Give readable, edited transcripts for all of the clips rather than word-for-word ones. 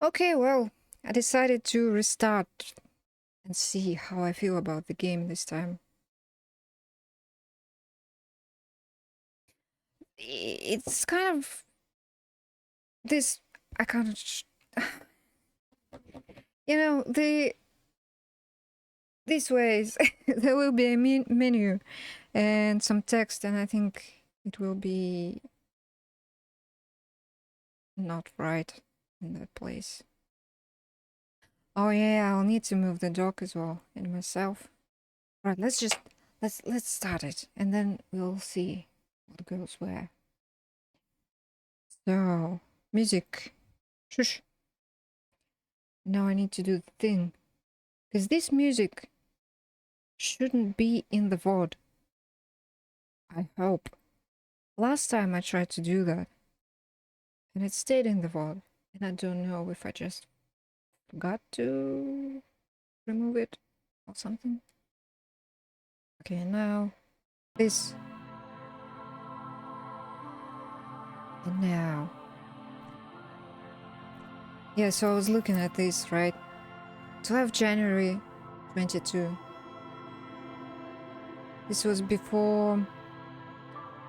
Okay, well, I decided to restart and see how I feel about the game this time. It's kind of this. I can't. These ways there will be a menu and some text, and I think it will be not right in that place. Oh yeah, I'll need to move the dog as well and myself. Right, let's start it, and then we'll see what goes where. So, music. Shush. Now I need to do the thing. Because this music shouldn't be in the VOD. I hope. Last time I tried to do that, and it stayed in the VOD. And I don't know if I just forgot to remove it or something. Okay, now this. And now. Yeah, so I was looking at this, right? 12 January 22. This was before.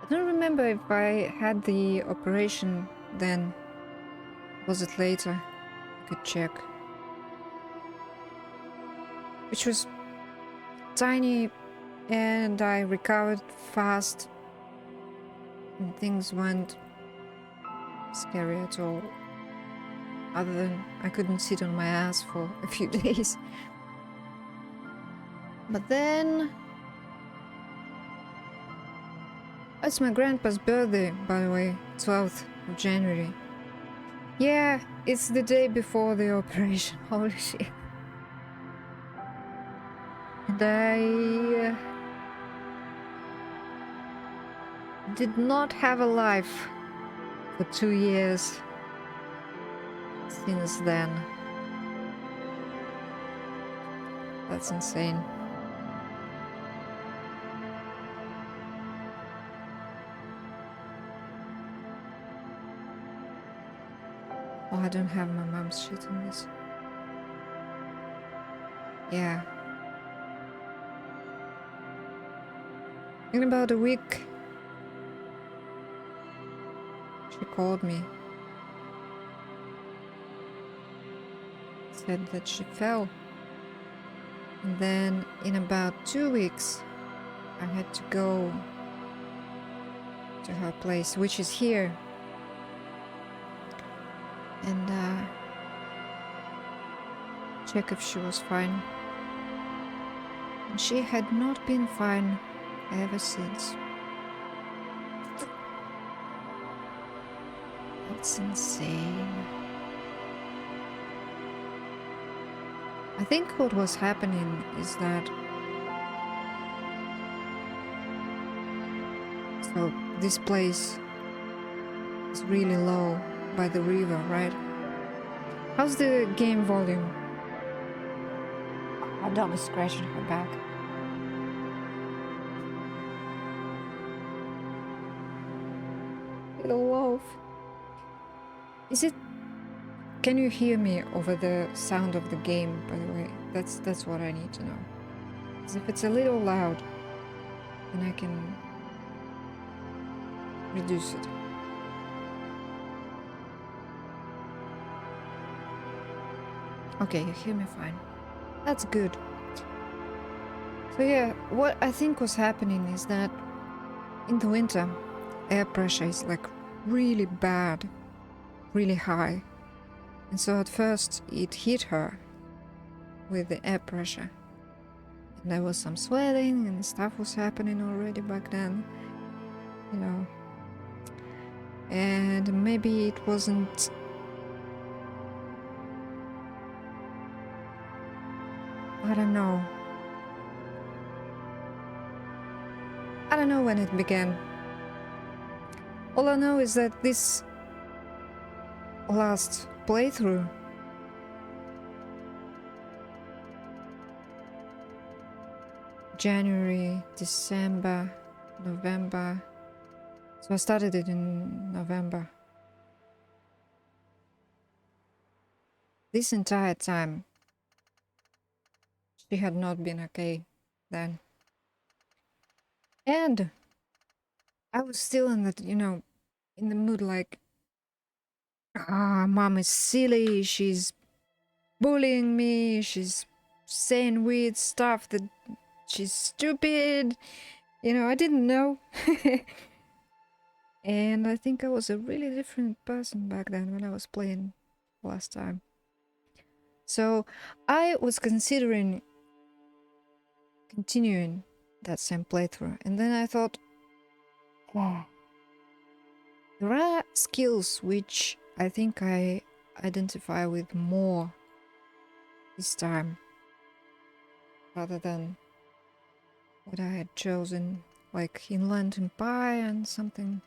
I don't remember if I had the operation then. Was it later? I could check. Which was tiny, and I recovered fast, and things weren't scary at all. Other than I couldn't sit on my ass for a few days. But then... It's my grandpa's birthday, by the way, 12th of January. Yeah, it's the day before the operation, holy shit. And I did not have a life for 2 years since then. That's insane. Oh, I don't have my mom's shit in this. Yeah. In about a week, she called me. Said that she fell. And then in about 2 weeks, I had to go to her place, which is here. And check if she was fine. And she had not been fine ever since. That's insane. I think what was happening is that... So this place is really low by the river, right? How's the game volume? Our dog is scratching her back. Little wolf. Is it... Can you hear me over the sound of the game, by the way? That's what I need to know. Because if it's a little loud, then I can reduce it. Okay, you hear me fine. That's good. So yeah, what I think was happening is that in the winter, air pressure is like really bad, really high. And so at first it hit her with the air pressure. And there was some sweating and stuff was happening already back then, you know. And maybe it wasn't... I don't know. I don't know when it began. All I know is that this last playthrough January, December, November. So I started it in November. this entire time, she had not been okay then. And I was still in that, in the mood like, mom is silly, she's bullying me, she's saying weird stuff, that she's stupid. I didn't know. And I think I was a really different person back then when I was playing last time. So I was considering continuing that same playthrough, and then I thought, there are skills which I think I identify with more this time rather than what I had chosen, like Inland Empire and something.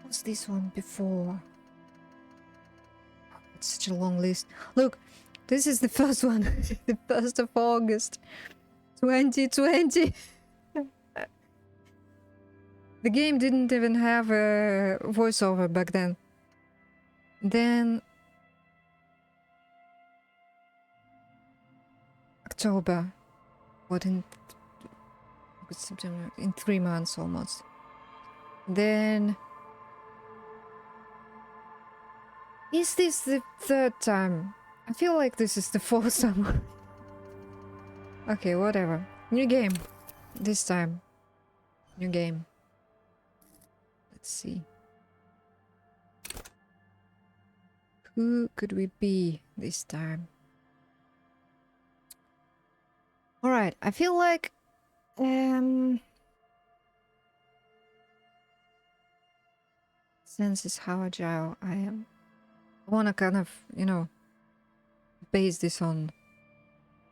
What's this one before? It's such a long list. Look, this is the first one. The 1st of August 2020. The game didn't even have a voiceover back then. Then October. What, in September? In 3 months almost. Then is this the 3rd time? I feel like this is the 4th time. Okay, whatever. New game. This time. New game. Let's see. Who could we be this time? Alright, I feel like senses how agile I am. I wanna kind of, base this on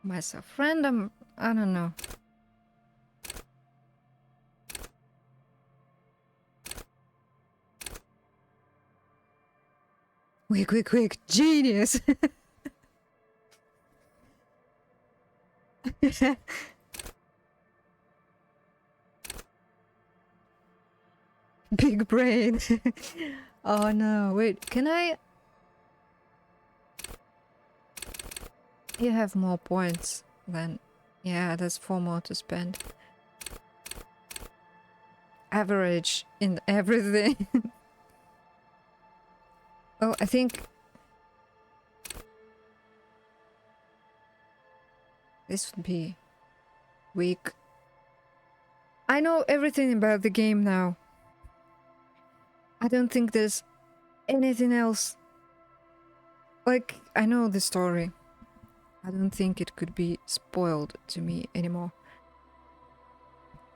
myself. Random, I don't know. Quick, genius! Big brain. Oh no, wait, can I? You have more points than... Yeah, that's 4 more to spend. Average in everything. Oh, I think... this would be weak. I know everything about the game now. I don't think there's anything else. Like, I know the story. I don't think it could be spoiled to me anymore.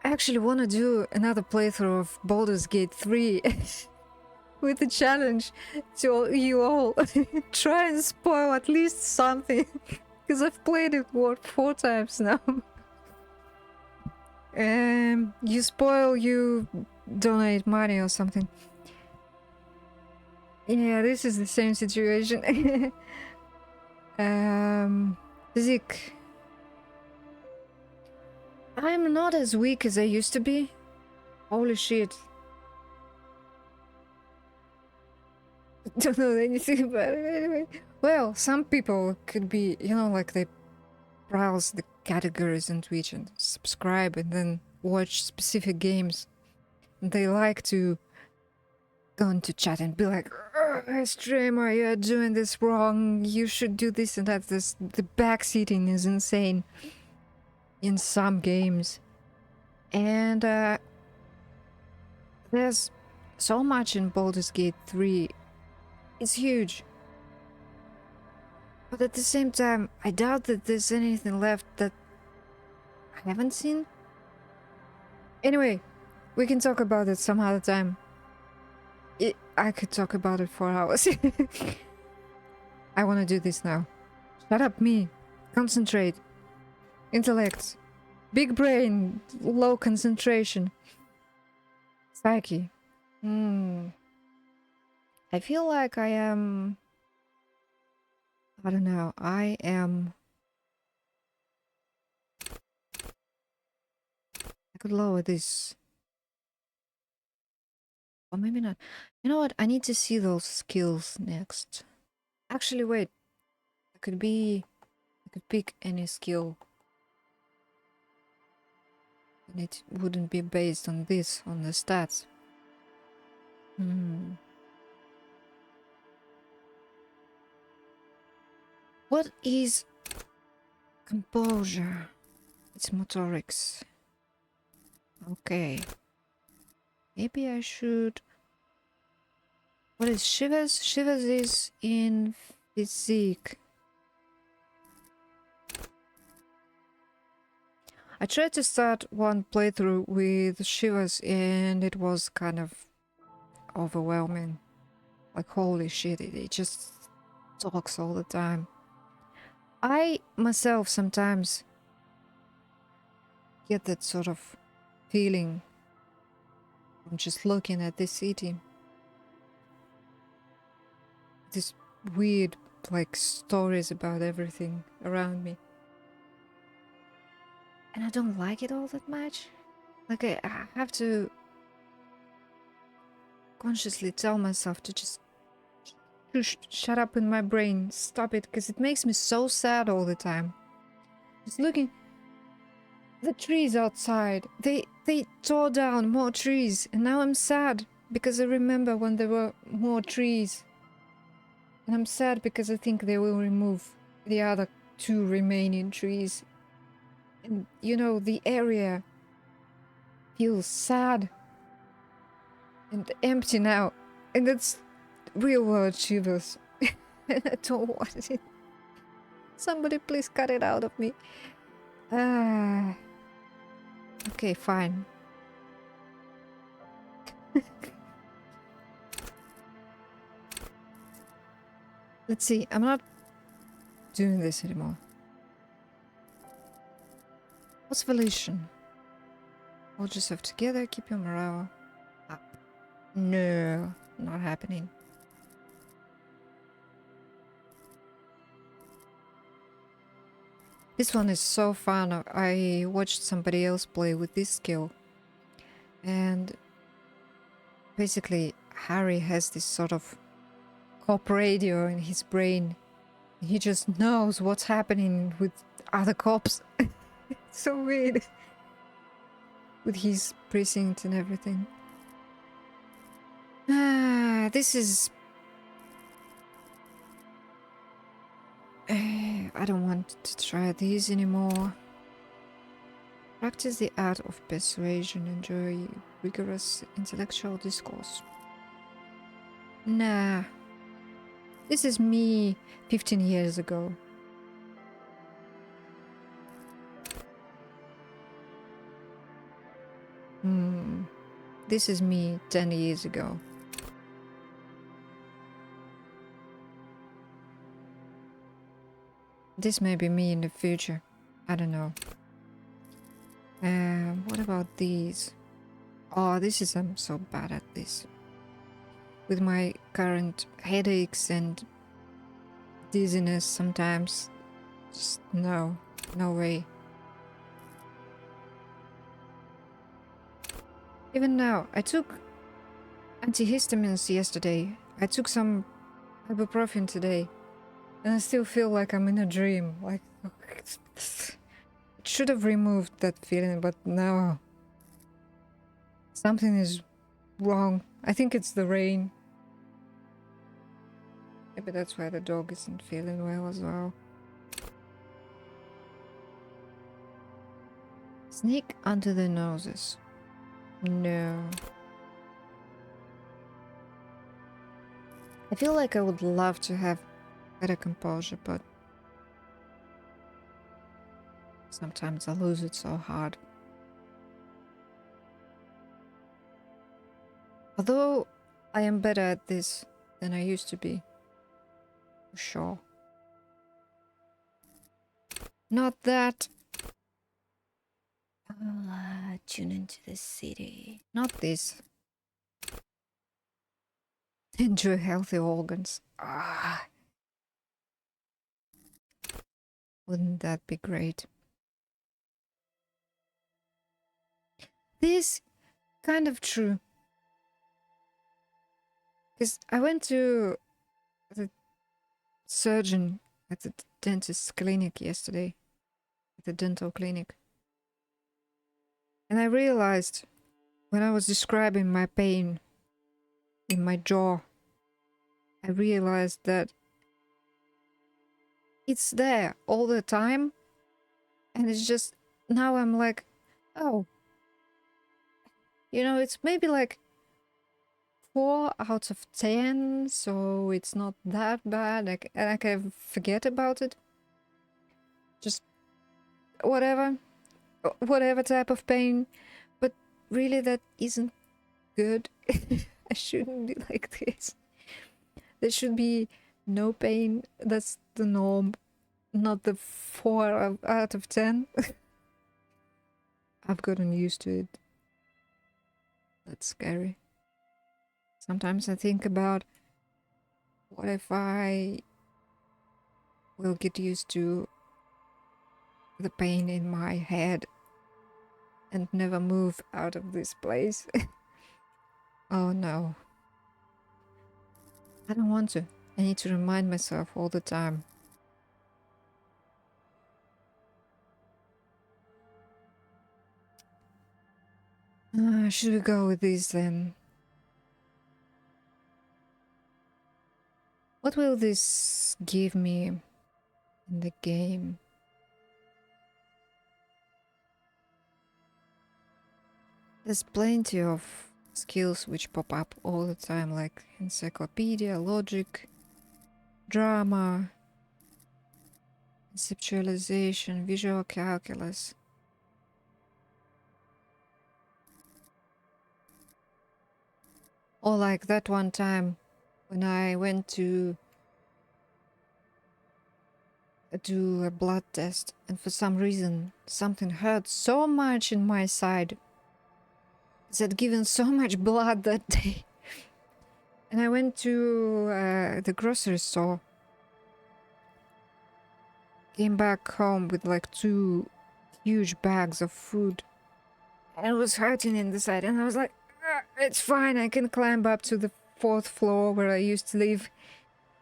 I actually want to do another playthrough of Baldur's Gate 3 with a challenge to you all. Try and spoil at least something. Because I've played it, what, 4 times now. You spoil, you donate money or something. Yeah, this is the same situation. Physique. I'm not as weak as I used to be. Holy shit. Don't know anything about it anyway. Well, some people could be, like they browse the categories on Twitch and subscribe and then watch specific games. They like to go into chat and be like, streamer, you're doing this wrong, you should do this and that. The backseating is insane in some games. And there's so much in Baldur's Gate 3. It's huge. But at the same time, I doubt that there's anything left that I haven't seen. Anyway, we can talk about it some other time. I could talk about it for hours. I want to do this now. Shut up, me. Concentrate. Intellect. Big brain. Low concentration. Psyche. I feel like I am... I don't know. I could lower this Or maybe not. You know what? I need to see those skills next. Actually, wait. I could pick any skill. And it wouldn't be based on this, on the stats. What is composure? It's motorics. Okay. Maybe I should... What is Shivers? Shivers is in physique. I tried to start one playthrough with Shivers and it was kind of overwhelming. Like, holy shit, it just talks all the time. I myself sometimes get that sort of feeling from just looking at this city. This weird, like, stories about everything around me. And I don't like it all that much. Like, I have to consciously tell myself to just shut up in my brain, stop it, because it makes me so sad all the time. Just looking, the trees outside, they tore down more trees, and now I'm sad because I remember when there were more trees. And I'm sad because I think they will remove the other 2 remaining trees. And, you know, the area feels sad and empty now. And that's real world shivers. I don't want it. Somebody please cut it out of me. Okay, fine. Let's see, I'm not doing this anymore. What's volition? Hold yourself together, keep your morale up. No, not happening. This one is so fun. I watched somebody else play with this skill. And basically, Harry has this sort of cop radio in his brain. He just knows what's happening with other cops. It's so weird. With his precinct and everything. This is... I don't want to try these anymore. Practice the art of persuasion. Enjoy rigorous intellectual discourse. Nah. This is me 15 years ago. This is me 10 years ago. This may be me in the future. I don't know. What about these? Oh, this is... I'm so bad at this. With my current headaches and dizziness sometimes. Just no. No way. Even now, I took antihistamines yesterday. I took some ibuprofen today. And I still feel like I'm in a dream. Like, it should have removed that feeling, but no. Something is wrong. I think it's the rain. Maybe that's why the dog isn't feeling well as well. Sneak under the noses. No. I feel like I would love to have better composure, but sometimes I lose it so hard. Although I am better at this than I used to be. For sure. Not that. Tune into the city. Not this. Enjoy healthy organs. Wouldn't that be great? This kind of true. Because I went to the surgeon at the dentist's clinic yesterday, at the dental clinic. And I realized when I was describing my pain in my jaw, I realized that it's there all the time. And it's just, now I'm like, oh, you know, it's maybe like 4 out of 10, so it's not that bad. I can forget about it. Just whatever type of pain. But really, that isn't good. I shouldn't be like this. There should be no pain. That's the norm, not the 4 out of 10. I've gotten used to it. That's scary. Sometimes I think about, what if I will get used to the pain in my head and never move out of this place? Oh no. I don't want to. I need to remind myself all the time. Should we go with this then? What will this give me in the game? There's plenty of skills which pop up all the time, like encyclopedia, logic, drama, conceptualization, visual calculus. Or like that one time when I went to do a blood test, and for some reason something hurt so much in my side. I'd given so much blood that day. And I went to the grocery store. Came back home with like 2 huge bags of food. And it was hurting in the side. And I was like, it's fine. I can climb up to the 4th floor where I used to live.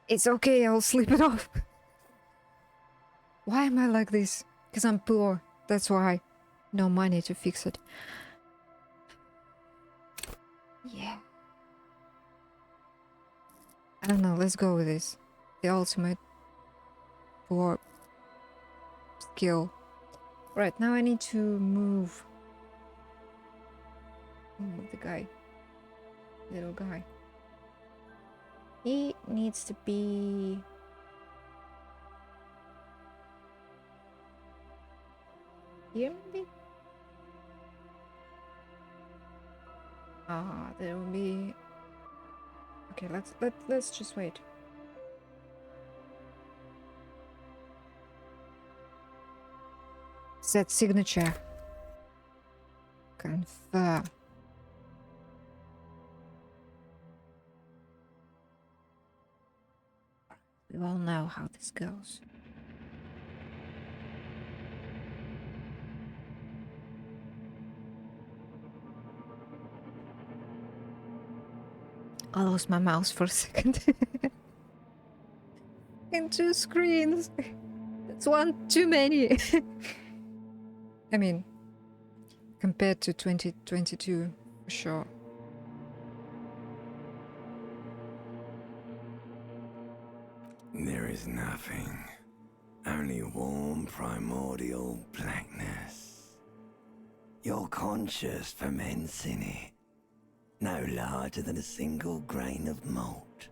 It's okay. I'll sleep it off. Why am I like this? Because I'm poor. That's why. No money to fix it. Yeah. I don't know. Let's go with this. The ultimate poor skill. Right, now I need to move. Move the guy. Little guy. He needs to be... here maybe? There will be... Okay, let's just wait. Set signature. Confirm. We all know how this goes. I lost my mouse for a second. In 2 screens. That's one too many. I mean, compared to 2022, for sure. There is nothing. Only warm primordial blackness. You're conscious ferments in it. No larger than a single grain of malt.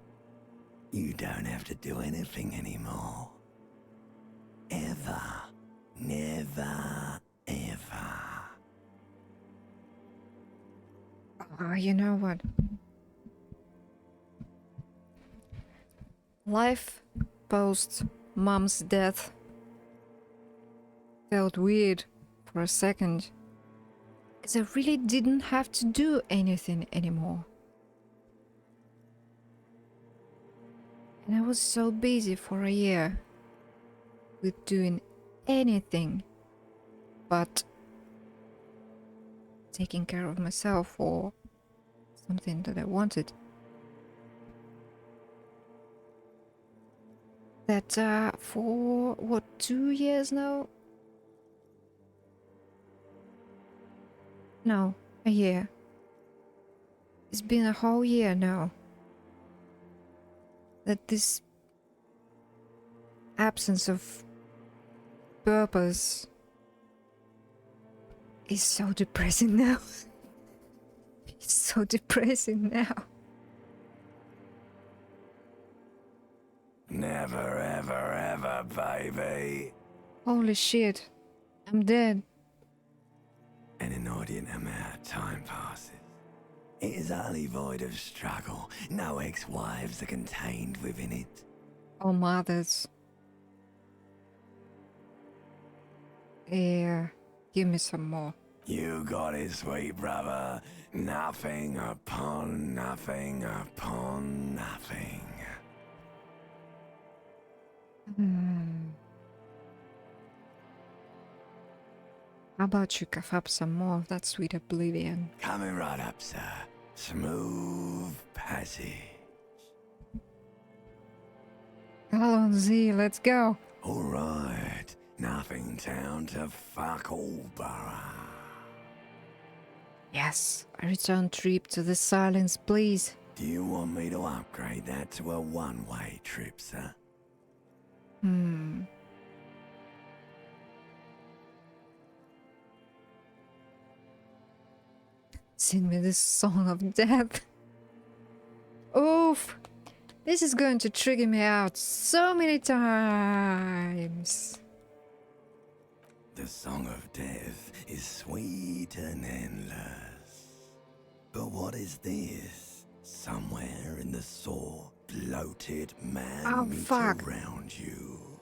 You don't have to do anything anymore. Ever. Never, ever. You know what? Life post mom's death felt weird for a second, because I really didn't have to do anything anymore. And I was so busy for a year with doing anything but taking care of myself or something that I wanted. that for what, 2 years now? No, a year. It's been a whole year now that this absence of purpose is so depressing now. It's so depressing now. Never, ever, ever, baby. Holy shit, I'm dead. An inordinate amount of time passes. It is utterly void of struggle. No ex-wives are contained within it. Oh, mothers. Yeah, give me some more. You got it, sweet brother. Nothing upon nothing upon nothing. How about you cough up some more of that sweet oblivion? Coming right up, sir. Smooth passage. Come on, Z, let's go. All right. Nothing town to fuck all borough. Yes, a return trip to the silence, please. Do you want me to upgrade that to a one-way trip, sir? Sing me this song of death. Oof. This is going to trigger me out so many times. The song of death is sweet and endless. But what is this? Somewhere in the sore, bloated man meat around you.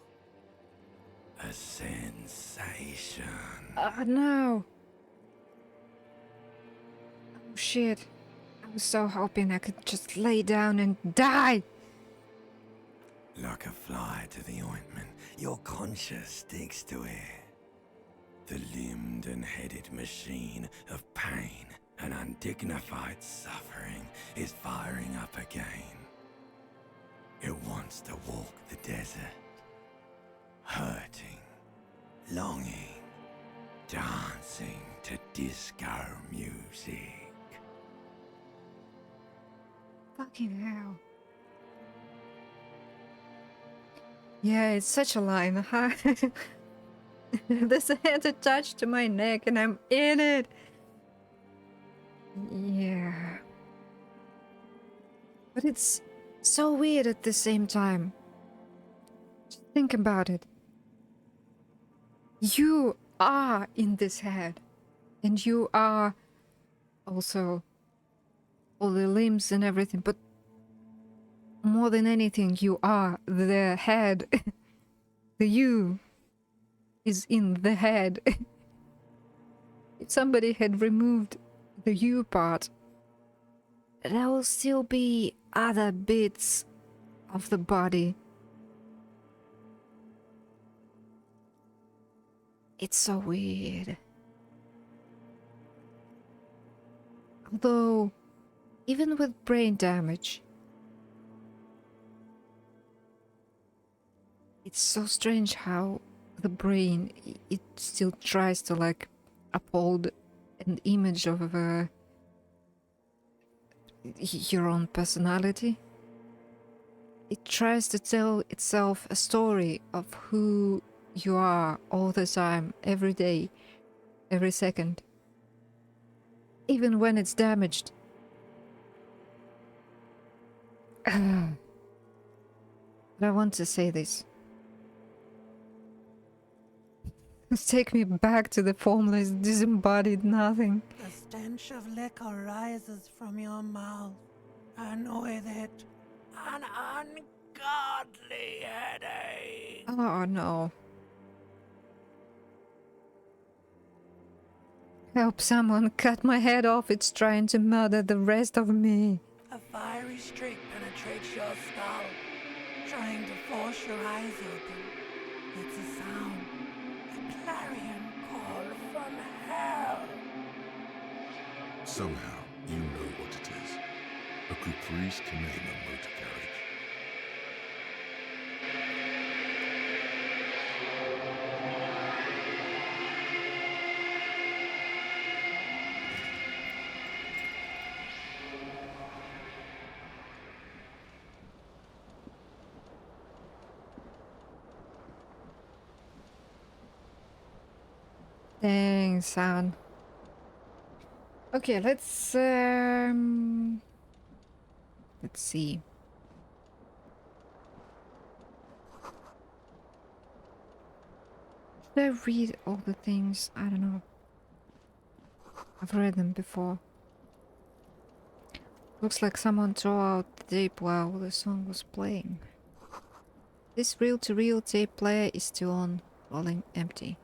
A sensation. No. Oh shit. I was so hoping I could just lay down and die. Like a fly to the ointment, your conscience sticks to it. The limbed and headed machine of pain and undignified suffering is firing up again. It wants to walk the desert, hurting, longing, dancing to disco music. Fucking hell. Yeah, it's such a line, huh? There's a hand attached to my neck and I'm in it. Yeah. But it's so weird at the same time. Just think about it. You are in this head. And you are also all the limbs and everything. But more than anything, you are the head. The you is in the head. If somebody had removed the you part, there will still be other bits of the body. It's so weird. Although, even with brain damage, it's so strange how the brain, it still tries to like uphold an image of your own personality. It tries to tell itself a story of who you are all the time, every day, every second. Even when it's damaged. But I want to say this. Take me back to the formless, disembodied nothing. The stench of liquor rises from your mouth, and with it, an ungodly headache. Oh no. Help someone cut my head off, it's trying to murder the rest of me. A fiery streak penetrates your skull, trying to force your eyes open. It's a sound, a clarion call from hell. Somehow, you know what it is. A caprice to name a motor carriage. Thanks, son. Okay, let's see. Should I read all the things? I don't know. I've read them before. Looks like someone threw out the tape while the song was playing. This reel-to-reel tape player is still on, rolling empty.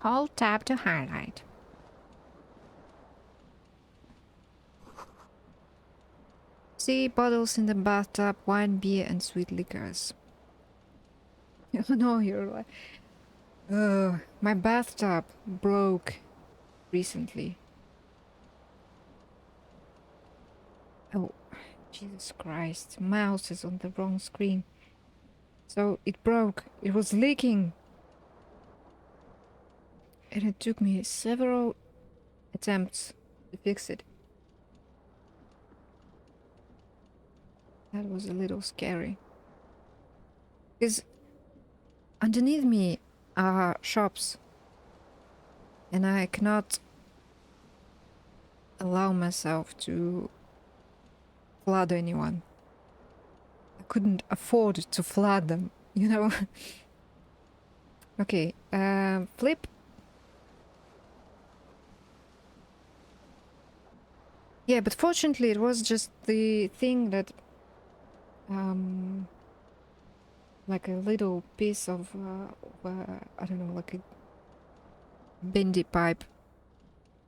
Hold tab to highlight. See bottles in the bathtub, wine, beer, and sweet liquors. Oh no, you're right. My bathtub broke recently. Oh, Jesus Christ. Mouse is on the wrong screen. So it broke. It was leaking. And it took me several attempts to fix it. That was a little scary. Because underneath me are shops. And I cannot allow myself to flood anyone. I couldn't afford to flood them, you know? Okay, flip. Yeah, but fortunately it was just the thing that like a little piece of I don't know, like a bendy pipe.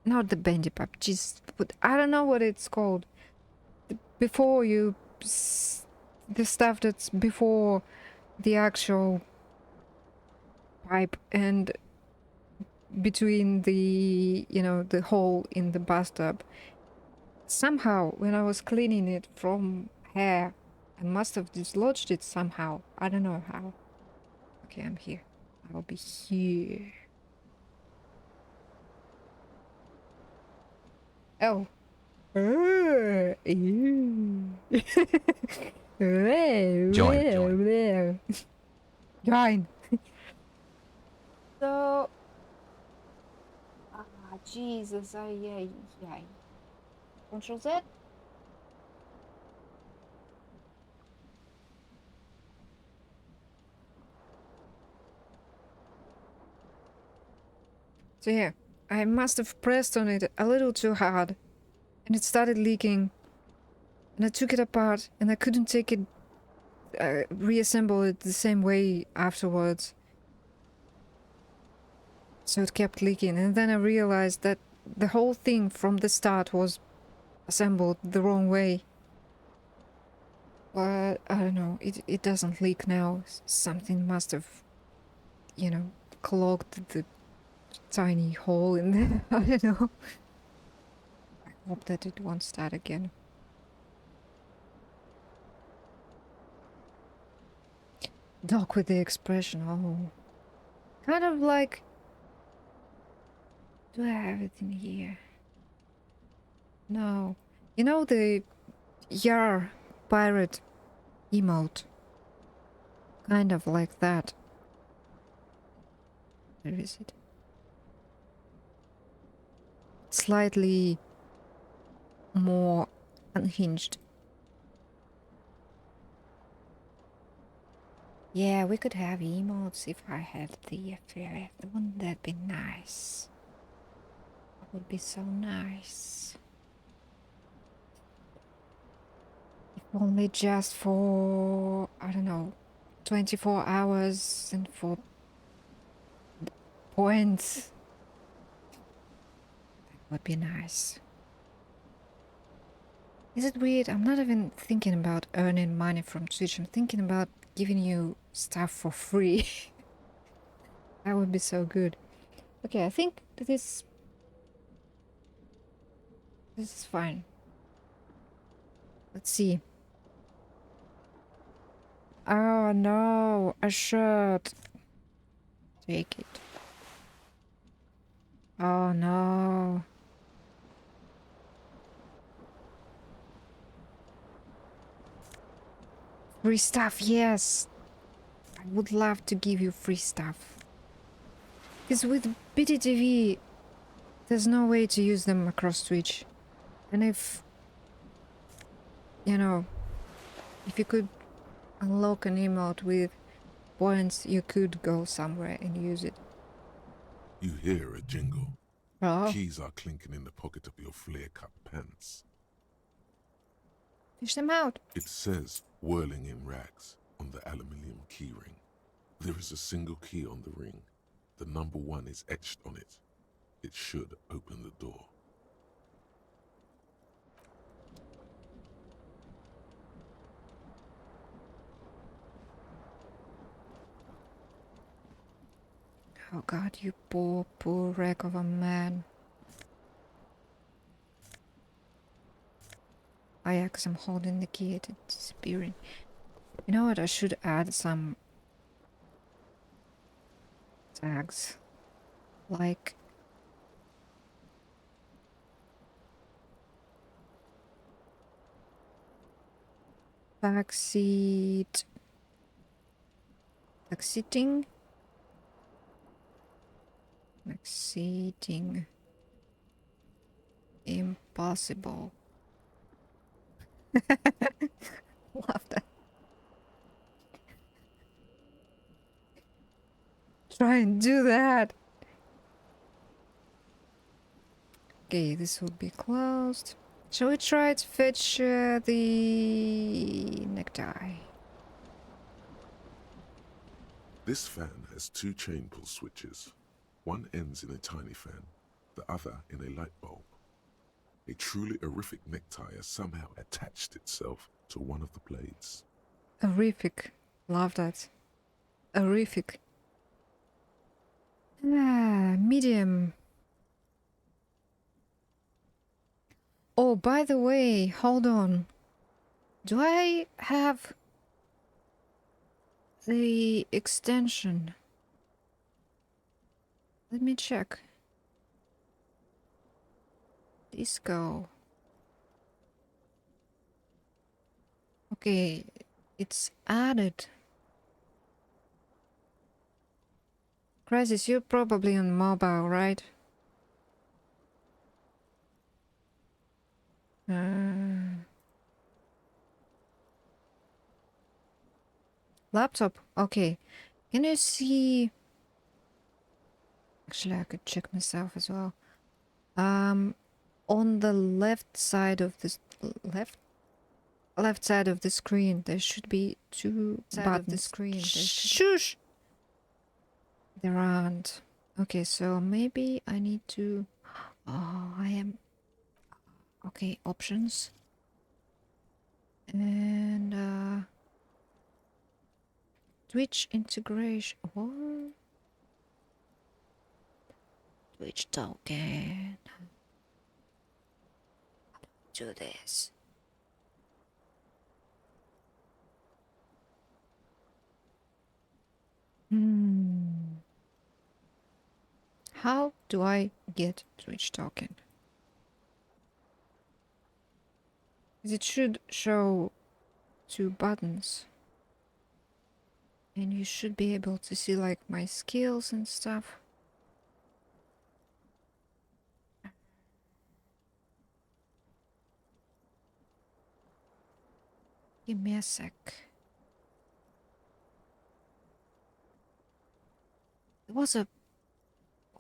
Not the bendy pipe, just but I don't know what it's called. Before you the stuff that's before the actual pipe and between the, you know, the hole in the bathtub. Somehow when I was cleaning it from hair, I must have dislodged it somehow. I don't know how. Okay, I'm here. I'll be here. Oh. Join. Join. So, Jesus, yeah. Control Z. So yeah, I must have pressed on it a little too hard, and it started leaking. And I took it apart, and I couldn't take it, reassemble it the same way afterwards. So it kept leaking, and then I realized that the whole thing from the start was assembled the wrong way. But I don't know, it doesn't leak now. Something must have, you know, clogged the tiny hole in there. I don't know. I hope that it won't start again. Dog with the expression, oh. Kind of like... Do I have it in here? No. You know the Yar pirate emote? Kind of like that. Where is it? Slightly more unhinged. Yeah, we could have emotes if I had the affiliate. Wouldn't that be nice? That would be so nice. If only just for, I don't know, 24 hours and for points. That would be nice. Is it weird? I'm not even thinking about earning money from Twitch. I'm thinking about giving you stuff for free. That would be so good. Okay, I think this is fine. Let's see. Oh no, a shirt. Take it. Oh no. Free stuff, yes. I would love to give you free stuff. Because with BTTV, there's no way to use them across Twitch. And if, you know, if you could unlock an emote with points, you could go somewhere and use it. You hear a jingle. Oh, Keys are clinking in the pocket of your flare-cut pants. fish them out. It says whirling in rags on the aluminium keyring. There is a single key on the ring. The number 1 is etched on it. It should open the door. Oh god, you poor, poor wreck of a man. Oh yeah, because I'm holding the key, it's disappearing. You know what, I should add some tags. Like... backseat... backseating? Backseating... impossible. Love that. Try and do that. Okay, this will be closed. Shall we try to fetch the necktie? This fan has 2 chain pull switches. One ends in a tiny fan, the other in a light bulb. A truly horrific necktie has somehow attached itself to one of the blades. Horrific. Love that. Horrific. Ah, medium. Oh, by the way, hold on. Do I have the extension? Let me check. Disco. Okay, it's added. Crisis, you're probably on mobile, right? Laptop? Okay. Can you see... Actually, I could check myself as well. On the left side of this... Left side of the screen, there should be 2 buttons. Of the screen. Shush! There aren't. Okay, so maybe I need to... Oh, I am... Okay, options. And Twitch integration. What? Twitch token. Do this. How do I get Twitch token? It should show 2 buttons. And you should be able to see like my skills and stuff. Give me a sec. There was a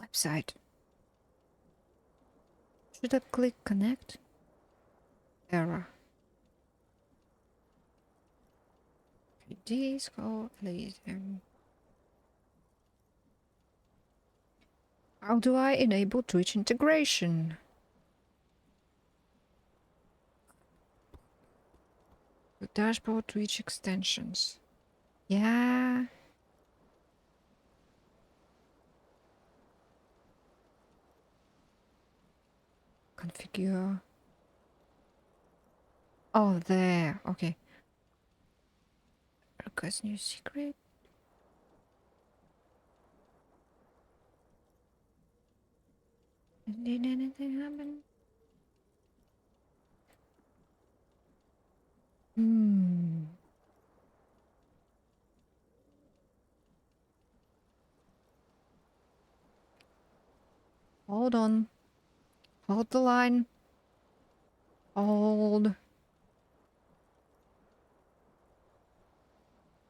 website. Should I click connect? Error. Disco later. How do I enable Twitch integration? The dashboard Twitch extensions. Yeah. Configure. Oh, there. Okay. Request new secret. Did anything happen? Hold on. Hold the line. Hold.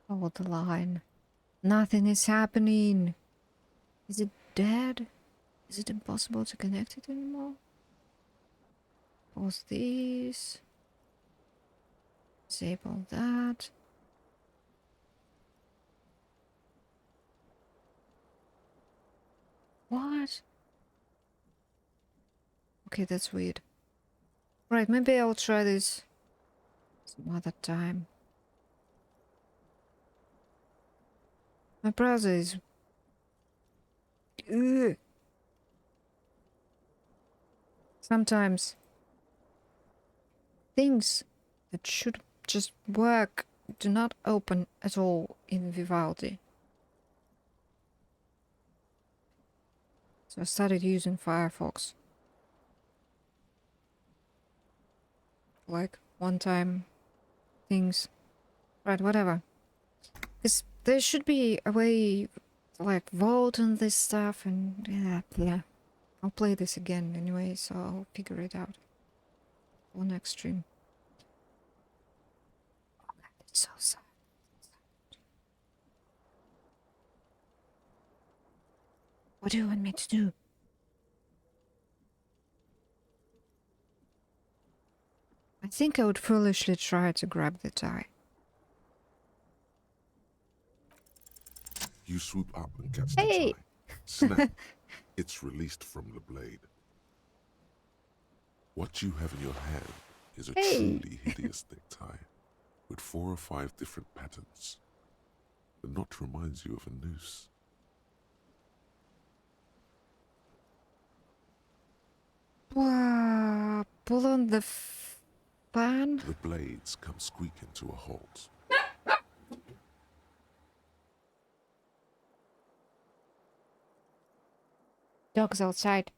Hold the line. Nothing is happening. Is it dead? Is it impossible to connect it anymore? Pause these. Disable that. What? Okay, that's weird. Right, maybe I'll try this some other time. My browser is... Ugh. Sometimes things that should just work do not open at all in Vivaldi. So I started using Firefox. Like one time things. Right, whatever. Because there should be a way to like vote on this stuff and yeah. I'll play this again anyway, so I'll figure it out for next stream. Oh God, it's so sad. What do you want me to do? I think I would foolishly try to grab the tie. You swoop up and catch Hey! the tie. Snap. It's released from the blade. What you have in your hand is a Hey! truly hideous necktie with 4 or 5 different patterns. The knot reminds you of a noose. Wow, pull on the fan. The blades come squeaking to a halt. Dog's outside.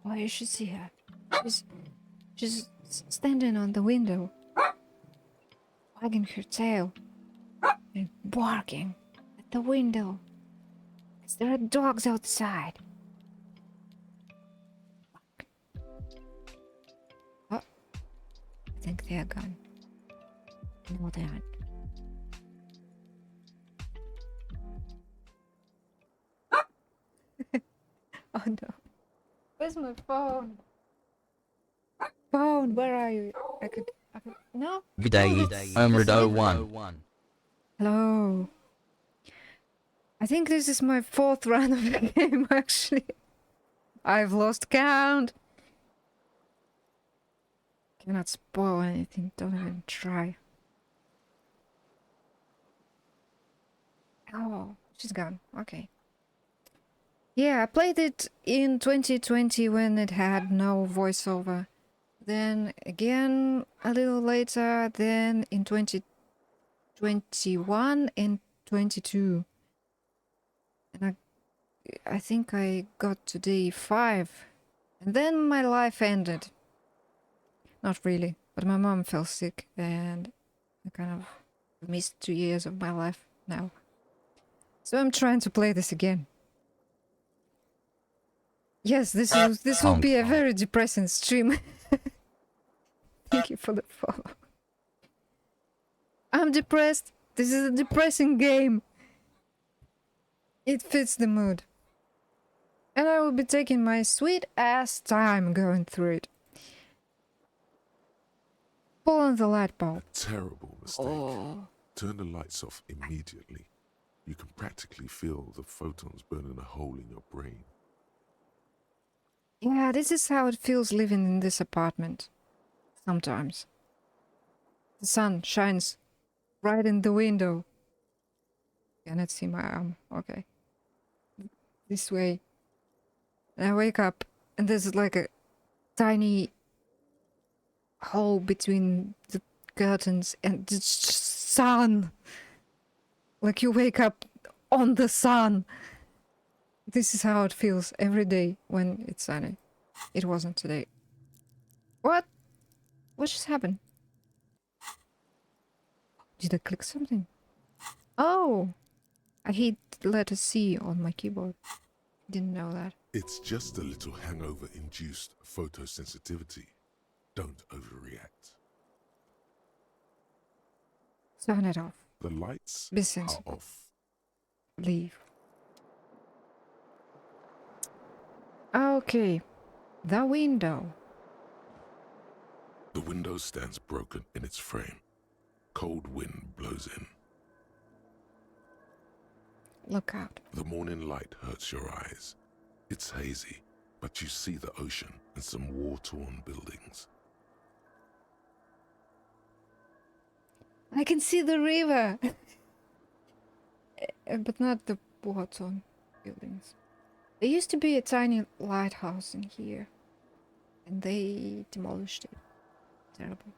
Oh, you should see her. She's standing on the window, wagging her tail and barking at the window. Is there are dogs outside? Oh, I think they are gone. No, they aren't. Oh no. Where's my phone? Phone, where are you? I could no? Good day, I'm s03e01. Hello. I think this is my 4th run of the game, actually. I've lost count. Cannot spoil anything, don't even try. Oh, she's gone. Okay. Yeah, I played it in 2020 when it had no voiceover. Then again a little later, then in 2021 and 22. And I think I got to day 5. And then my life ended. Not really, but my mom fell sick and I kind of missed 2 years of my life now. So I'm trying to play this again. Yes, this will be a very depressing stream. Thank you for the follow. I'm depressed. This is a depressing game. It fits the mood. And I will be taking my sweet ass time going through it. Pull on the light bulb. A terrible mistake. Oh. Turn the lights off immediately. You can practically feel the photons burning a hole in your brain. Yeah, this is how it feels living in this apartment. Sometimes. The sun shines right in the window Cannot see my arm. Okay. This way. And I wake up and there's like a tiny hole between the curtains and the sun. Like you wake up on the sun. This is how it feels every day when it's sunny. It wasn't today. What? What just happened? Did I click something? Oh! I hit the letter C on my keyboard. Didn't know that. It's just a little hangover-induced photosensitivity. Don't overreact. Turn it off. The lights Be are sensible. off. Leave. Okay. The window. The window stands broken in its frame. Cold wind blows in. Look out. The morning light hurts your eyes. It's hazy, but you see the ocean and some war-torn buildings. I can see the river. But not the war-torn buildings. There used to be a tiny lighthouse in here. And they demolished it. Terrible.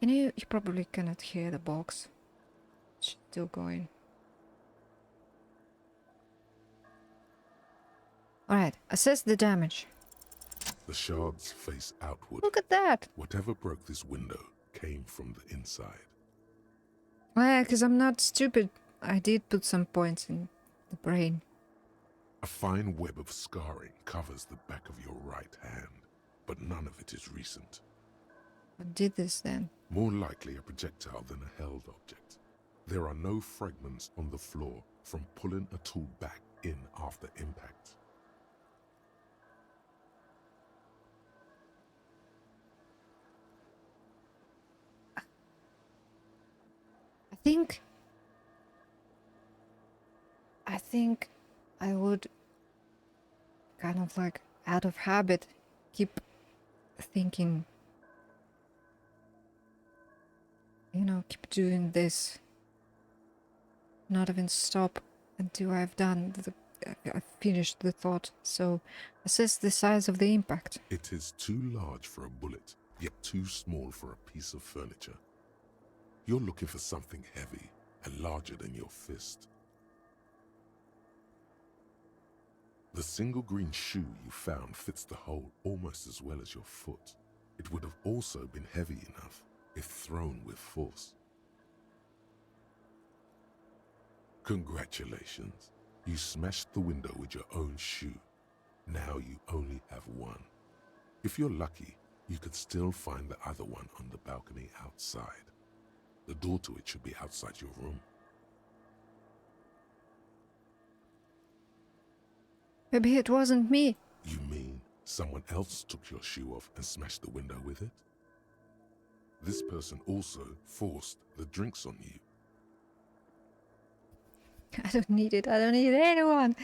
You probably cannot hear the box. It's still going. Alright, assess the damage. The shards face outward. Look at that! Whatever broke this window came from the inside. Yeah, because I'm not stupid. I did put some points in the brain. A fine web of scarring covers the back of your right hand, but none of it is recent. What did this then? More likely a projectile than a held object. There are no fragments on the floor from pulling a tool back in after impact. I think I would kind of like out of habit keep thinking, keep doing this, not even stop until I've finished the thought. So assess the size of the impact. It is too large for a bullet, yet too small for a piece of furniture. You're looking for something heavy and larger than your fist. The single green shoe you found fits the hole almost as well as your foot. It would have also been heavy enough if thrown with force. Congratulations. You smashed the window with your own shoe. Now you only have one. If you're lucky, you could still find the other one on the balcony outside. The door to it should be outside your room. Maybe it wasn't me. You mean someone else took your shoe off and smashed the window with it? This person also forced the drinks on you. I don't need it. I don't need anyone.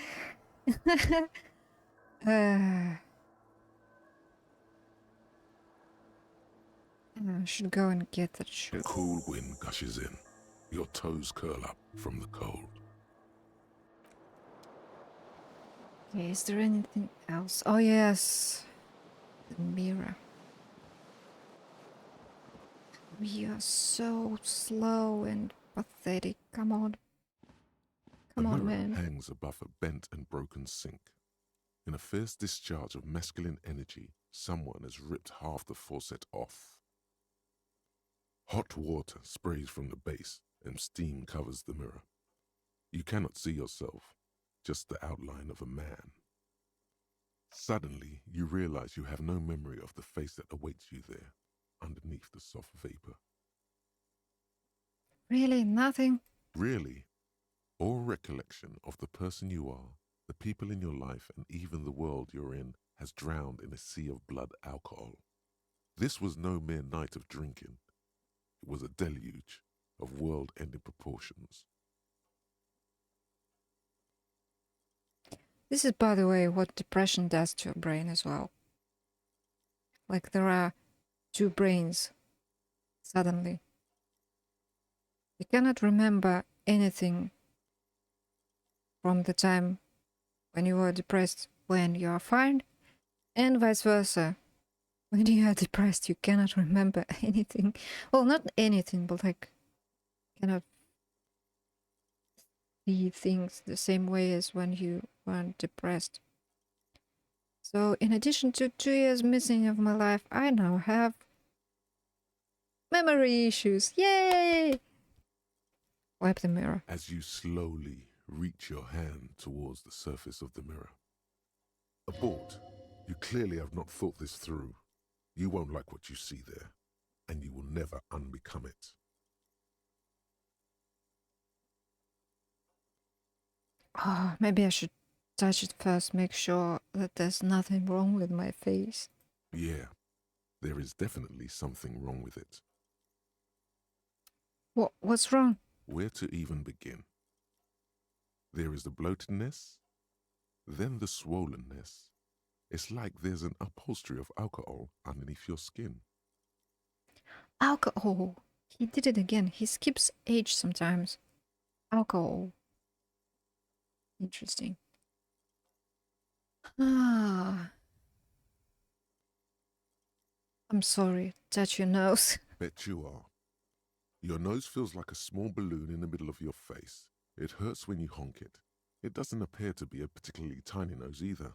I should go and get that shoe. A cool wind gushes in. Your toes curl up from the cold. Okay, is there anything else? Oh yes, the mirror. We are so slow and pathetic. Come on. Come on, mirror man. hangs above a bent and broken sink. In a fierce discharge of masculine energy, someone has ripped half the faucet off. Hot water sprays from the base and steam covers the mirror. You cannot see yourself, just the outline of a man. Suddenly, you realize you have no memory of the face that awaits you there, underneath the soft vapor. Really? Nothing? Really, all recollection of the person you are, the people in your life, and even the world you're in has drowned in a sea of blood alcohol. This was no mere night of drinking. It was a deluge of world-ending proportions. This is, by the way, what depression does to your brain as well. Like there are two brains suddenly. You cannot remember anything from the time when you were depressed when you are fine, and vice versa. When you are depressed, you cannot remember anything. Well, not anything, but like, cannot see things the same way as when you weren't depressed. So, in addition to 2 years missing of my life, I now have memory issues. Yay! Wipe the mirror. As you slowly reach your hand towards the surface of the mirror. Abort. You clearly have not thought this through. You won't like what you see there, and you will never unbecome it. Oh, maybe I should touch it first, make sure that there's nothing wrong with my face. Yeah, there is definitely something wrong with it. What's wrong? Where to even begin? There is the bloatedness, then the swollenness. It's like there's an upholstery of alcohol underneath your skin. Alcohol. He did it again. He skips age sometimes. Alcohol. Interesting. Ah. I'm sorry. Touch your nose. Bet you are. Your nose feels like a small balloon in the middle of your face. It hurts when you honk it. It doesn't appear to be a particularly tiny nose either.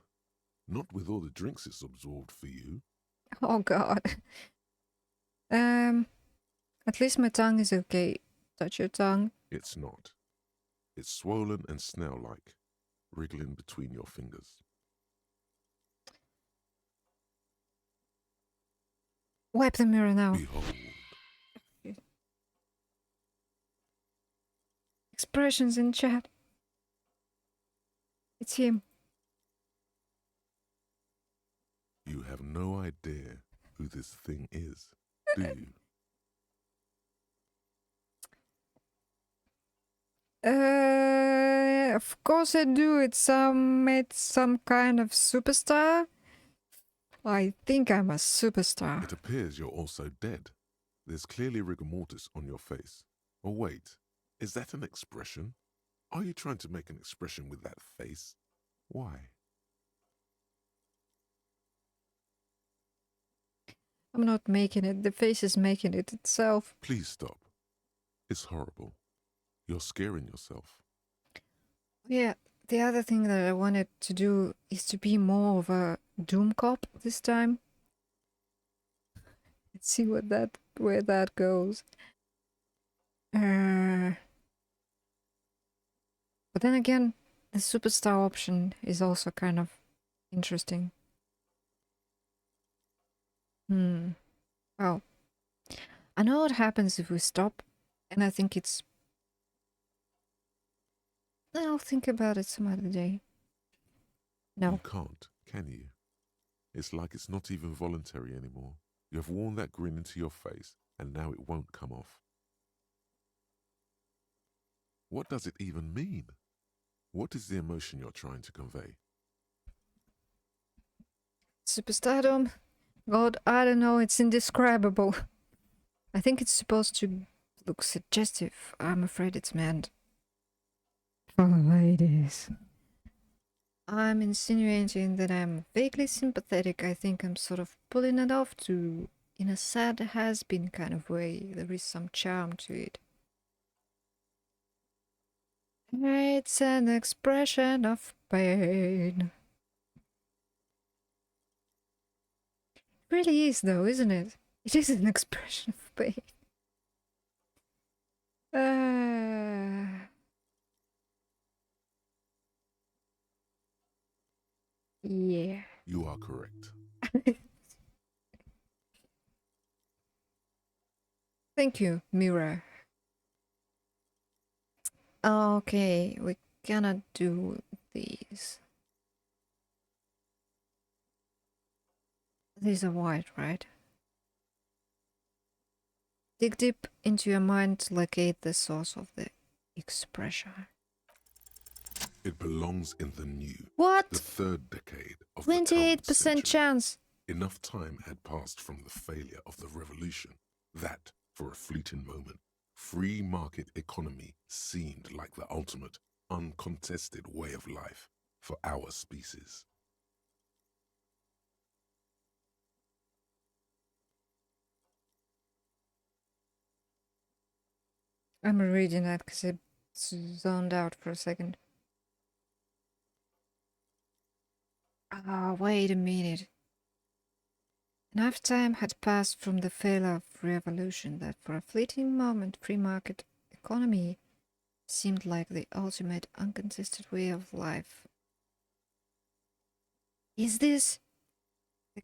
Not with all the drinks it's absorbed for you. Oh god. At least my tongue is okay. Touch your tongue. It's not. It's swollen and snail-like, wriggling between your fingers. Wipe the mirror now. Behold. Expressions in chat. It's him. You have no idea who this thing is, do you? Of course I do. It's some kind of superstar. I think I'm a superstar. It appears you're also dead. There's clearly rigor mortis on your face. Oh wait, is that an expression? Are you trying to make an expression with that face? Why? I'm not making it. The face is making it itself. Please stop. It's horrible. You're scaring yourself. Yeah, the other thing that I wanted to do is to be more of a doom cop this time. Let's see where that goes. But then again, the superstar option is also kind of interesting. Well, I know what happens if we stop, and I think it's... I'll think about it some other day. No. You can't, can you? It's like it's not even voluntary anymore. You have worn that grin into your face, and now it won't come off. What does it even mean? What is the emotion you're trying to convey? Superstardom? God, I don't know, it's indescribable. I think it's supposed to look suggestive. I'm afraid it's meant for ladies. I'm insinuating that I'm vaguely sympathetic. I think I'm sort of pulling it off to, in a sad has-been kind of way. There is some charm to it. It's an expression of pain. It really is, though, isn't it? It is an expression of pain. Yeah. You are correct. Thank you, Mira. Okay, we cannot do these. These are white, right? Dig deep into your mind to locate the source of the expression. It belongs in the new. What? The third decade of the 28% chance. Enough time had passed from the failure of the revolution that, for a fleeting moment, Free market economy seemed like the ultimate, uncontested way of life for our species. I'm reading that because I zoned out for a second. Ah, wait a minute. Enough time had passed from the failure of revolution that for a fleeting moment free market economy seemed like the ultimate uncontested way of life. Is this a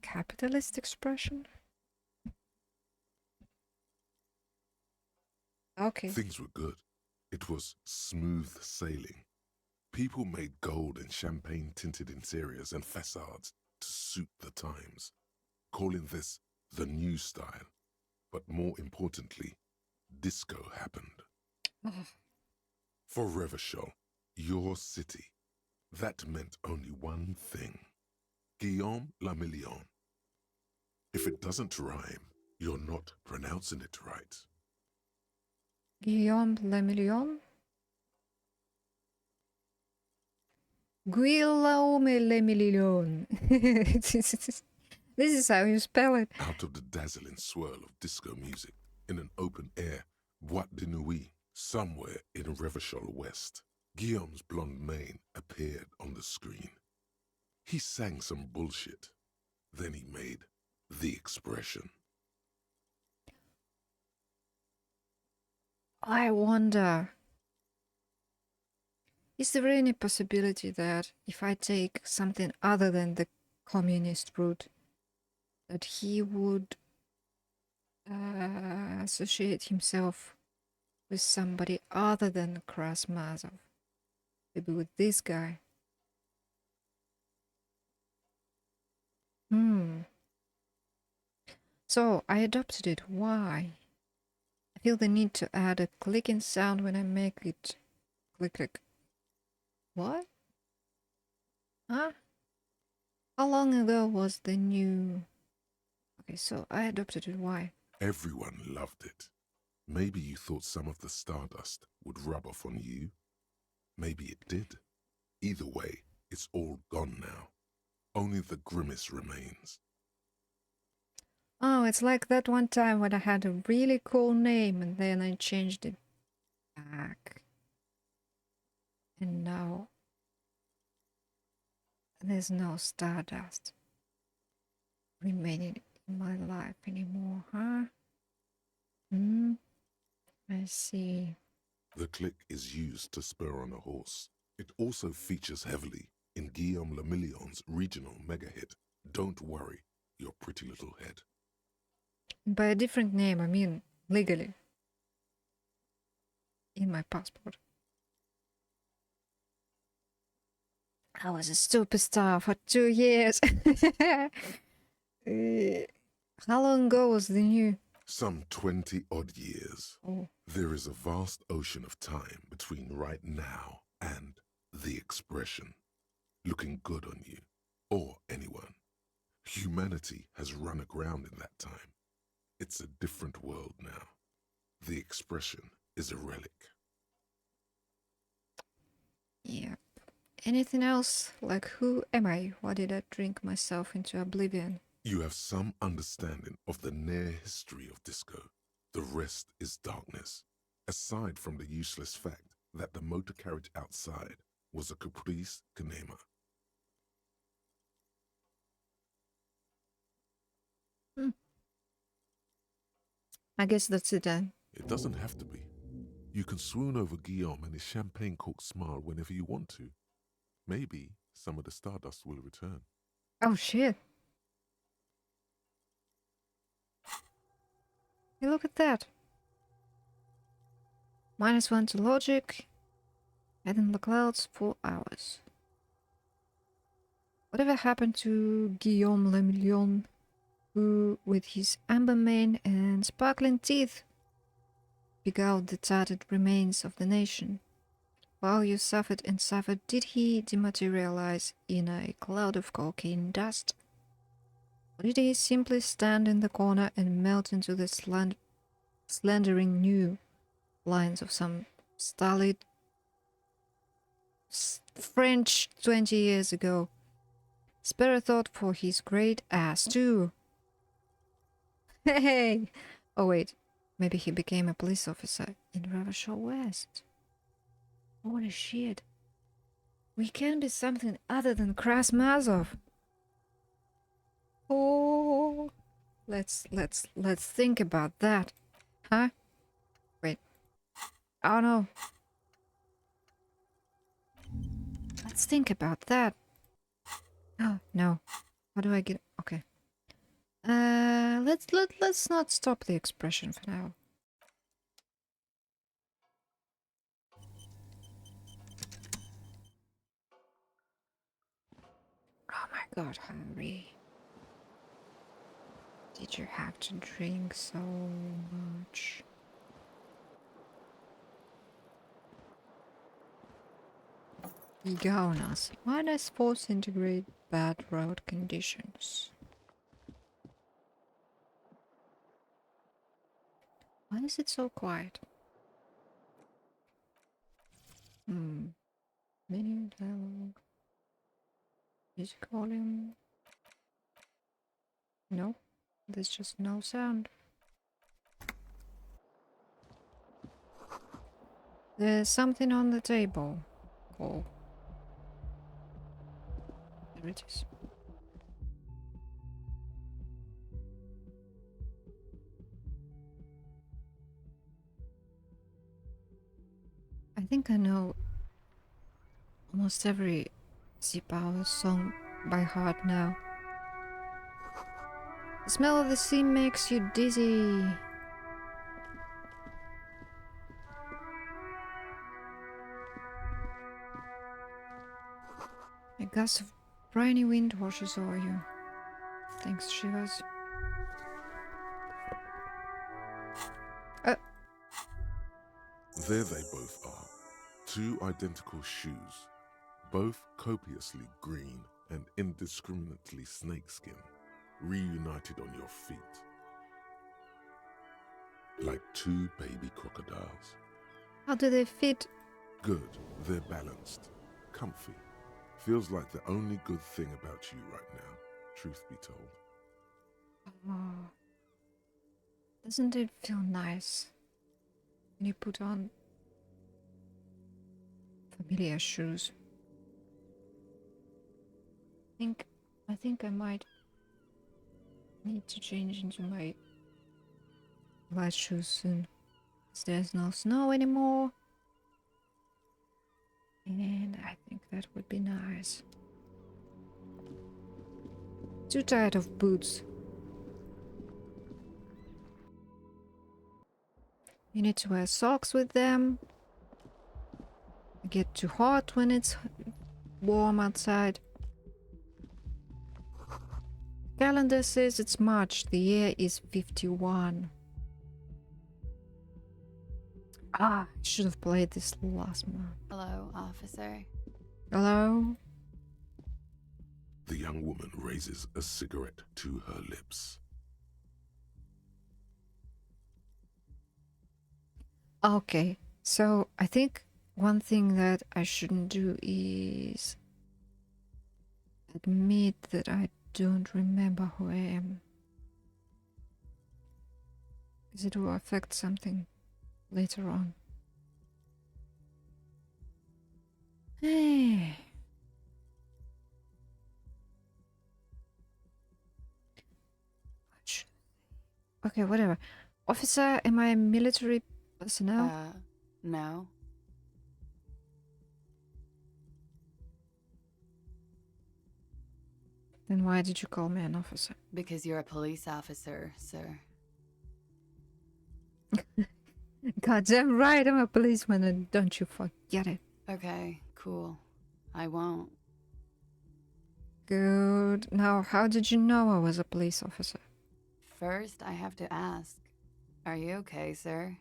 capitalist expression? Okay. Things were good. It was smooth sailing. People made gold and champagne-tinted interiors and facades to suit the times, calling this the new style. But more importantly, disco happened. Oh. For Revachol, your city, that meant only one thing. Guillaume le Million. If it doesn't rhyme, you're not pronouncing it right. Guillaume le Million? Guillaume le Million. This is how you spell it. Out of the dazzling swirl of disco music, in an open air boîte de nuit, somewhere in Revachol West, Guillaume's blonde mane appeared on the screen. He sang some bullshit. Then he made the expression. I wonder, is there any possibility that if I take something other than the communist route, that he would associate himself with somebody other than Krasmazov? Maybe with this guy. So I adopted it. Why? I feel the need to add a clicking sound when I make it click click. What? Huh? How long ago was the new... Okay, so I adopted it. Why? Everyone loved it. Maybe you thought some of the stardust would rub off on you. Maybe it did. Either way, it's all gone now. Only the grimace remains. Oh, it's like that one time when I had a really cool name and then I changed it back. And now there's no stardust remaining in my life anymore, huh? I see. The click is used to spur on a horse. It also features heavily in Guillaume le Million's regional mega hit, Don't Worry, Your Pretty Little Head. By a different name, I mean legally. In my passport. I was a superstar for 2 years. How long ago was the new? Some 20 odd years. Oh. There is a vast ocean of time between right now and the expression. Looking good on you, or anyone. Humanity has run aground in that time. It's a different world now. The expression is a relic. Yep. Anything else? Like, who am I? Why did I drink myself into oblivion? You have some understanding of the near history of disco. The rest is darkness, aside from the useless fact that the motor carriage outside was a caprice canema. I guess that's it then. It doesn't have to be. You can swoon over Guillaume and his champagne-corked smile whenever you want to. Maybe some of the stardust will return. Oh shit. Hey, look at that. -1 to logic. Head in the clouds 4 hours. Whatever happened to Guillaume le Million, who, with his amber mane and sparkling teeth, beguiled the tattered remains of the nation? While you suffered and suffered, did he dematerialize in a cloud of cocaine dust? Or did he simply stand in the corner and melt into the slandering new lines of some stolid French 20 years ago. Spare a thought for his great ass, too. Hey! Oh, wait. Maybe he became a police officer in Ravashore West. Holy shit. We can be something other than Krasmazov. Oh, let's think about that, huh? Wait. Oh no. Let's think about that. Oh no. How do I get? Okay. Let's not stop the expression for now. Oh my God, Harry. Did you have to drink so much? Igaunas, -4 centigrade, bad road conditions. Why is it so quiet? Menu dialogue. Music volume. No, there's just no sound. There's something on the table. Oh. There it is. I think I know almost every Sea-Power song by heart now. The smell of the sea makes you dizzy. A gust of briny wind washes over you. Thanks, Shivers. There they both are. Two identical shoes, both copiously green and indiscriminately snakeskin, reunited on your feet. Like two baby crocodiles. How do they fit? Good, they're balanced, comfy. Feels like the only good thing about you right now, truth be told. Oh. Doesn't it feel nice when you put on familiar shoes? I think I might need to change into my white shoes soon. Because there's no snow anymore. And I think that would be nice. Too tired of boots. You need to wear socks with them. Get too hot when it's warm outside. Calendar says it's March. The year is 51. Ah, I should have played this last month. Hello, officer. Hello? The young woman raises a cigarette to her lips. Okay, so I think one thing that I shouldn't do is admit that I don't remember who I am. Because it will affect something later on. Hey. Okay, whatever. Officer, am I military personnel? No. Then why did you call me an officer? Because you're a police officer, sir. Goddamn right, I'm a policeman and don't you forget it. Okay, cool. I won't. Good. Now, how did you know I was a police officer? First, I have to ask. Are you okay, sir?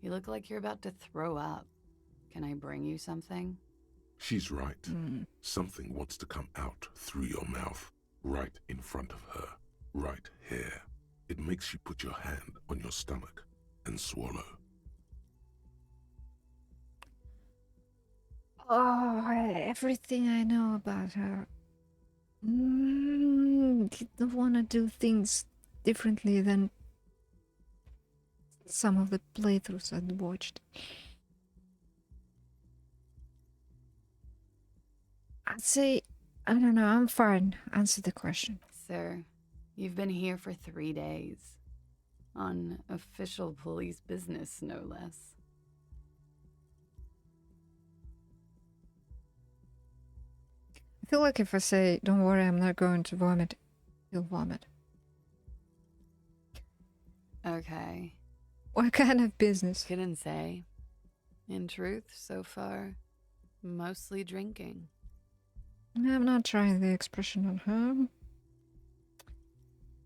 You look like you're about to throw up. Can I bring you something? She's right. Something wants to come out through your mouth, right in front of her, right here. It makes you put your hand on your stomach. and swallow. Oh, everything I know about her. Didn't want to do things differently than some of the playthroughs I'd watched. I'd say, I don't know, I'm fine. Answer the question. Sir, you've been here for 3 days. On official police business, no less. I feel like if I say, don't worry, I'm not going to vomit, you'll vomit. Okay. What kind of business? Couldn't say. In truth, so far, mostly drinking. I'm not trying the expression on her.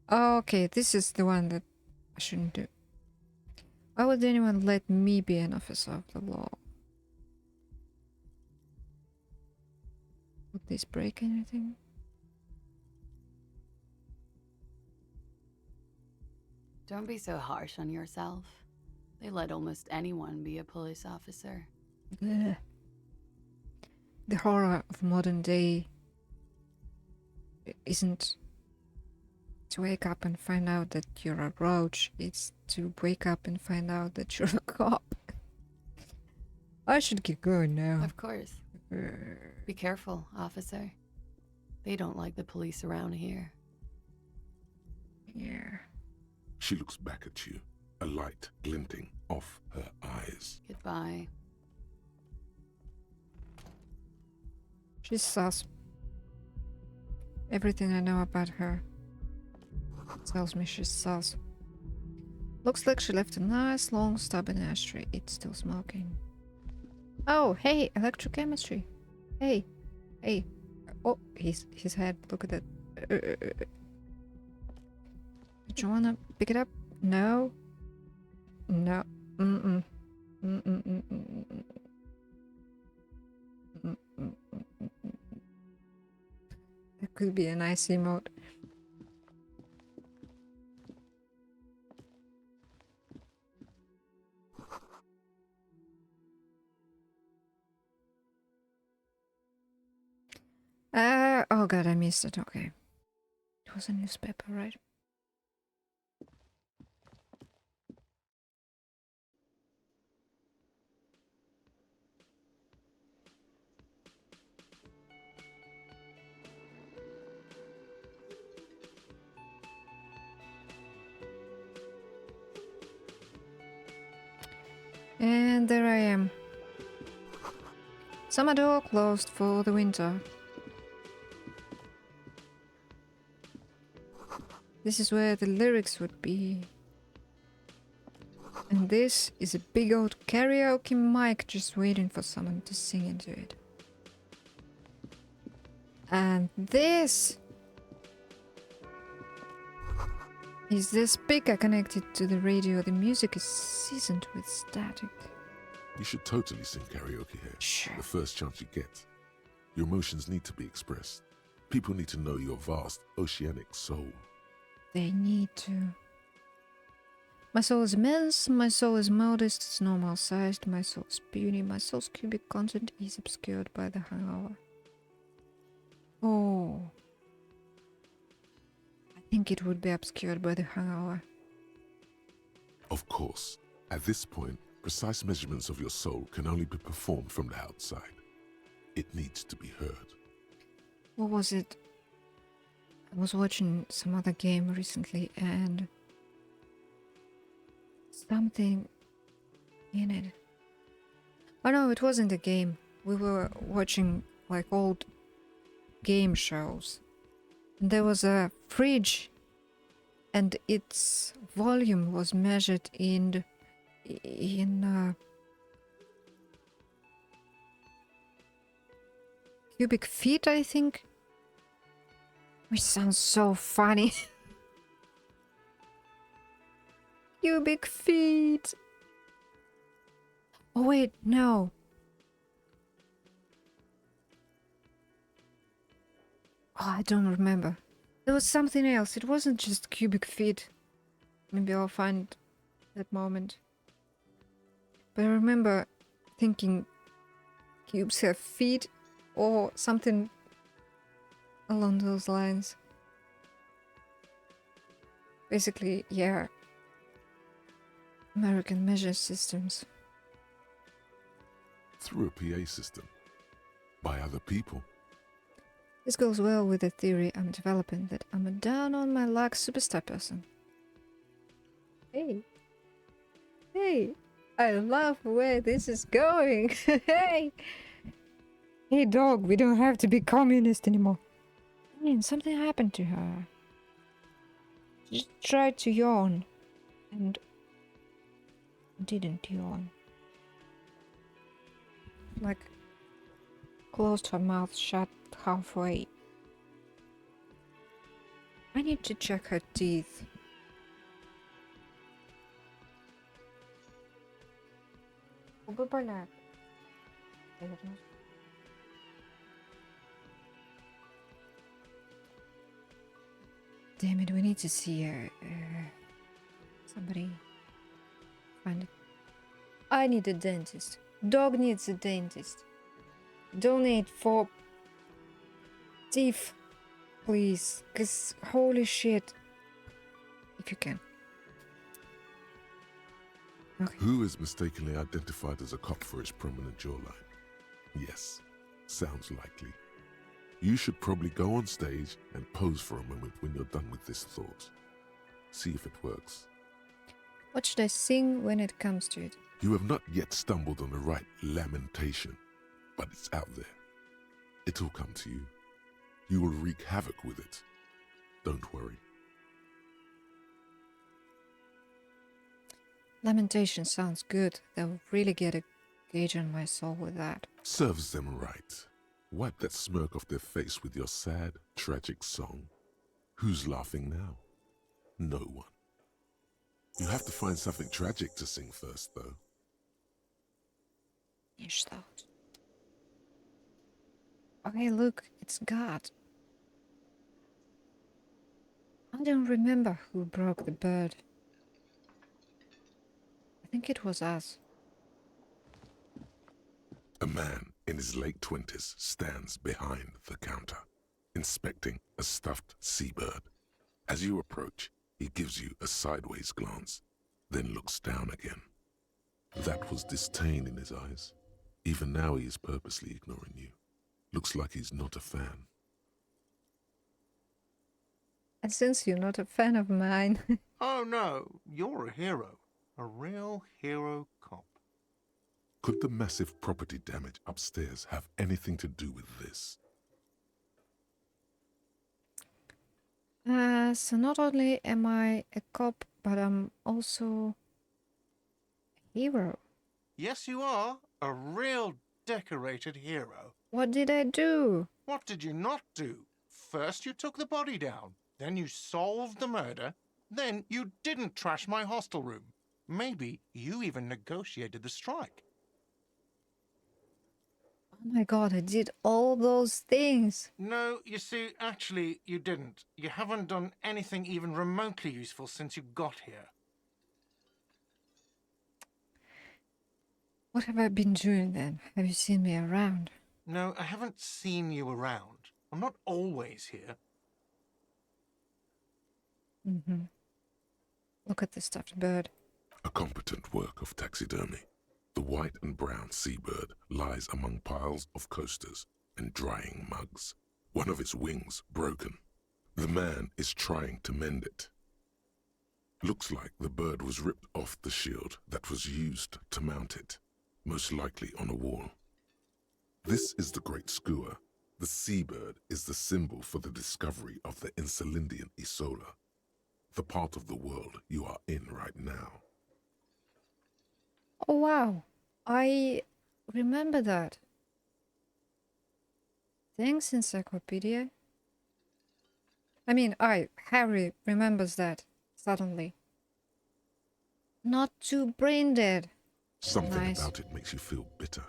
Oh, okay, this is the one that I shouldn't do. Why would anyone let me be an officer of the law? Would this break anything? Don't be so harsh on yourself. They let almost anyone be a police officer. Ugh. The horror of modern day isn't to wake up and find out that you're a roach. It's to wake up and find out that you're a cop. I should get going now. Of course. Be careful, officer. They don't like the police around here. Yeah. She looks back at you, a light glinting off her eyes. Goodbye. She's sus. Everything I know about her tells me she's sus. Looks like she left a nice long stub in the ashtray. It's still smoking. Oh, hey, electrochemistry. Hey, hey. Oh, his head. Look at that. Do you wanna pick it up? No. No. Mm-mm. Mm-mm. That could be a nice emote. Oh god, I missed it. Okay. It was a newspaper, right? And there I am. Summer door closed for the winter. This is where the lyrics would be. And this is a big old karaoke mic just waiting for someone to sing into it. And this is the speaker connected to the radio. The music is seasoned with static. You should totally sing karaoke here. Sure. The first chance you get. Your emotions need to be expressed. People need to know your vast, oceanic soul. They need to. My soul is immense, my soul is modest, it's normal sized, my soul is puny, my soul's cubic content is obscured by the hangover. Oh. I think it would be obscured by the hangover. Of course, at this point, precise measurements of your soul can only be performed from the outside. It needs to be heard. What was it? I was watching some other game recently and something in it. Oh no, it wasn't a game. We were watching like old game shows. And there was a fridge and its volume was measured in cubic feet, I think. Which sounds so funny. Cubic feet. Oh wait, no. Oh, I don't remember. There was something else. It wasn't just cubic feet. Maybe I'll find that moment. But I remember thinking cubes have feet or something along those lines. Basically, yeah. American measure systems. Through a PA system. By other people. This goes well with the theory I'm developing that I'm a down on my luck superstar person. Hey. Hey. I love where this is going. Hey. Hey dog, we don't have to be communist anymore. Man, something happened to her. She just tried to yawn and didn't yawn. Like closed her mouth shut halfway. I need to check her teeth. Губы болят. Наверное. Damn it, we need to see somebody. Find it. I need a dentist. Dog needs a dentist. Donate for teeth, please. Cause holy shit. If you can. Okay. Who is mistakenly identified as a cop for its prominent jawline? Yes, sounds likely. You should probably go on stage and pose for a moment when you're done with this thought. See if it works. What should I sing when it comes to it? You have not yet stumbled on the right lamentation, but it's out there. It'll come to you. You will wreak havoc with it. Don't worry. Lamentation sounds good. They'll really get a gauge on my soul with that. Serves them right. Wipe that smirk off their face with your sad, tragic song. Who's laughing now? No one. You have to find something tragic to sing first, though. Ish thought. Okay, look, it's God. I don't remember who broke the bird. I think it was us. A man in his late 20s stands behind the counter, inspecting a stuffed seabird. As you approach, he gives you a sideways glance, then looks down again. That was disdain in his eyes. Even now he is purposely ignoring you. Looks like he's not a fan. And since you're not a fan of mine, Oh no, you're a hero. A real hero cop. Could the massive property damage upstairs have anything to do with this? so not only am I a cop, but I'm also a hero. Yes, you are. A real decorated hero. What did I do? What did you not do? First you took the body down. Then you solved the murder. Then you didn't trash my hostel room. Maybe you even negotiated the strike. Oh my god, I did all those things. No, you see, actually, you didn't. You haven't done anything even remotely useful since you got here. What have I been doing then? Have you seen me around? No, I haven't seen you around. I'm not always here. Mm-hmm. Look at the stuffed bird. A competent work of taxidermy. The white and brown seabird lies among piles of coasters and drying mugs. One of its wings broken. The man is trying to mend it. Looks like the bird was ripped off the shield that was used to mount it, most likely on a wall. This is the Great Skua. The seabird is the symbol for the discovery of the Insulindian Isola, the part of the world you are in right now. Oh wow, I remember that. Thanks, Encyclopedia. I mean, Harry remembers that suddenly. Not too brain dead. Something Nice. about it makes you feel bitter.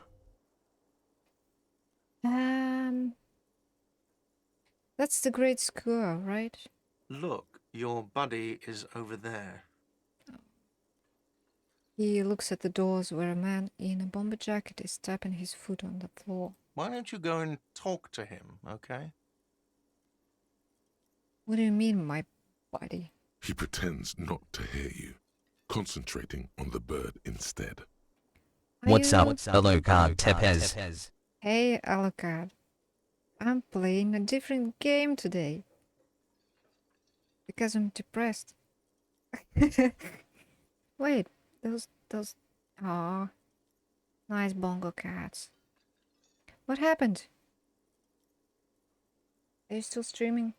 That's the Great Skua, right? Look, your buddy is over there. He looks at the doors where a man in a bomber jacket is tapping his foot on the floor. Why don't you go and talk to him, okay? What do you mean, my buddy? He pretends not to hear you, concentrating on the bird instead. What's Are up, you- Alucard Tepes? Hey, Alucard. I'm playing a different game today. Because I'm depressed. Wait, those... Aw. Nice bongo cats. What happened? Are you still streaming?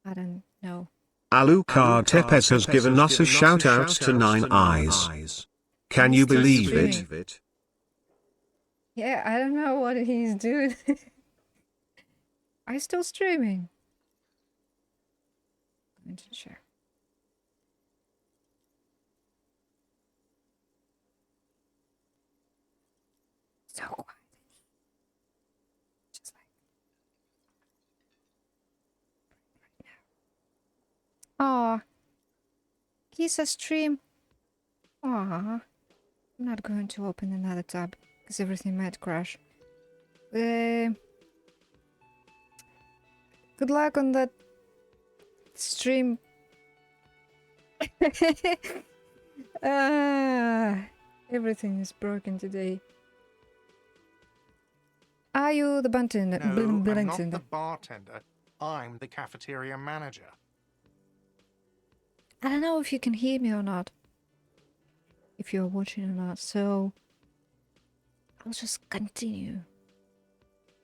I don't know. Alucard Tepes has given us a shout out to 9 Eyes. Can you believe it? Yeah, I don't know what he's doing. Are you still streaming? I'm going to check. So quiet. Just like right now. Aw. He's a stream. Aw. I'm not going to open another tab because everything might crash. Good luck on that stream. Everything is broken today. Are you the bartender? No, I'm not the bartender. I'm the cafeteria manager. I don't know if you can hear me or not. If you're watching or not, so I'll just continue.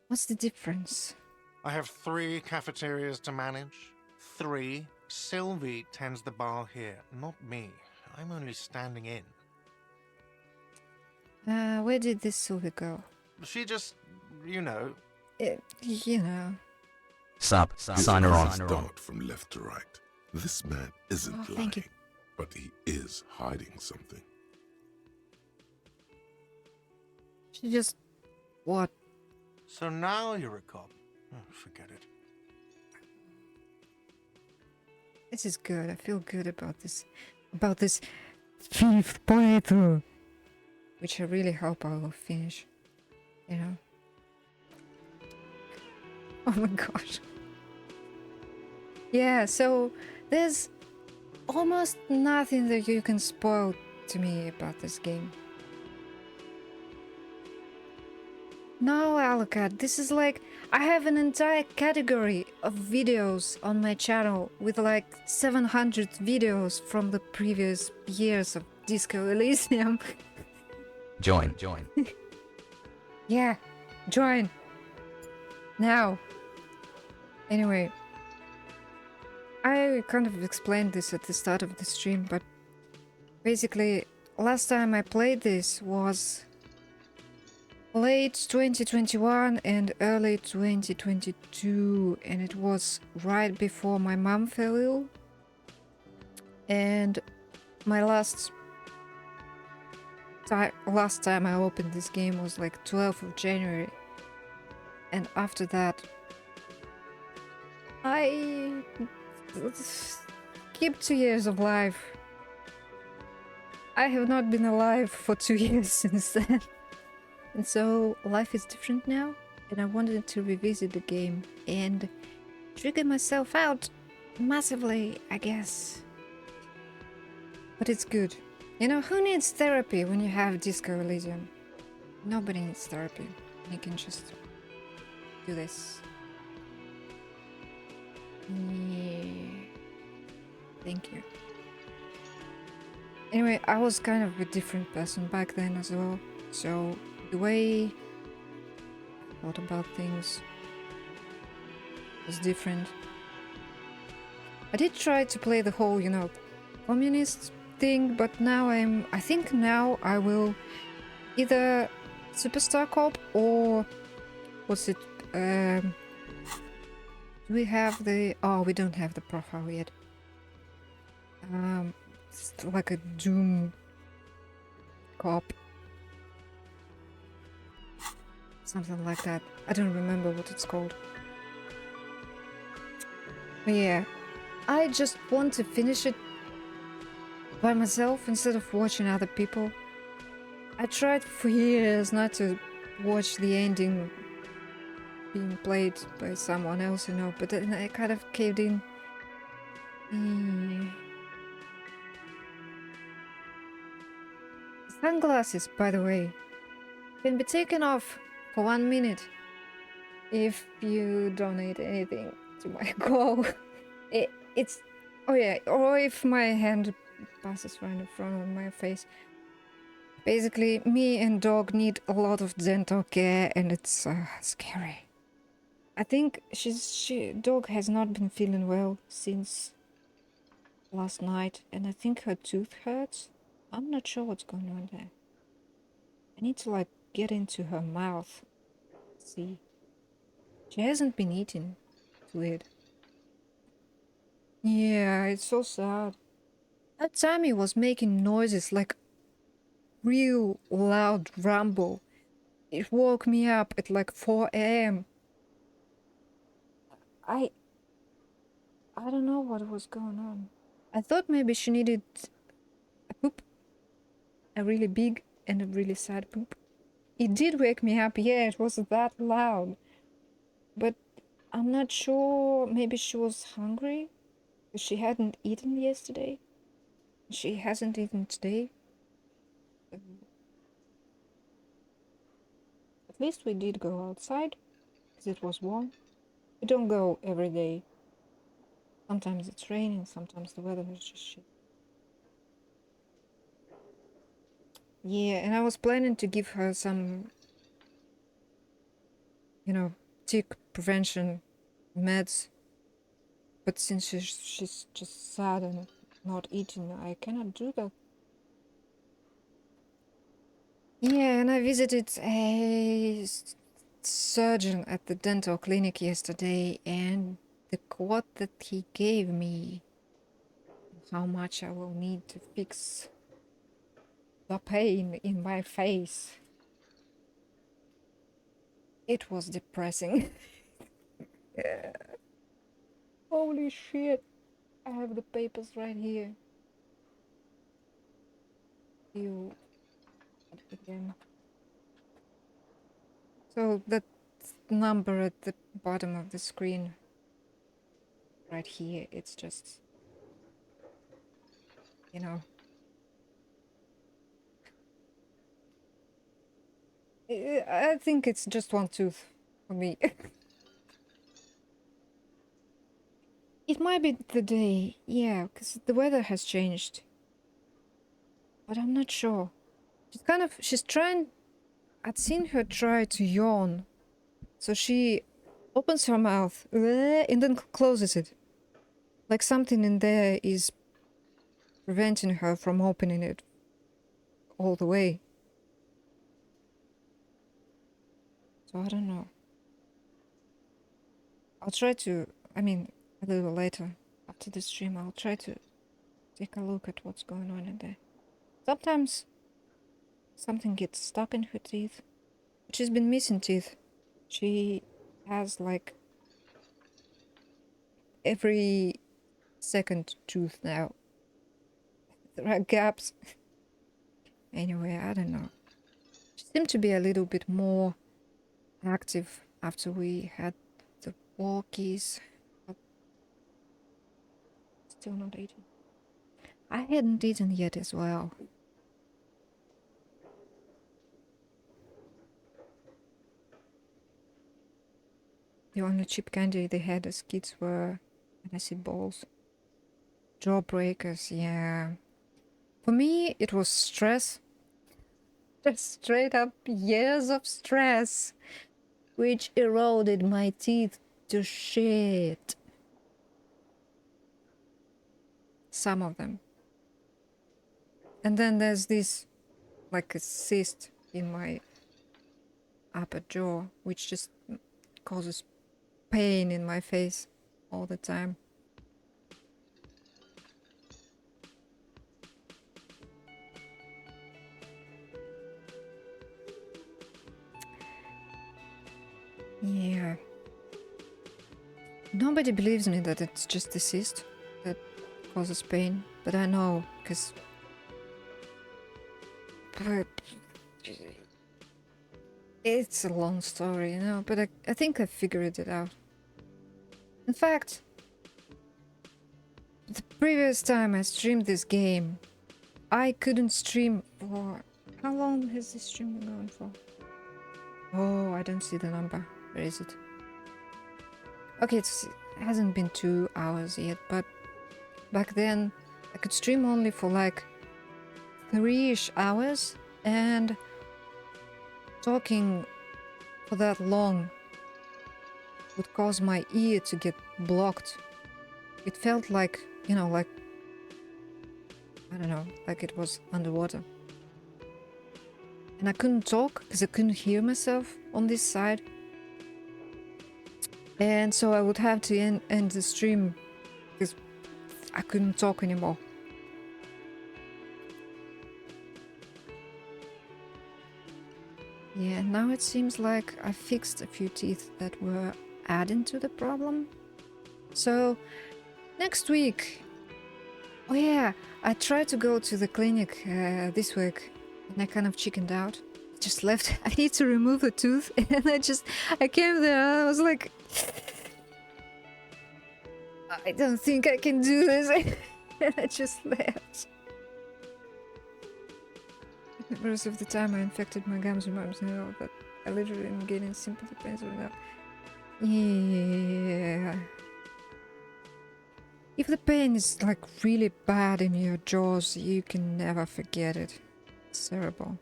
What's the difference? I have 3 cafeterias to manage. 3. Sylvie tends the bar here, not me. I'm only standing in. Where did this Sylvie go? She just, you know. You know. Sup, His signer on. eyes dart from left to right. This man isn't Oh, lying, thank you. but he is hiding something. She just... What? So now you're a cop. Oh, forget it. This is good. I feel good about this. About this 5th playthrough. Which I really hope I will finish. You know? Oh my gosh. Yeah, so there's almost nothing that you can spoil to me about this game. No, Alucard, this is like... I have an entire category of videos on my channel with like 700 videos from the previous years of Disco Elysium. Join. Yeah, join. Now. Anyway. I kind of explained this at the start of the stream, but basically, last time I played this was late 2021 and early 2022, and it was right before my mom fell ill. And my last time I opened this game was like 12th of January, and after that I skipped 2 years of life. I have not been alive for 2 years since then. And so life is different now, and I wanted to revisit the game and trigger myself out massively, I guess. But it's good. You know, who needs therapy when you have Disco Elysium? Nobody needs therapy. You can just do this. Yeah. Thank you. Anyway, I was kind of a different person back then as well, so the way I thought about things was different. I did try to play the whole, you know, communist thing, but now I think now I will either Superstar Cop or what's it, do we have the, oh, we don't have the profile yet. It's like a Doom Cop. Something like that. I don't remember what it's called. But yeah, I just want to finish it by myself instead of watching other people. I tried for years not to watch the ending being played by someone else, you know, but then I kind of caved in. Sunglasses, by the way, can be taken off for 1 minute if you donate anything to my goal. It's oh yeah, or if my hand passes right in front of my face. Basically, me and dog need a lot of dental care, and it's scary. I think dog has not been feeling well since last night, and I think her tooth hurts. I'm not sure what's going on there. I need to like get into her mouth. See, she hasn't been eating. It's weird. Yeah, it's so sad. That time he was making noises like real loud rumble. It woke me up at like 4 a.m. I don't know what was going on. I thought maybe she needed a poop, a really big and a really sad poop. It did wake me up, yeah, it was that loud. But I'm not sure, maybe she was hungry. She hadn't eaten yesterday. She hasn't eaten today. At least we did go outside, because it was warm. We don't go every day. Sometimes it's raining, sometimes the weather is just shit. Yeah, and I was planning to give her some, you know, tick prevention meds. But since she's just sad and not eating, I cannot do that. Yeah, and I visited a surgeon at the dental clinic yesterday, and the quote that he gave me, how much I will need to fix the pain in my face, it was depressing. Yeah. Holy shit. I have the papers right here. You again. So that number at the bottom of the screen right here, it's just, you know, I think it's just one tooth for me. It might be the day, yeah, because the weather has changed. But I'm not sure. She's trying, I'd seen her try to yawn. So she opens her mouth and then closes it. Like something in there is preventing her from opening it all the way. So I don't know. I'll try to, a little later after the stream, I'll try to take a look at what's going on in there. Sometimes something gets stuck in her teeth. She's been missing teeth. She has like every second tooth now. There are gaps. Anyway, I don't know. She seemed to be a little bit more active after we had the walkies, but still not eating. I hadn't eaten yet as well. The only cheap candy they had as kids were acid balls. Jawbreakers, yeah. For me, it was stress. Just straight up years of stress, which eroded my teeth to shit. Some of them. And then there's this, like a cyst in my upper jaw, which just causes pain in my face all the time. Yeah. Nobody believes me that it's just a cyst that causes pain, but I know, because but it's a long story, you know, but I think I figured it out. In fact, the previous time I streamed this game, I couldn't stream for... How long has this stream been going for? Oh, I don't see the number. Where is it? Okay, it hasn't been 2 hours yet, but back then I could stream only for like 3-ish hours, and talking for that long would cause my ear to get blocked. It felt like, you know, like, I don't know, like it was underwater. And I couldn't talk because I couldn't hear myself on this side. And so I would have to end the stream because I couldn't talk anymore. Yeah, now it seems like I fixed a few teeth that were adding to the problem. So next week... Oh yeah, I tried to go to the clinic this week and I kind of chickened out. Just left. I need to remove a tooth and I came there and I was like, I don't think I can do this. And I just left. The rest of the time I infected my gums and arms, you know, but I literally am getting sympathy pains right now. Yeah. If the pain is like really bad in your jaws, you can never forget it. It's terrible.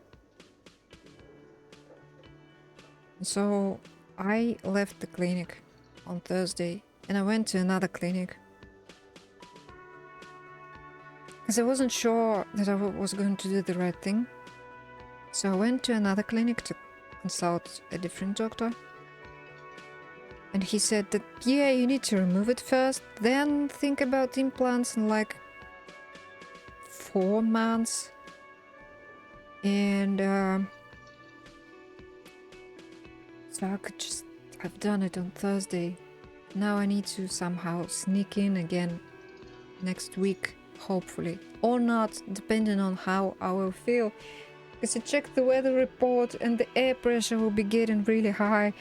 So I left the clinic on Thursday and I went to another clinic because I wasn't sure that I was going to do the right thing. So I went to another clinic to consult a different doctor. And he said that, yeah, you need to remove it first, then think about implants in like 4 months. And so I could just have done it on Thursday. Now I need to somehow sneak in again next week, hopefully. Or not, depending on how I will feel. Because I checked the weather report and the air pressure will be getting really high.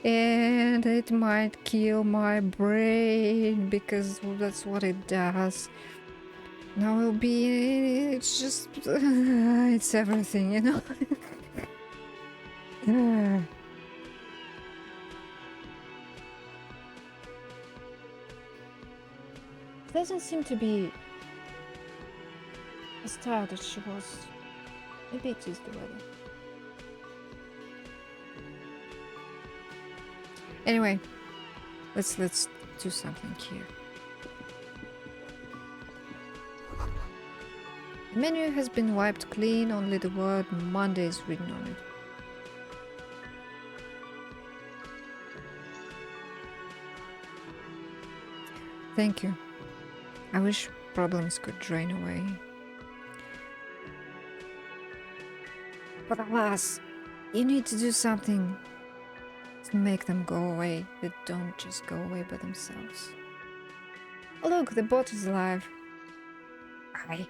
And it might kill my brain because that's what it does. Now it'll be... It's just... it's everything, you know? Doesn't seem to be as tired as she was. Maybe it is the weather. Anyway, let's do something here. The menu has been wiped clean, only the word Monday is written on it. Thank you. I wish problems could drain away. But alas, you need to do something to make them go away. They don't just go away by themselves. Oh, look, the bot is alive. Hi.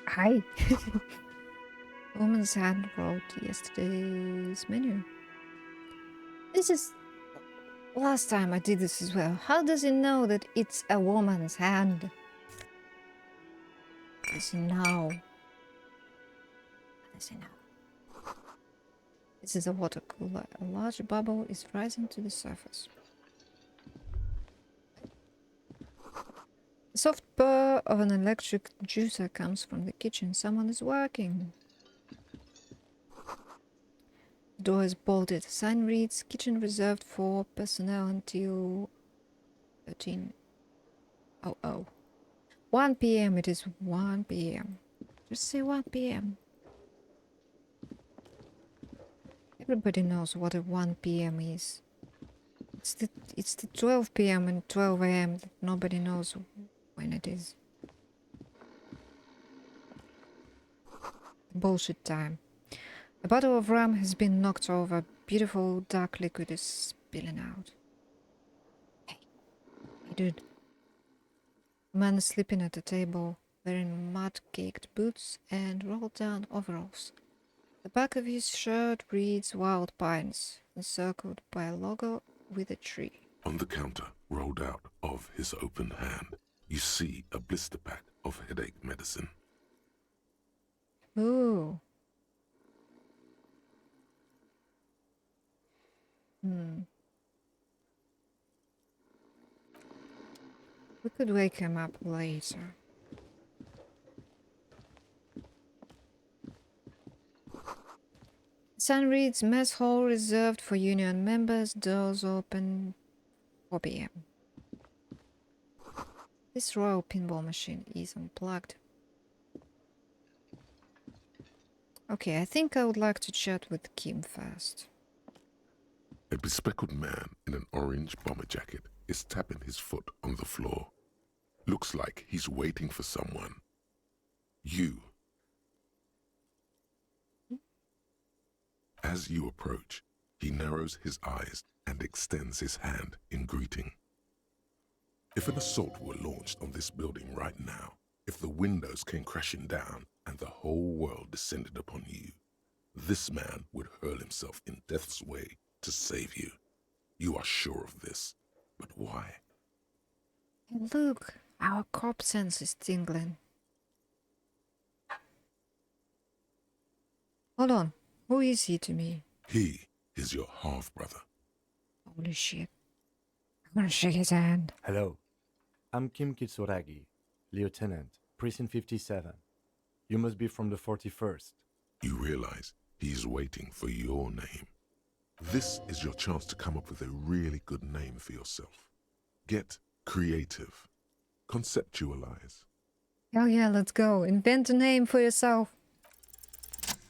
Hi. Woman's hand wrote yesterday's menu. This is last time I did this as well. How does he know that it's a woman's hand? How does he know? How does he know? This is a water cooler. A large bubble is rising to the surface. The soft purr of an electric juicer comes from the kitchen. Someone is working. The door is bolted. The sign reads, kitchen reserved for personnel until 13:00. 1 p.m. It is 1 p.m. Just say 1 p.m. Everybody knows what a 1 p.m. is. It's the 12 p.m. and 12 a.m. that nobody knows when it is. Bullshit time. A bottle of rum has been knocked over. Beautiful dark liquid is spilling out. Hey dude. A man is sleeping at the table, wearing mud-caked boots and rolled-down overalls. The back of his shirt reads Wild Pines, encircled by a logo with a tree. On the counter, rolled out of his open hand, you see a blister pack of headache medicine. Ooh. We could wake him up later. Sign reads Mess Hall reserved for union members, doors open 4 p.m. This royal pinball machine is unplugged. Okay, I think I would like to chat with Kim first. A bespectacled man in an orange bomber jacket is tapping his foot on the floor. Looks like he's waiting for someone. You. As you approach, he narrows his eyes and extends his hand in greeting. If an assault were launched on this building right now, if the windows came crashing down and the whole world descended upon you, this man would hurl himself in death's way to save you. You are sure of this, but why? And look, our cop sense is tingling. Hold on, who is he to me? He is your half-brother. Holy shit. I'm gonna shake his hand. Hello, I'm Kim Kitsuragi, Lieutenant, Precinct 57. You must be from the 41st. You realize he is waiting for your name. This is your chance to come up with a really good name for yourself. Get creative. Conceptualize. Hell yeah, let's go. Invent a name for yourself.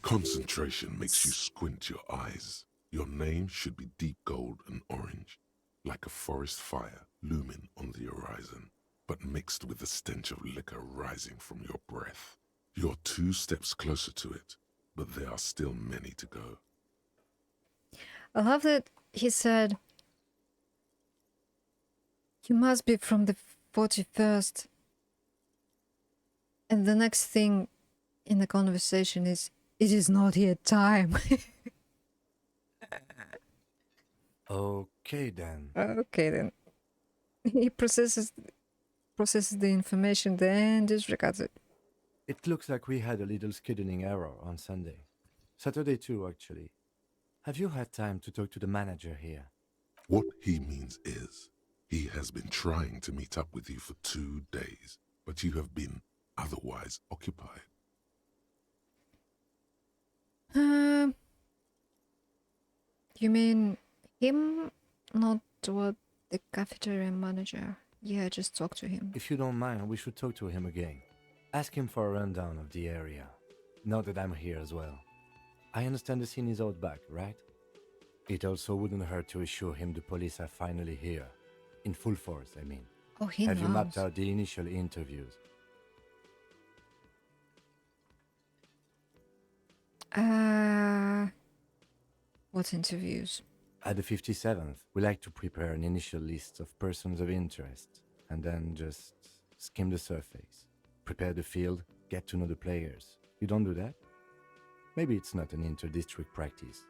Concentration makes you squint your eyes. Your name should be deep gold and orange, like a forest fire looming on the horizon, but mixed with the stench of liquor rising from your breath. You're 2 steps closer to it, but there are still many to go. I love that he said, you must be from the 41st. And the next thing in the conversation is, it is not yet time. Okay then. Okay then. He processes the information, then disregards it. It looks like we had a little scheduling error on Sunday. Saturday too, actually. Have you had time to talk to the manager here? What he means is, he has been trying to meet up with you for 2 days, but you have been otherwise occupied. You mean him, not what the cafeteria manager? Yeah, just talk to him. If you don't mind, we should talk to him again. Ask him for a rundown of the area. Now that I'm here as well. I understand the scene is out back, right? It also wouldn't hurt to assure him the police are finally here. In full force, I mean. Oh, he Have knows. you mapped out the initial interviews? What interviews? At the 57th, we like to prepare an initial list of persons of interest, and then just skim the surface. Prepare the field, get to know the players. You don't do that? Maybe it's not an inter-district practice.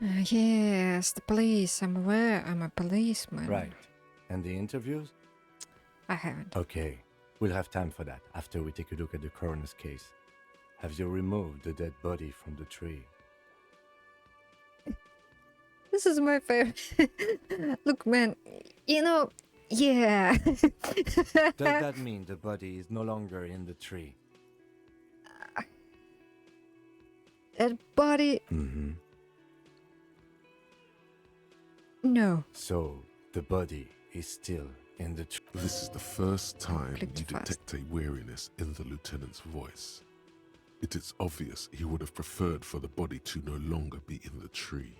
Yes, the police. I'm aware. I'm a policeman. Right. And the interviews? I haven't. Okay. We'll have time for that after we take a look at the coroner's case. Have you removed the dead body from the tree? This is my favorite. Look, man, you know, yeah. Does that mean the body is no longer in the tree? That body. Mm-hmm. No. So, the body is still in the tree. This is the first time Clicked you fast. detect a weariness in the lieutenant's voice. It is obvious he would have preferred for the body to no longer be in the tree.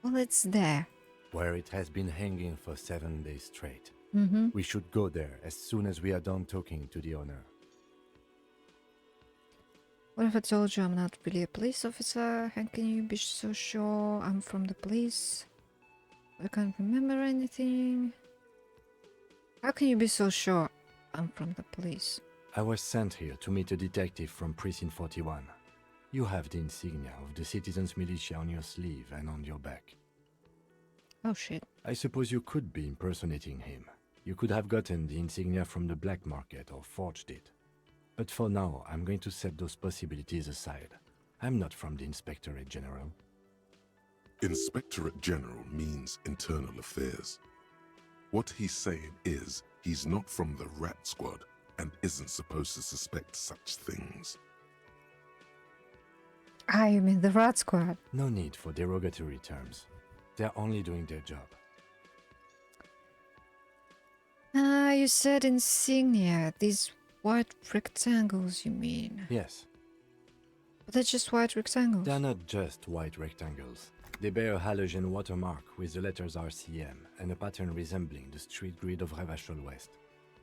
Well, it's there. Where it has been hanging for 7 days straight. Mm-hmm. We should go there as soon as we are done talking to the owner. What if I told you I'm not really a police officer? How can you be so sure I'm from the police? I can't remember anything. How can you be so sure I'm from the police? I was sent here to meet a detective from Precinct 41. You have the insignia of the Citizens Militia on your sleeve and on your back. Oh shit. I suppose you could be impersonating him. You could have gotten the insignia from the black market or forged it. But for now, I'm going to set those possibilities aside. I'm not from the Inspectorate General. Inspectorate General means internal affairs. What he's saying is he's not from the Rat Squad and isn't supposed to suspect such things. I'm in the Rat Squad. No need for derogatory terms. They're only doing their job. Ah, you said insignia. These white rectangles, you mean? Yes, But they're just white rectangles. they're not just white rectangles. They bear a halogen watermark with the letters RCM and a pattern resembling the street grid of Revachol West.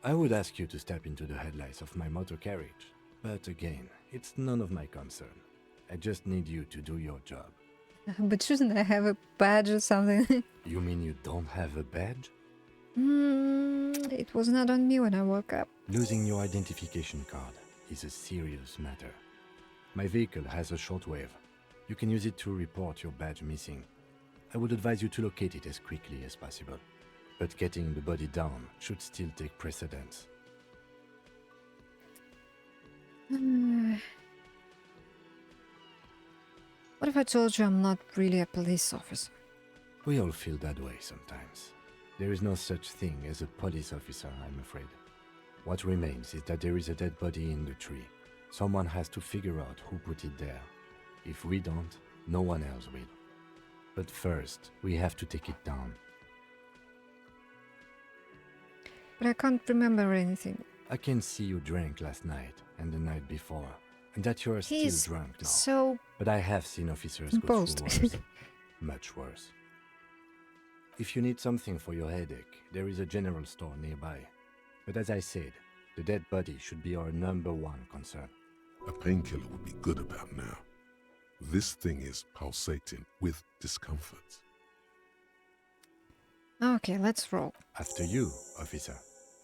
I would ask you to step into the headlights of my motor carriage, but again, it's none of my concern. I just need you to do your job. But shouldn't I have a badge or something? You mean you don't have a badge? It was not on me when I woke up. Losing your identification card is a serious matter. My vehicle has a shortwave. You can use it to report your badge missing. I would advise you to locate it as quickly as possible. But getting the body down should still take precedence. What if I told you I'm not really a police officer? We all feel that way sometimes. There is no such thing as a police officer, I'm afraid. What remains is that there is a dead body in the tree. Someone has to figure out who put it there. If we don't, no one else will. But first, we have to take it down. But I can't remember anything. I can see you drank last night and the night before, and that you are He's still drunk now. so But I have seen officers go composed. through worse. Much worse. If you need something for your headache, there is a general store nearby. But as I said, the dead body should be our #1 concern. A painkiller would be good about now. This thing is pulsating with discomfort. Okay, let's roll. After you, officer.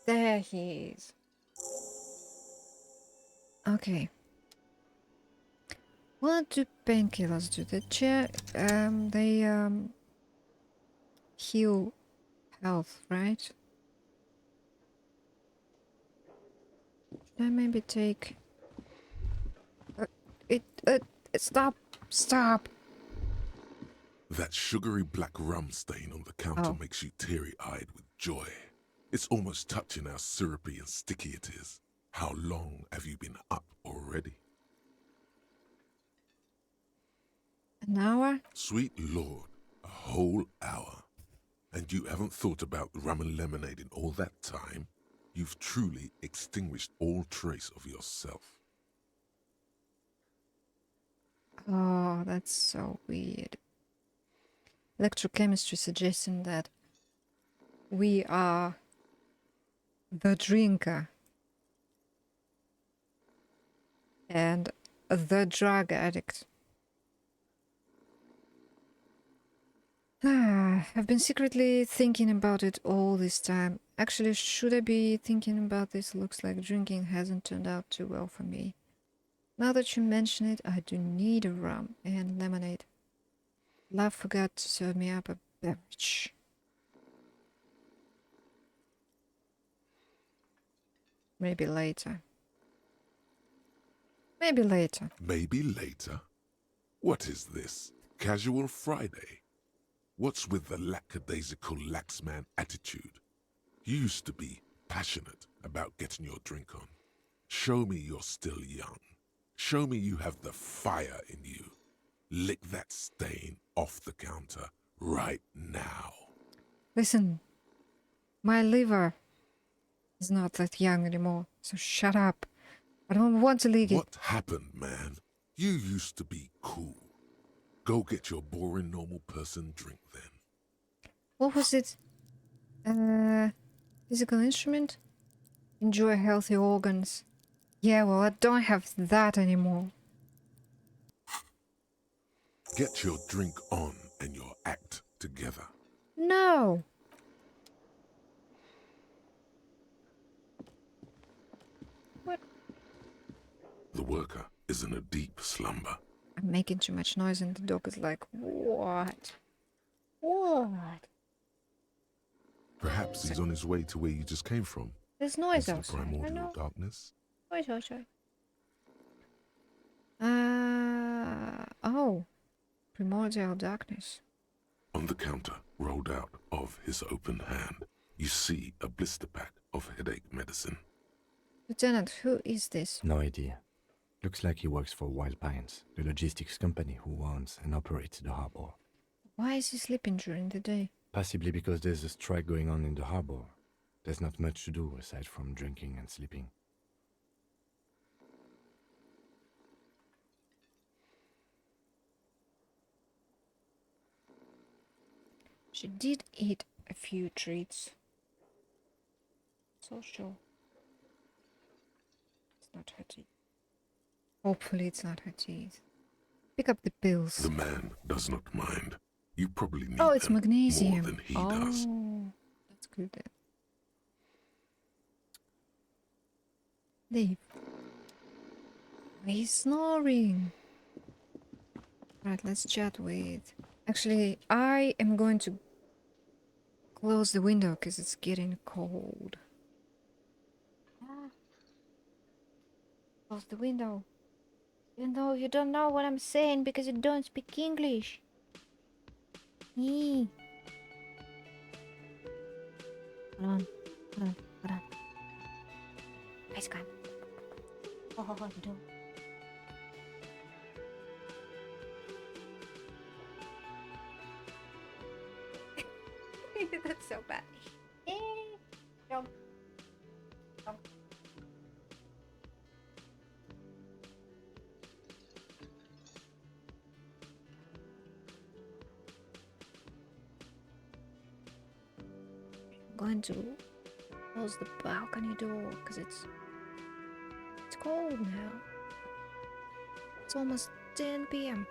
There he is. Okay. What do painkillers do? They heal health, right? Should I maybe take stop. That sugary black rum stain on the counter Oh. makes you teary-eyed with joy. It's almost touching how syrupy and sticky it is. How long have you been up already? An hour? Sweet Lord, a whole hour. And you haven't thought about rum and lemonade in all that time? You've truly extinguished all trace of yourself. Oh, that's so weird. Electrochemistry suggesting that we are the drinker and the drug addict. I've been secretly thinking about it all this time. Actually, should I be thinking about this? Looks like drinking hasn't turned out too well for me. Now that you mention it, I do need a rum and lemonade. Love forgot to serve me up a beverage. Maybe later. Maybe later. Maybe later? What is this? Casual Friday? What's with the lackadaisical laxman attitude? You used to be passionate about getting your drink on. Show me you're still young. Show me you have the fire in you. Lick that stain off the counter right now. Listen, my liver is not that young anymore, so shut up. I don't want to leak it. What happened, man? You used to be cool. Go get your boring normal person drink then. What was it? Physical instrument? Enjoy healthy organs. Yeah, well, I don't have that anymore. Get your drink on and your act together. No! What? The worker is in a deep slumber. I'm making too much noise and the dog is like, what? What? Perhaps he's on his way to where you just came from. There's noise Into the outside. I primordial know. darkness. Noise outside. Oh. Primordial darkness. On the counter, rolled out of his open hand, you see a blister pack of headache medicine. Lieutenant, who is this? No idea. Looks like he works for Wild Pines, the logistics company who owns and operates the harbor. Why is he sleeping during the day? Possibly because there's a strike going on in the harbor. There's not much to do aside from drinking and sleeping. She did eat a few treats. So sure. It's not her teeth. Hopefully it's not her teeth. Pick up the pills. The man does not mind. You probably need Oh, it's them magnesium. more than he does. That's good then. Leave. He's snoring. Right, let's chat with... Actually, I am going to close the window because it's getting cold. Close the window. Even though you don't know what I'm saying because you don't speak English. Hold on. Face cam. Oh, no. That's so bad. Jump. Jump. I'm going to close the balcony door because it's cold now. It's almost 10 p.m.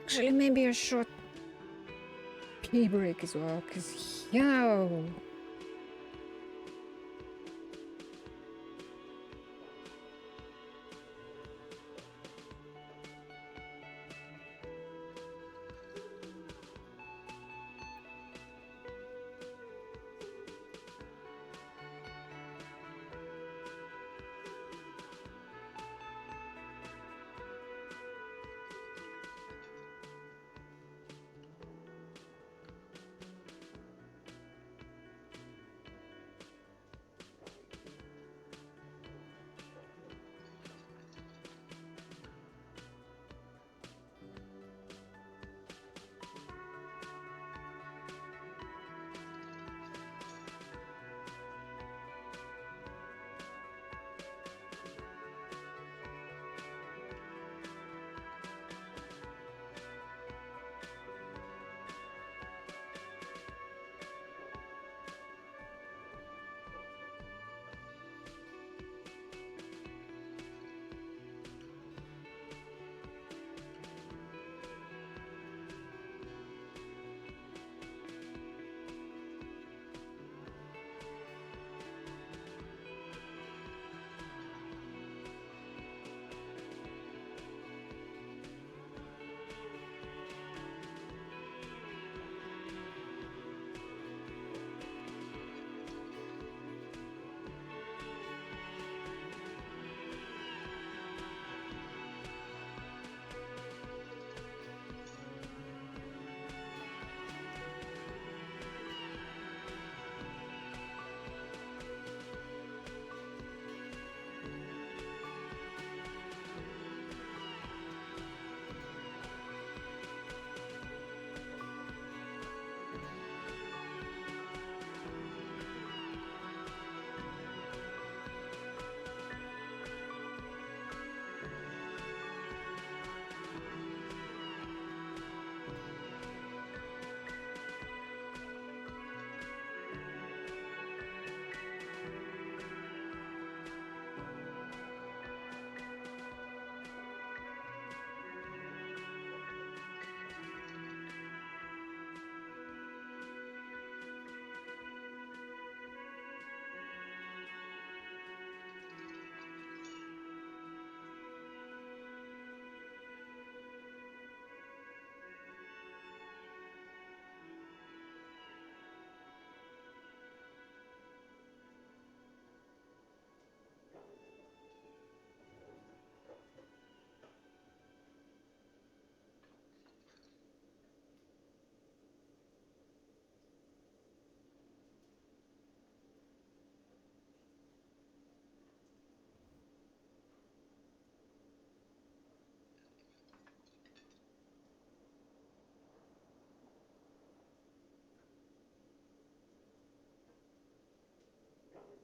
Actually, maybe a short pee break as well, because, yo,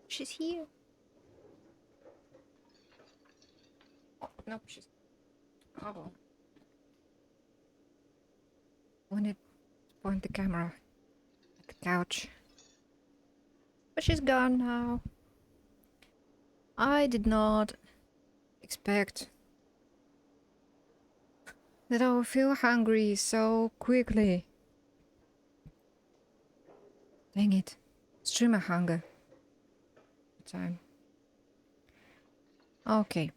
She's here. Oh, nope, she's... Oh. Wanted to point the camera at the couch. But she's gone now. I did not expect that I would feel hungry so quickly. Dang it. Streamer hunger. Time. Okay.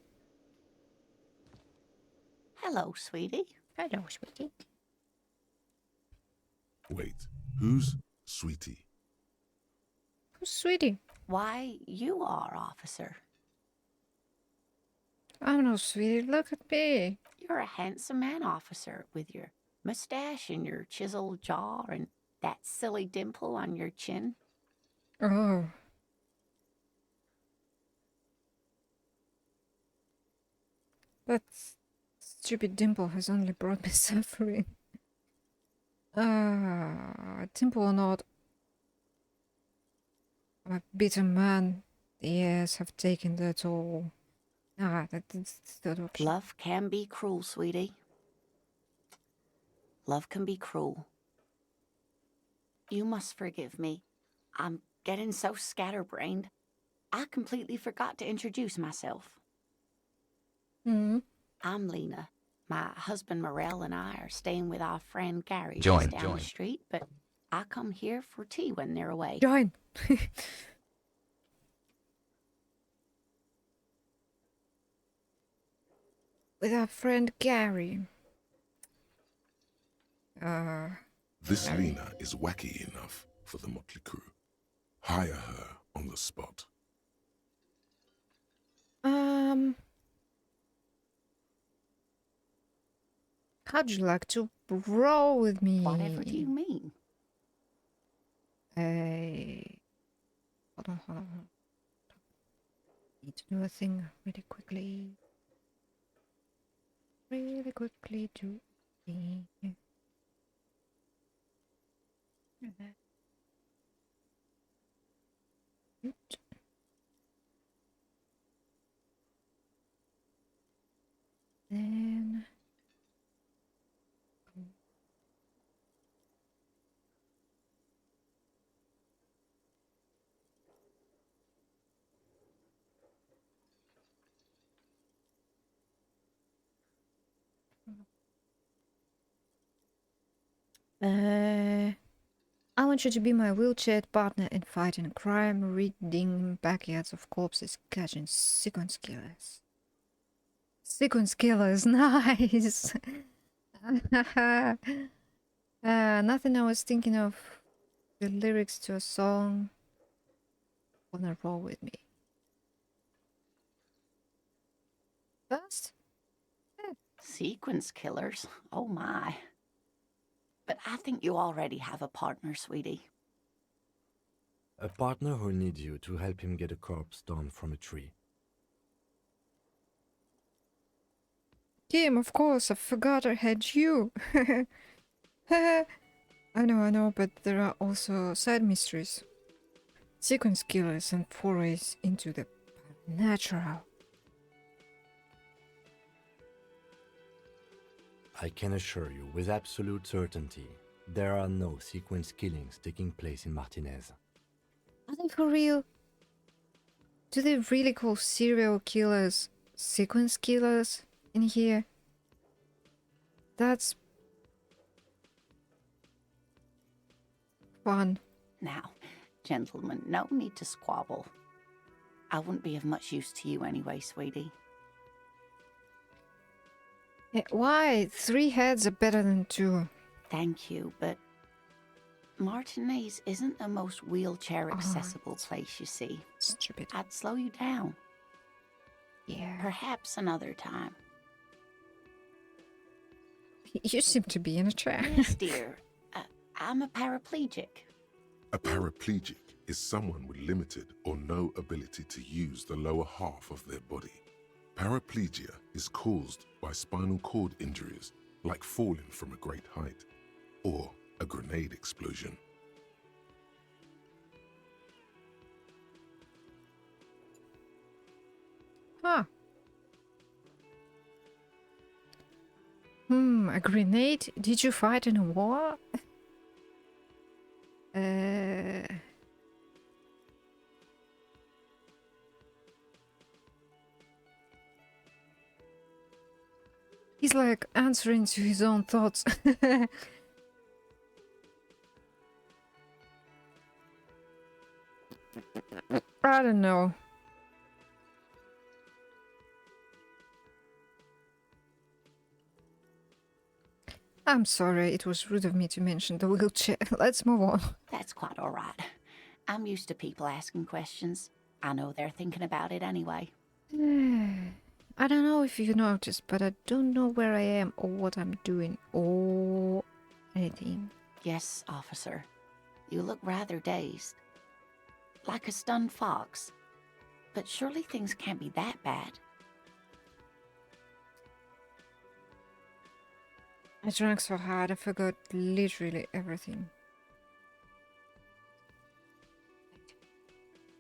Hello, sweetie. Hello, sweetie. Wait, who's Sweetie? Who's sweetie? Why, you are, officer. I'm no sweetie. Look at me. You're a handsome man, officer, with your mustache and your chiseled jaw and that silly dimple on your chin. Oh. That stupid dimple has only brought me suffering. Dimple or not, I'm a bitter man. The years have taken their toll. That's the third option. Love can be cruel, sweetie. Love can be cruel. You must forgive me. I'm getting so scatterbrained. I completely forgot to introduce myself. Hmm. I'm Lena. My husband Morel and I are staying with our friend Gary Join, just down the street, but I come here for tea when they're away. Join. With our friend Gary. This Lena is wacky enough for the motley crew. Hire her on the spot. How'd you like to roll with me? Whatever do you mean? Hold on. Need to do a thing really quickly. Really quickly do the... Then... I want you to be my wheelchair partner in fighting crime, reading backyards of corpses, catching sequence killers. Sequence killers, nice! Nothing I was thinking of. The lyrics to a song. Wanna roll with me? First? Sequence killers? Oh my. But I think you already have a partner, sweetie. A partner who needs you to help him get a corpse down from a tree. Kim, of course, I forgot I had you. I know, but there are also side mysteries. Sequence killers and forays into the natural. I can assure you with absolute certainty, there are no sequence killings taking place in Martinez. Are they for real? Do they really call serial killers sequence killers in here? That's fun. Now, gentlemen, no need to squabble. I wouldn't be of much use to you anyway, sweetie. Why? 3 heads are better than 2. Thank you, but Martinez isn't the most wheelchair-accessible place, you see. Stupid. I'd slow you down. Yeah. Perhaps another time. You seem to be in a chair. Yes, dear. I'm a paraplegic. A paraplegic is someone with limited or no ability to use the lower half of their body. Paraplegia is caused by spinal cord injuries, like falling from a great height, or a grenade explosion. Huh. A grenade? Did you fight in a war? He's like answering to his own thoughts. I don't know. I'm sorry, it was rude of me to mention the wheelchair. Let's move on. That's quite all right. I'm used to people asking questions. I know they're thinking about it anyway. I don't know if you noticed, but I don't know where I am or what I'm doing or anything. Yes, officer. You look rather dazed. Like a stunned fox. But surely things can't be that bad. I drank so hard I forgot literally everything.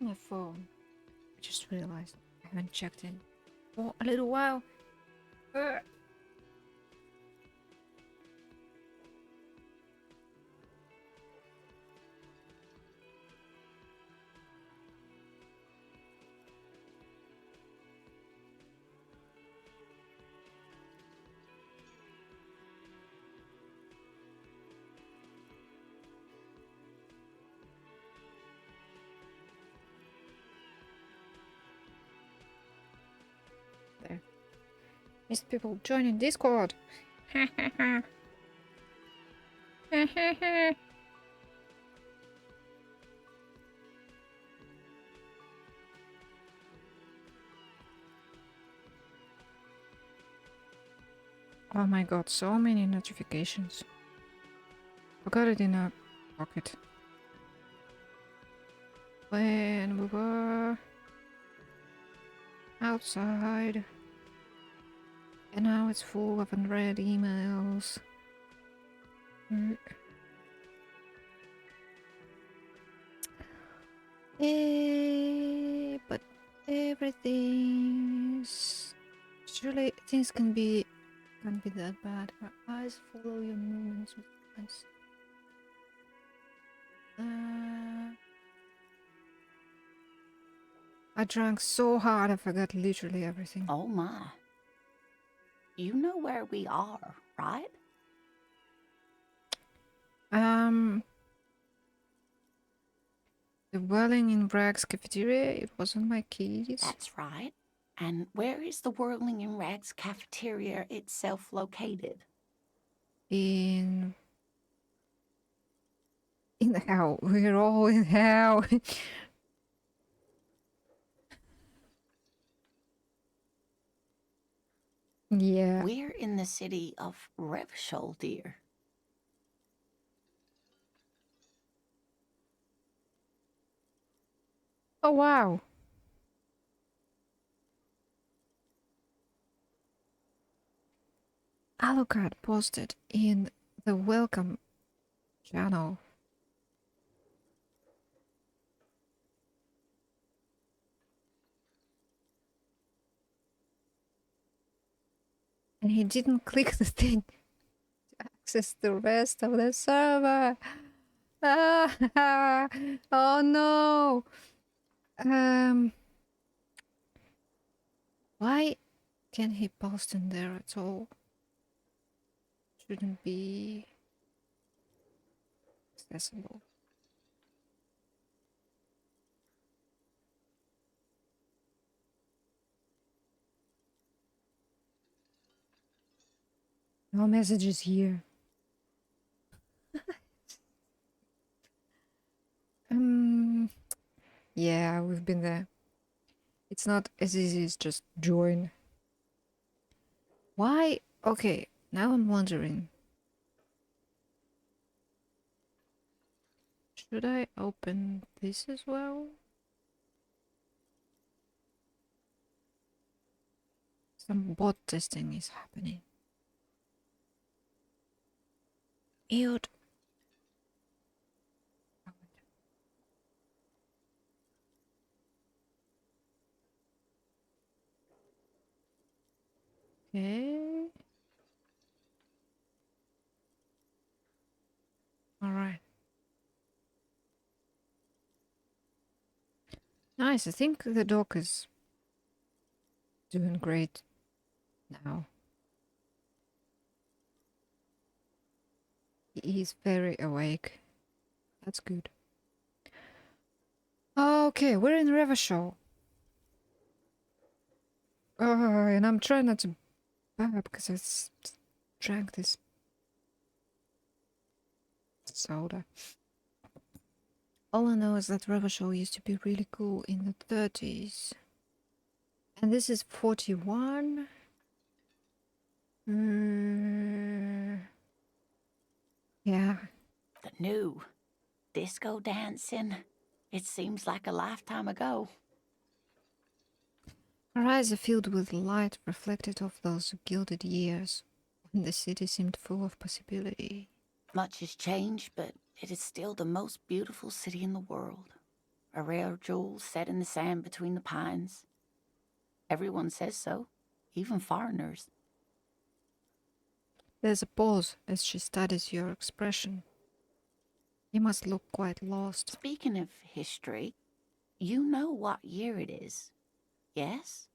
My phone. I just realized I haven't checked in for a little while. There. Missed people joining Discord. Oh my god, so many notifications. Forgot it in a pocket. When we were outside. And now it's full of unread emails. But everything's... Surely things can't be that bad. Our eyes follow your movements with eyes. I drank so hard I forgot literally everything. Oh my. You know where we are, right? The Whirling in Rags cafeteria, it wasn't my keys. That's right. And where is the Whirling in Rags cafeteria itself located? In hell. We're all in hell. Yeah. We're in the city of Revshol, dear. Oh, wow. Alucard posted in the welcome channel. And he didn't click the thing to access the rest of the server. Ah, oh no. Why can't he post in there at all? Shouldn't be accessible. No messages here. Yeah, we've been there. It's not as easy as just join. Why? Okay, now I'm wondering. Should I open this as well? Some bot testing is happening. Ew. Okay. All right. Nice. I think the dog is doing great now. He is very awake. That's good. Okay, we're in River Show. And I'm trying not to burp because I drank this soda. All I know is that River Show used to be really cool in the 30s. And this is 41. Yeah. The new disco dancing. It seems like a lifetime ago. Her eyes are filled with light reflected off those gilded years when the city seemed full of possibility. Much has changed, but it is still the most beautiful city in the world. A rare jewel set in the sand between the pines. Everyone says so, even foreigners. There's a pause as she studies your expression. You must look quite lost. Speaking of history, you know what year it is, yes?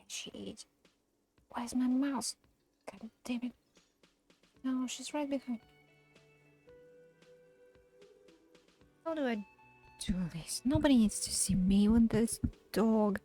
Shit. Where's my mouse? God damn it. No, she's right behind. How do I do this? Nobody needs to see me with this dog.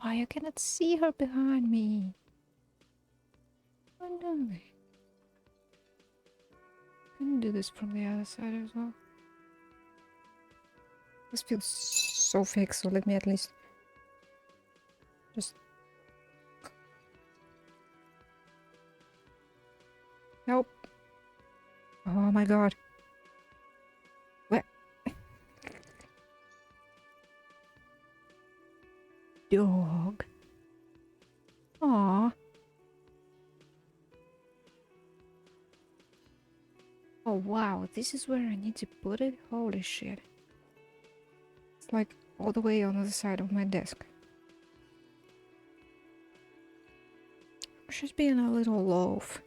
Oh, you cannot see her behind me. Oh no. Can do this from the other side as well. This feels so fake, so let me at least just... Nope. Oh my god. What? Dog. Aww. Oh wow, this is where I need to put it? Holy shit. It's like all the way on the other side of my desk. She's being a little loaf.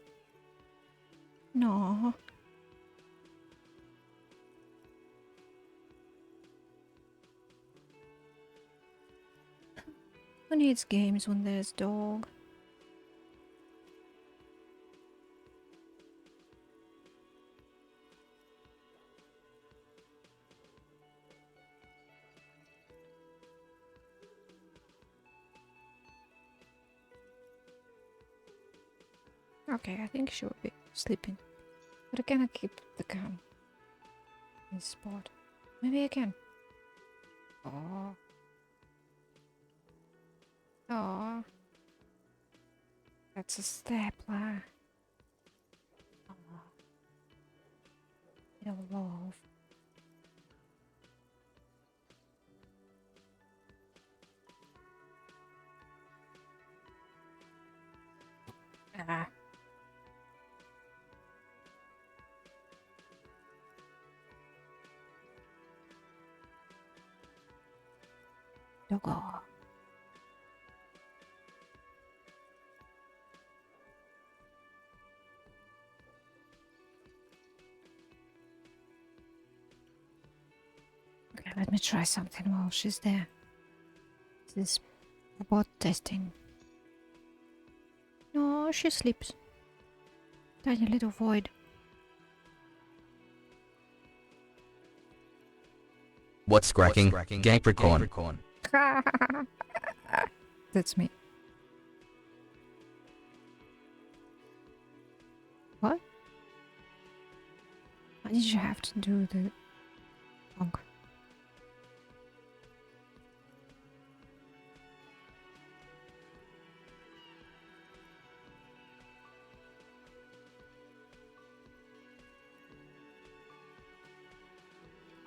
No. Who needs games when there's dog? Okay, I think she will be sleeping. But I cannot keep the gun in this spot. Maybe I can. Oh. Oh. That's a stapler. Oh. Little love. Ah. Doggo. Okay, let me try something while she's there. This robot testing. No, she sleeps. Tiny little void. What's cracking? Capricorn. That's me. What? Why did you have to do the honk?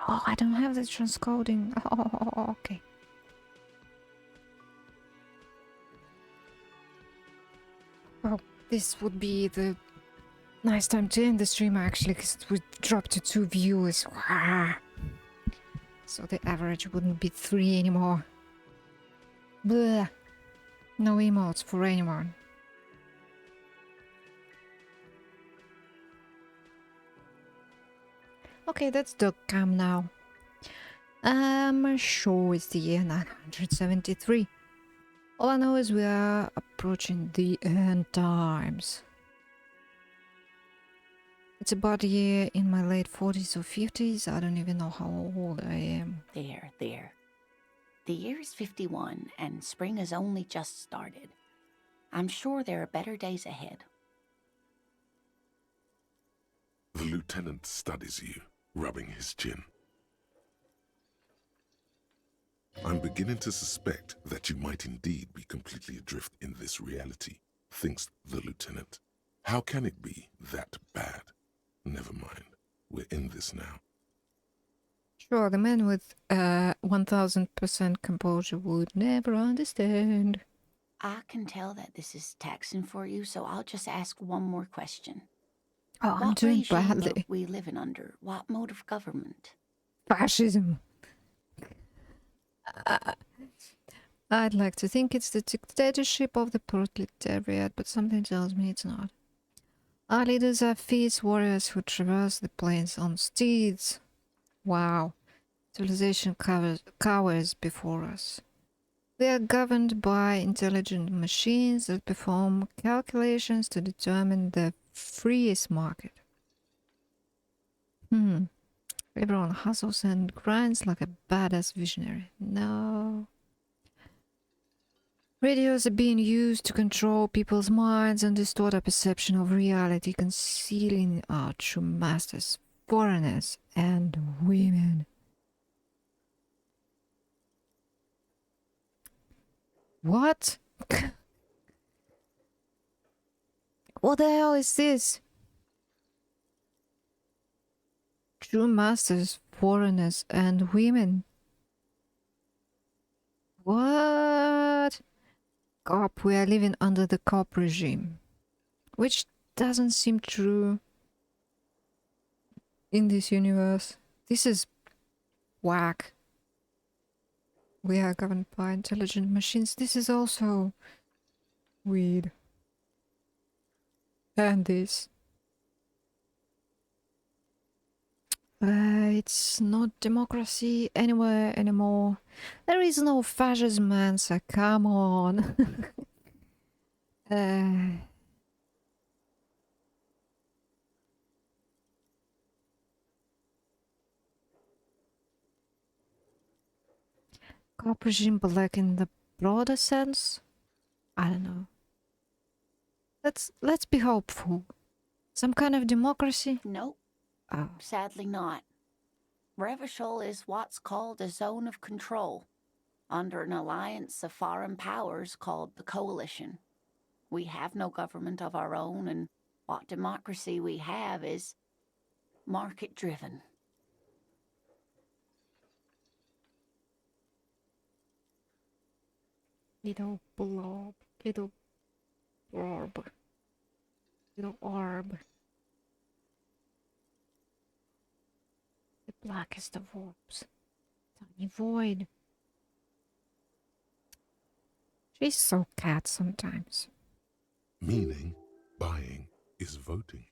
Oh, I don't have the transcoding. Oh, okay. Well, this would be the nice time to end the stream actually, because it would drop to 2 viewers. Wah. So the average wouldn't be 3 anymore. Blah. No emotes for anyone. Okay, that's dog cam now. I'm sure it's the year 973. All I know is we are approaching the end times. It's about a year in my late 40s or 50s. I don't even know how old I am. There, there. The year is 51, and spring has only just started. I'm sure there are better days ahead. The lieutenant studies you, rubbing his chin. I'm beginning to suspect that you might indeed be completely adrift in this reality, thinks the lieutenant. How can it be that bad? Never mind. We're in this now. Sure, the man with 1000% composure would never understand. I can tell that this is taxing for you, so I'll just ask one more question. Oh, I'm What doing regime are badly. we living under? What mode of government? Fascism. I'd like to think it's the dictatorship of the proletariat, but something tells me it's not. Our leaders are fierce warriors who traverse the plains on steeds. Wow. Civilization cowers before us. They are governed by intelligent machines that perform calculations to determine the freest market. Everyone hustles and grinds like a badass visionary. No. Radios are being used to control people's minds and distort our perception of reality, concealing our true masters, foreigners, and women. What? What the hell is this? True masters, foreigners, and women. What? Cop, we are living under the cop regime. Which doesn't seem true in this universe. This is whack. We are governed by intelligent machines. This is also weird. And this. It's not democracy anywhere anymore. There is no fascism, man, so come on. Cop regime, but like in the broader sense? I don't know. Let's be hopeful. Some kind of democracy? Nope, Oh. sadly not. Revachol is what's called a zone of control, under an alliance of foreign powers called the Coalition. We have no government of our own, and what democracy we have is market-driven. Little blob, little orb, little orb. The blackest of orbs. Tiny void. She's so cat sometimes. Meaning, buying is voting.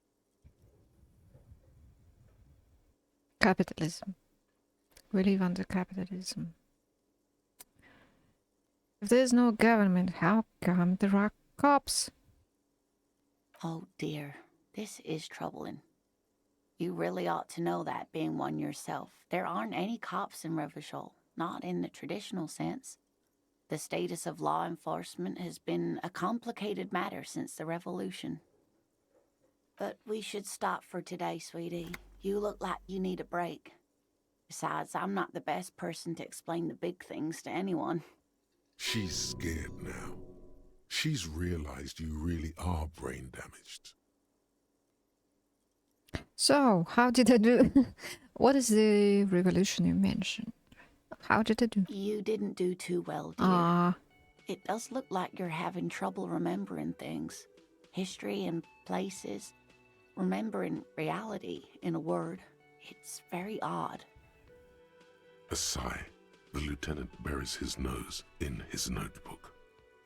Capitalism. We live under capitalism. If there's no government, how come there are cops? Oh dear, this is troubling. You really ought to know that, being one yourself. There aren't any cops in Revachol, not in the traditional sense. The status of law enforcement has been a complicated matter since the revolution. but we should stop for today, sweetie. You look like you need a break. Besides, I'm not the best person to explain the big things to anyone. She's scared now. She's realized you really are brain damaged. So, how did I do? What is the revolution you mentioned? How did I do? You didn't do too well, dear. Ah, It does look like you're having trouble remembering things. History and places. Remembering reality, in a word. It's very odd. A sigh. The lieutenant buries his nose in his notebook.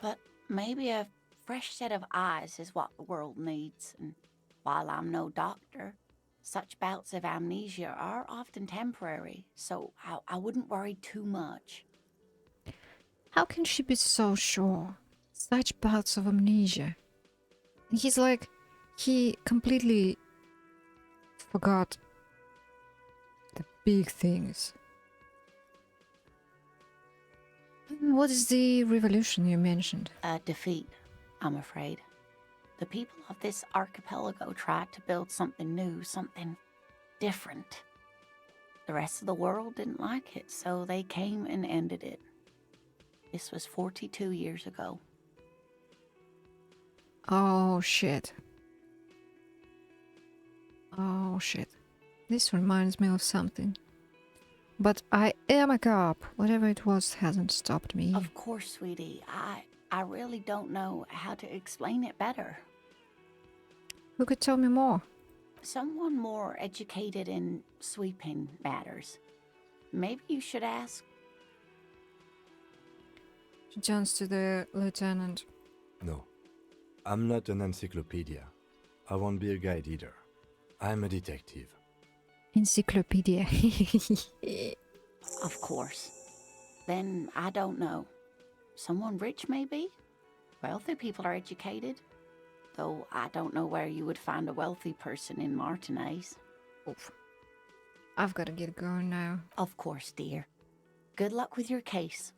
But maybe a fresh set of eyes is what the world needs. And while I'm no doctor, such bouts of amnesia are often temporary, so I wouldn't worry too much. how can she be so sure? Such bouts of amnesia. He's like, he completely forgot the big things. What is the revolution you mentioned? A defeat, I'm afraid. The people of this archipelago tried to build something new, something different. The rest of the world didn't like it, so they came and ended it. This was 42 years ago. Oh shit. Oh shit. This reminds me of something. But I am a cop. Whatever it was hasn't stopped me. Of course, sweetie. I really don't know how to explain it better. Who could tell me more? Someone more educated in sweeping matters. Maybe you should ask. She turns to the lieutenant. No, I'm not an encyclopedia. I won't be a guide either. I'm a detective. Encyclopedia. Of course. Then I don't know. Someone rich, maybe? Wealthy people are educated. Though I don't know where you would find a wealthy person in Martinez. Oof. I've got to get going now. Of course, dear. Good luck with your case.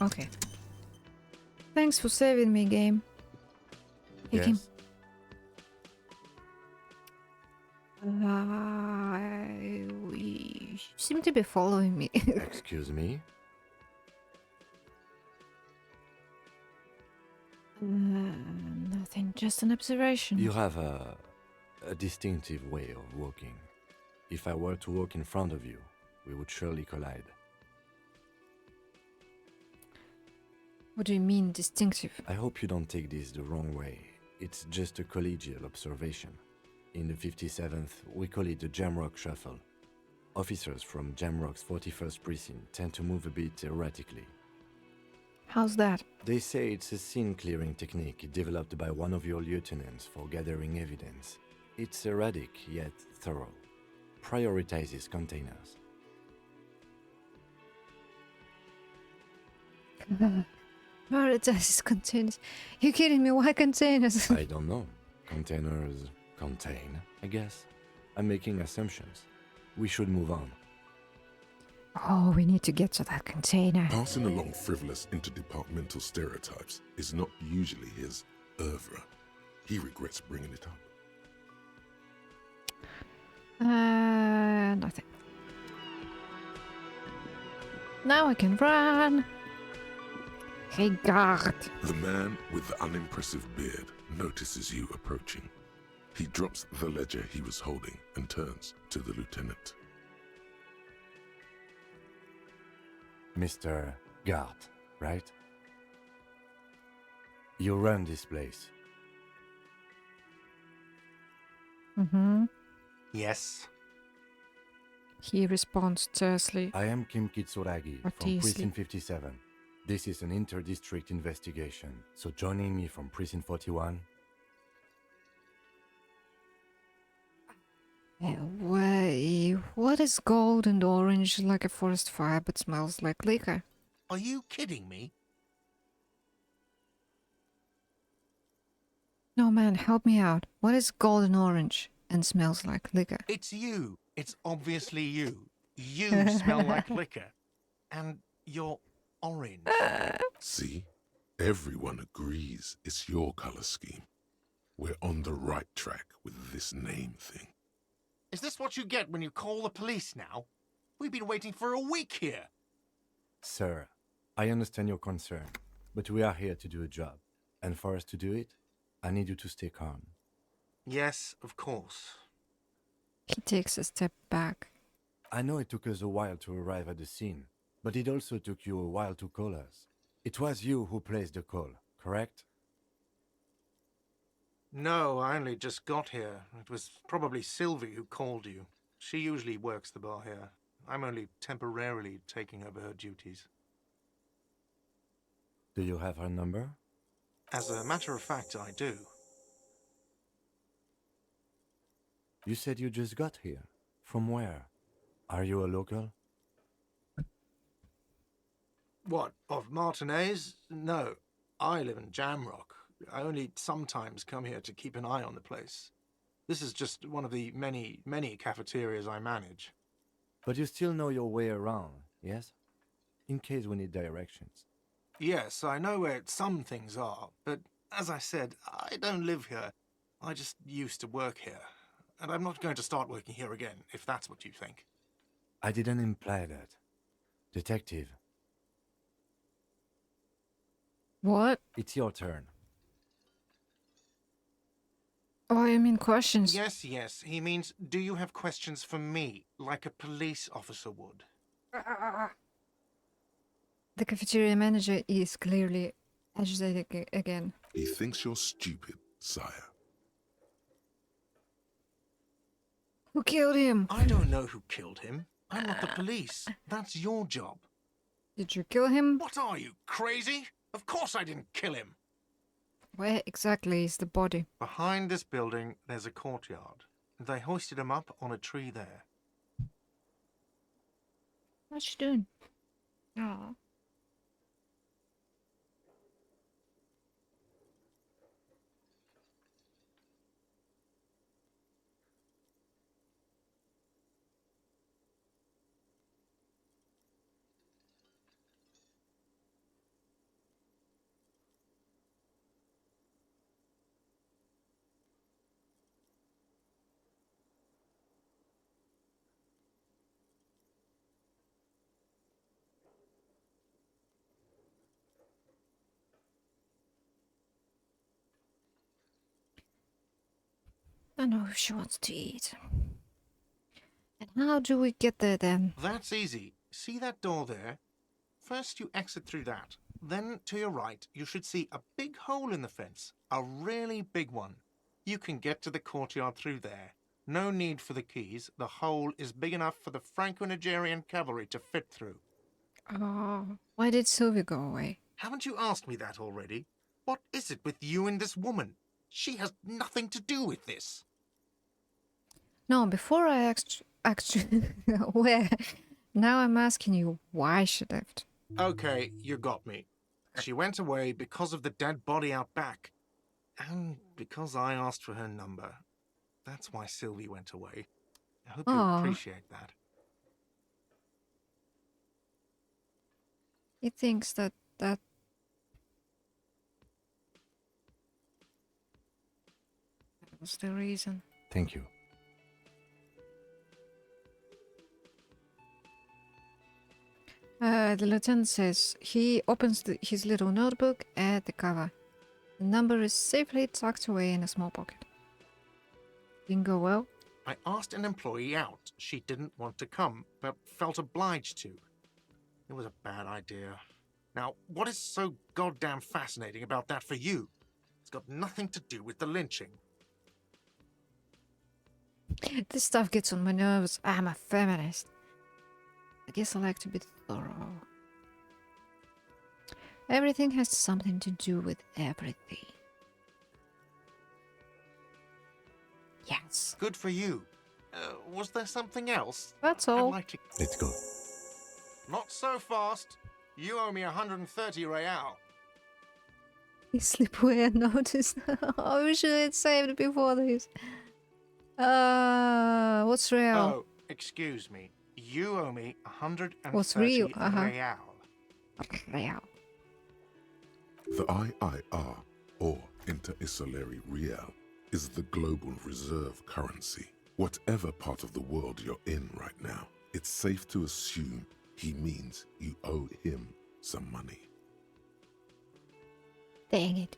Okay. Thanks for saving me, game. Hey, Kim. Yes. You seem to be following me. Excuse me? Nothing, just an observation. You have a distinctive way of walking. If I were to walk in front of you, we would surely collide. What do you mean, distinctive? I hope you don't take this the wrong way. It's just a collegial observation. In the 57th, we call it the Jamrock Shuffle. Officers from Jamrock's 41st Precinct tend to move a bit erratically. How's that? They say it's a scene-clearing technique developed by one of your lieutenants for gathering evidence. It's erratic, yet thorough. Prioritizes containers. Prioritizes containers. You kidding me? Why containers? I don't know. Containers contain, I guess. I'm making assumptions. We should move on. Oh, we need to get to that container. Passing along frivolous interdepartmental stereotypes is not usually his oeuvre. He regrets bringing it up. Nothing. Now I can run. Hey, guard. The man with the unimpressive beard notices you approaching. He drops the ledger he was holding and turns to the lieutenant. Mr. Gart, right? You run this place. Mm-hmm. Yes. He responds tersely. I am Kim Kitsuragi Or from teasly. Precinct 57. This is an inter-district investigation, so joining me from Precinct 41... What is gold and orange like a forest fire but smells like liquor? Are you kidding me? No, man, help me out. What is gold and orange and smells like liquor? It's you. It's obviously you. You smell like liquor. And you're orange. See? Everyone agrees it's your color scheme. We're on the right track with this name thing. Is this what you get when you call the police now? We've been waiting for a week here. Sir, I understand your concern, but we are here to do a job. And for us to do it, I need you to stay calm. Yes, of course. He takes a step back. I know it took us a while to arrive at the scene, but it also took you a while to call us. It was you who placed the call, correct? No, I only just got here. It was probably Sylvie who called you. She usually works the bar here. I'm only temporarily taking over her duties. Do you have her number? As a matter of fact, I do. You said you just got here. From where? Are you a local? What, of Martinez? No, I live in Jamrock. I only sometimes come here to keep an eye on the place. This is just one of the many, many cafeterias I manage. But you still know your way around, yes? In case we need directions. Yes, I know where some things are, but as I said, I don't live here. I just used to work here. And I'm not going to start working here again, if that's what you think. I didn't imply that. Detective, What? it's your turn. Oh, I mean questions. Yes, yes. He means, do you have questions for me, like a police officer would? The cafeteria manager is clearly agitated again. He thinks you're stupid, sire. Who killed him? I don't know who killed him. I'm not the police. That's your job. Did you kill him? What are you, crazy? Of course I didn't kill him. Where exactly is the body? Behind this building, there's a courtyard. They hoisted him up on a tree there. What's she doing? Oh. I know if she wants to eat. And how do we get there then? That's easy. See that door there? First you exit through that. Then to your right, you should see a big hole in the fence. A really big one. You can get to the courtyard through there. No need for the keys. The hole is big enough for the Franco-Nigerian cavalry to fit through. Oh, why did Sylvie go away? Haven't you asked me that already? What is it with you and this woman? She has nothing to do with this. No, before I actually where? Now I'm asking you why she left. Okay, you got me. She went away because of the dead body out back. And because I asked for her number. That's why Sylvie went away. I hope you Aw. appreciate that. He thinks that was the reason. Thank you. The lieutenant says he opens his little notebook at the cover. The number is safely tucked away in a small pocket. Didn't go well. I asked an employee out. She didn't want to come, but felt obliged to. It was a bad idea. Now, what is so goddamn fascinating about that for you? It's got nothing to do with the lynching. This stuff gets on my nerves. I'm a feminist. I guess I like to be thorough. Everything has something to do with everything. Yes. Good for you. Was there something else? That's I'd all. like to... Let's go. Not so fast. You owe me 130 real. Sleepwear notice. I wish I had saved it before this. What's real? Oh, excuse me. You owe me 130 What's real? real. Real. The IIR, or Inter-Isolary Real, is the global reserve currency. Whatever part of the world you're in right now, it's safe to assume he means you owe him some money. Dang it.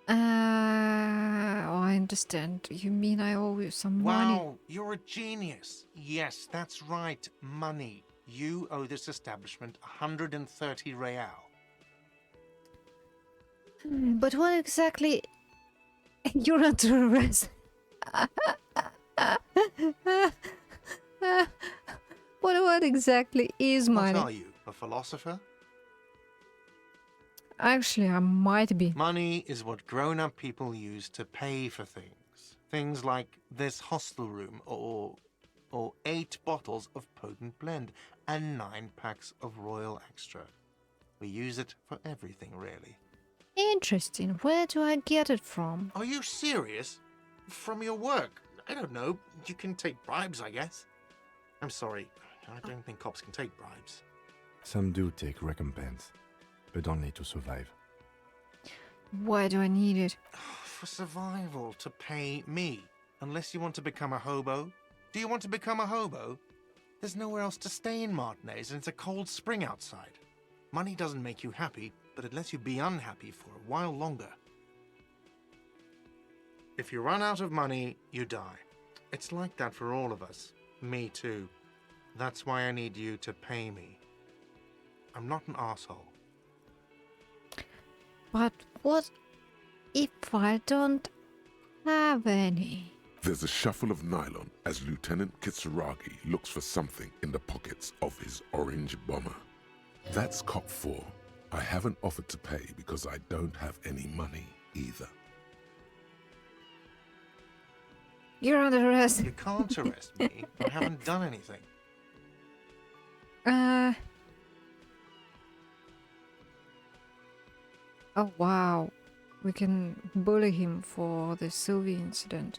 I understand. You mean I owe you some money? Wow, you're a genius. Yes, that's right, money. You owe this establishment 130 real. But what exactly... You're under arrest. What exactly is money? What are you, a philosopher? Actually, I might be. Money is what grown-up people use to pay for things. Things like this hostel room, or 8 bottles of potent blend, and 9 packs of Royal Extra. We use it for everything, really. Interesting. Where do I get it from? Are you serious? From your work? I don't know. You can take bribes, I guess. I'm sorry. I don't think cops can take bribes. Some do take recompense, but only to survive. Why do I need it? For survival, to pay me. Unless you want to become a hobo. Do you want to become a hobo? There's nowhere else to stay in Martinez, and it's a cold spring outside. Money doesn't make you happy, but it lets you be unhappy for a while longer. If you run out of money, you die. It's like that for all of us. Me too. That's why I need you to pay me. I'm not an asshole. But what if I don't have any? There's a shuffle of nylon as Lieutenant Kitsuragi looks for something in the pockets of his orange bomber. That's Cop 4. I haven't offered to pay because I don't have any money either. You're under arrest. You can't arrest me. I haven't done anything. Oh wow. We can bully him for the Sylvie incident.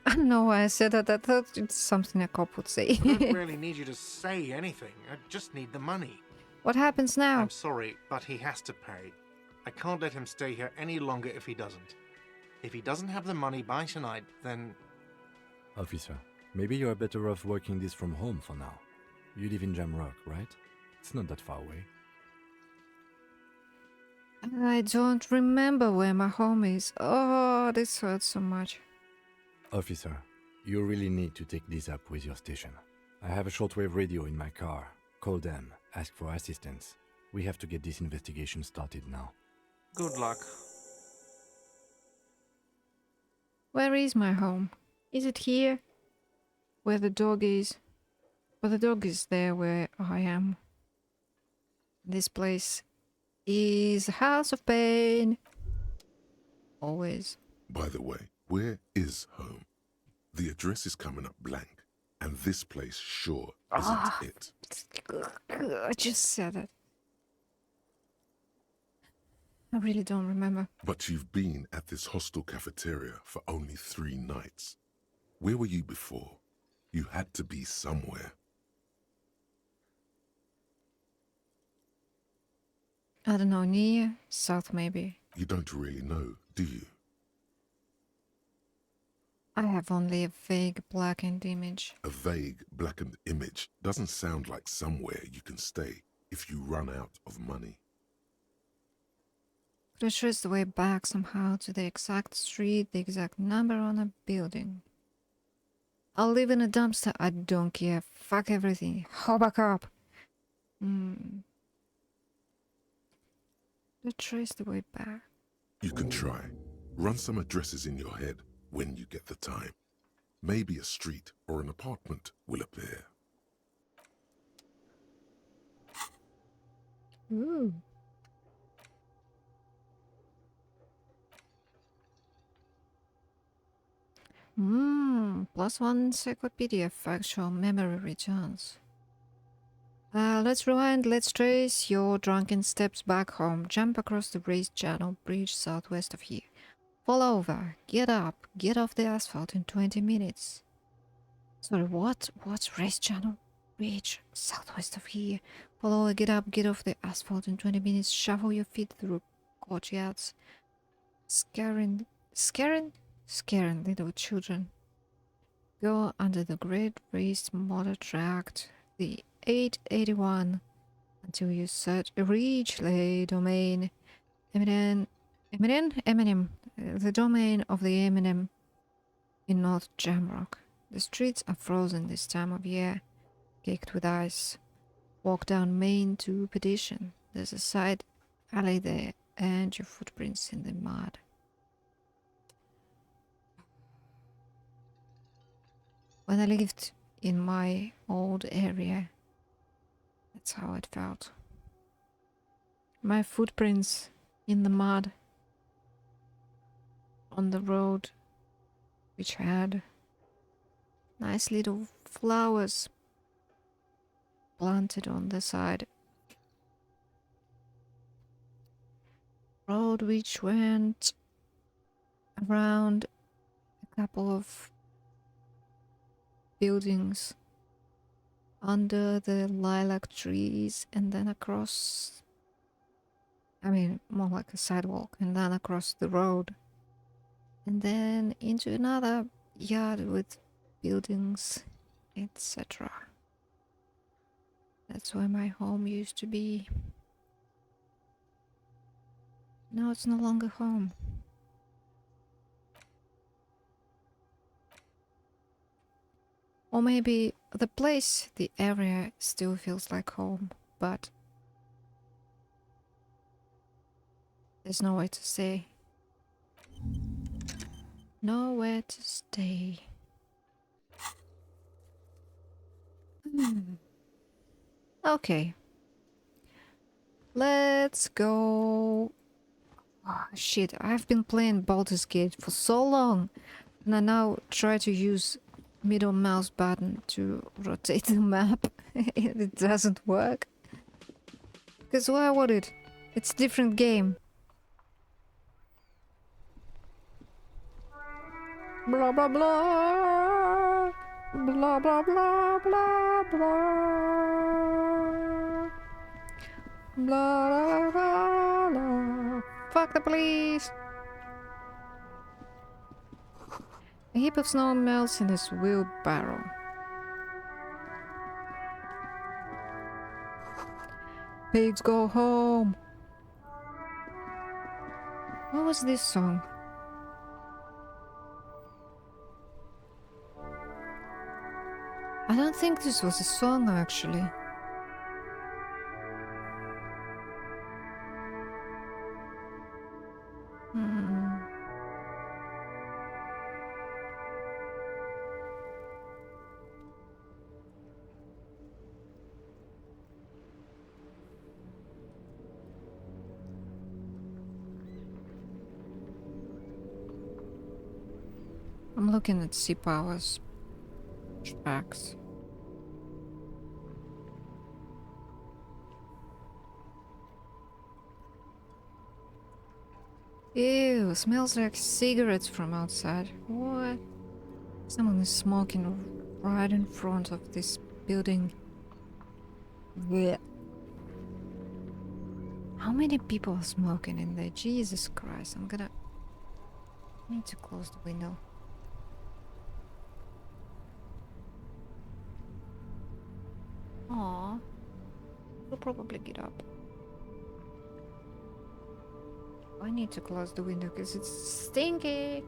I don't know why I said that. I thought it's something a cop would say. I don't really need you to say anything. I just need the money. What happens now? I'm sorry, but he has to pay. I can't let him stay here any longer if he doesn't. If he doesn't have the money by tonight, then... Officer, maybe you are better off working this from home for now. You live in Jamrock, right? It's not that far away. I don't remember where my home is. Oh, this hurts so much. Officer, you really need to take this up with your station. I have a shortwave radio in my car. Call them, ask for assistance. We have to get this investigation started now. Good luck. Where is my home? Is it here? Where the dog is? But the dog is there where I am. This place is a house of pain. Always. By the way, where is home? The address is coming up blank, and this place sure isn't it. I just said it. I really don't remember. But you've been at this hostel cafeteria for only 3 nights. Where were you before? You had to be somewhere. I don't know, near, south maybe. You don't really know, do you? I have only a vague blackened image. A vague blackened image doesn't sound like somewhere you can stay if you run out of money. Could I trace the way back somehow to the exact street, the exact number on a building? I'll live in a dumpster, I don't care. Fuck everything. How back up? Let's trace the way back. You can try. Run some addresses in your head when you get the time. Maybe a street or an apartment will appear. Ooh. +1 encyclopedia factual memory returns. Let's rewind, let's trace your drunken steps back home. Jump across the raised channel bridge southwest of here. Fall over, get up, get off the asphalt in 20 minutes. Sorry, what? What's race channel? Reach southwest of here. Follow, get up, get off the asphalt in 20 minutes. Shuffle your feet through courtyards. Scaring little children. Go under the great raised motor tract, the 881, until you reach the domain Eminem, the domain of the Eminem in North Jamrock. The streets are frozen this time of year, caked with ice. Walk down Main to Petition. There's a side alley there, and your footprints in the mud. When I lived in my old area, that's how it felt. My footprints in the mud on the road, which had nice little flowers planted on the side. Road which went around a couple of buildings under the lilac trees and then across, I mean, more like a sidewalk, and then across the road. And then into another yard with buildings, etc. That's where my home used to be. Now it's no longer home. Or maybe the place, the area still feels like home, but there's nowhere to stay. Nowhere to stay. Okay. Let's go. Oh, shit, I've been playing Baldur's Gate for so long, and I now try to use middle mouse button to rotate the map. It doesn't work. Because why would it? It's a different game. Blah blah blah. Blah blah blah blah blah. Blah blah blah blah. Fuck the police. A heap of snow melts in his wheelbarrow. Pigs go home. What was this song? I don't think this was a song actually. I'm looking at Sea Power's tracks. Ew, smells like cigarettes from outside. What? Someone is smoking right in front of this building. Blech. How many people are smoking in there? Jesus Christ, I need to close the window. Aww. We'll probably get up. I need to close the window because it's stinky.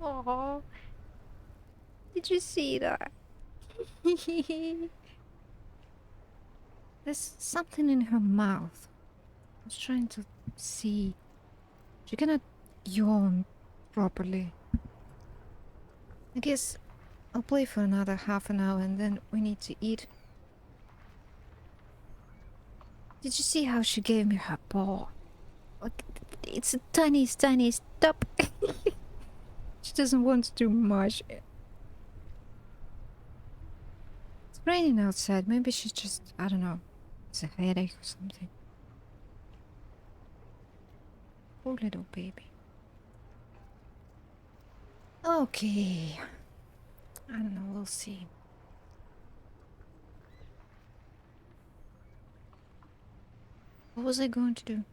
Oh, did you see that? There's something in her mouth. I was trying to see. She cannot yawn properly. I guess I'll play for another half an hour and then we need to eat. Did you see how she gave me her paw? Like, it's a tiny stop. She doesn't want to do much. It's raining outside. Maybe she's just, I don't know, it's a headache or something. Poor little baby. Okay. I don't know, we'll see. What was I going to do?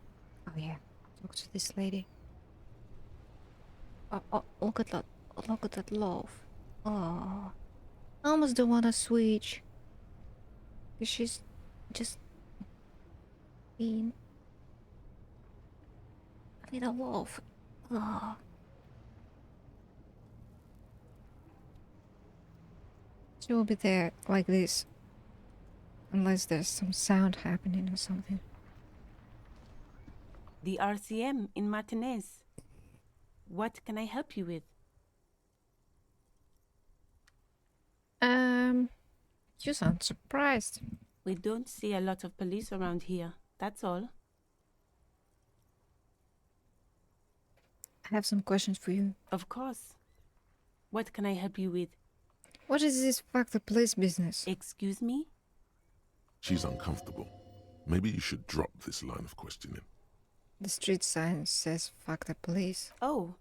Oh yeah, talk to this lady. Oh, look at that. Look at that love. Oh, I almost don't want to switch. Because she's just being a little love. Oh. She will be there like this. Unless there's some sound happening or something. The RCM in Martinez. What can I help you with? You sound surprised. We don't see a lot of police around here, that's all. I have some questions for you. Of course. What can I help you with? What is this fuck the police business? Excuse me? She's uncomfortable. Maybe you should drop this line of questioning. The street sign says fuck the police. Oh,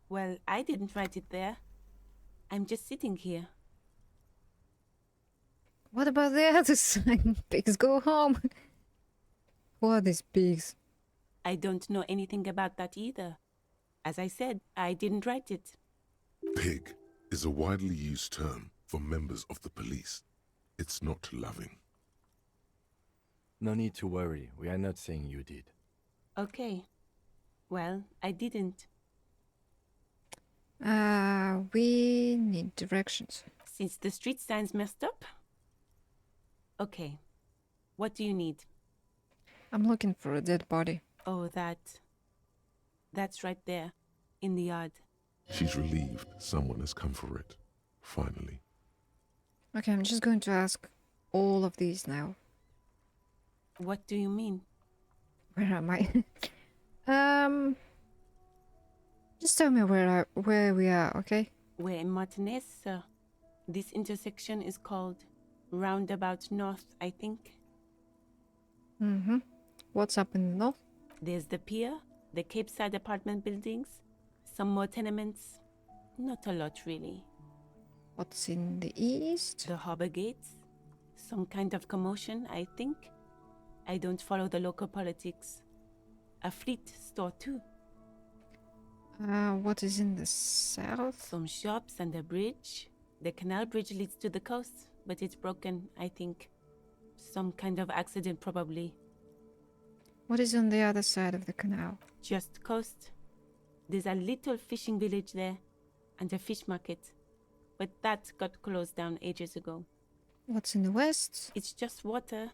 well, I didn't write it there. I'm just sitting here. What about the other sign? Pigs go home. Who are these pigs? I don't know anything about that either. As I said, I didn't write it. Pig is a widely used term for members of the police. It's not loving. No need to worry. We are not saying you did. Okay. Well, I didn't. We need directions. Since the street sign's messed up? Okay. What do you need? I'm looking for a dead body. Oh, that's right there, in the yard. She's relieved someone has come for it. Finally. Okay, I'm just going to ask all of these now. What do you mean? Where am I? Just tell me where we are, okay? We're in Martinez, sir. This intersection is called Roundabout North, I think. Mm-hmm. What's up in the north? There's the pier, the Cape Side apartment buildings, some more tenements. Not a lot, really. What's in the east? The harbor gates. Some kind of commotion, I think. I don't follow the local politics. A fleet store, too. What is in the south? Some shops and a bridge. The canal bridge leads to the coast, but it's broken, I think. Some kind of accident, probably. What is on the other side of the canal? Just coast. There's a little fishing village there, and a fish market. But that got closed down ages ago. What's in the west? It's just water.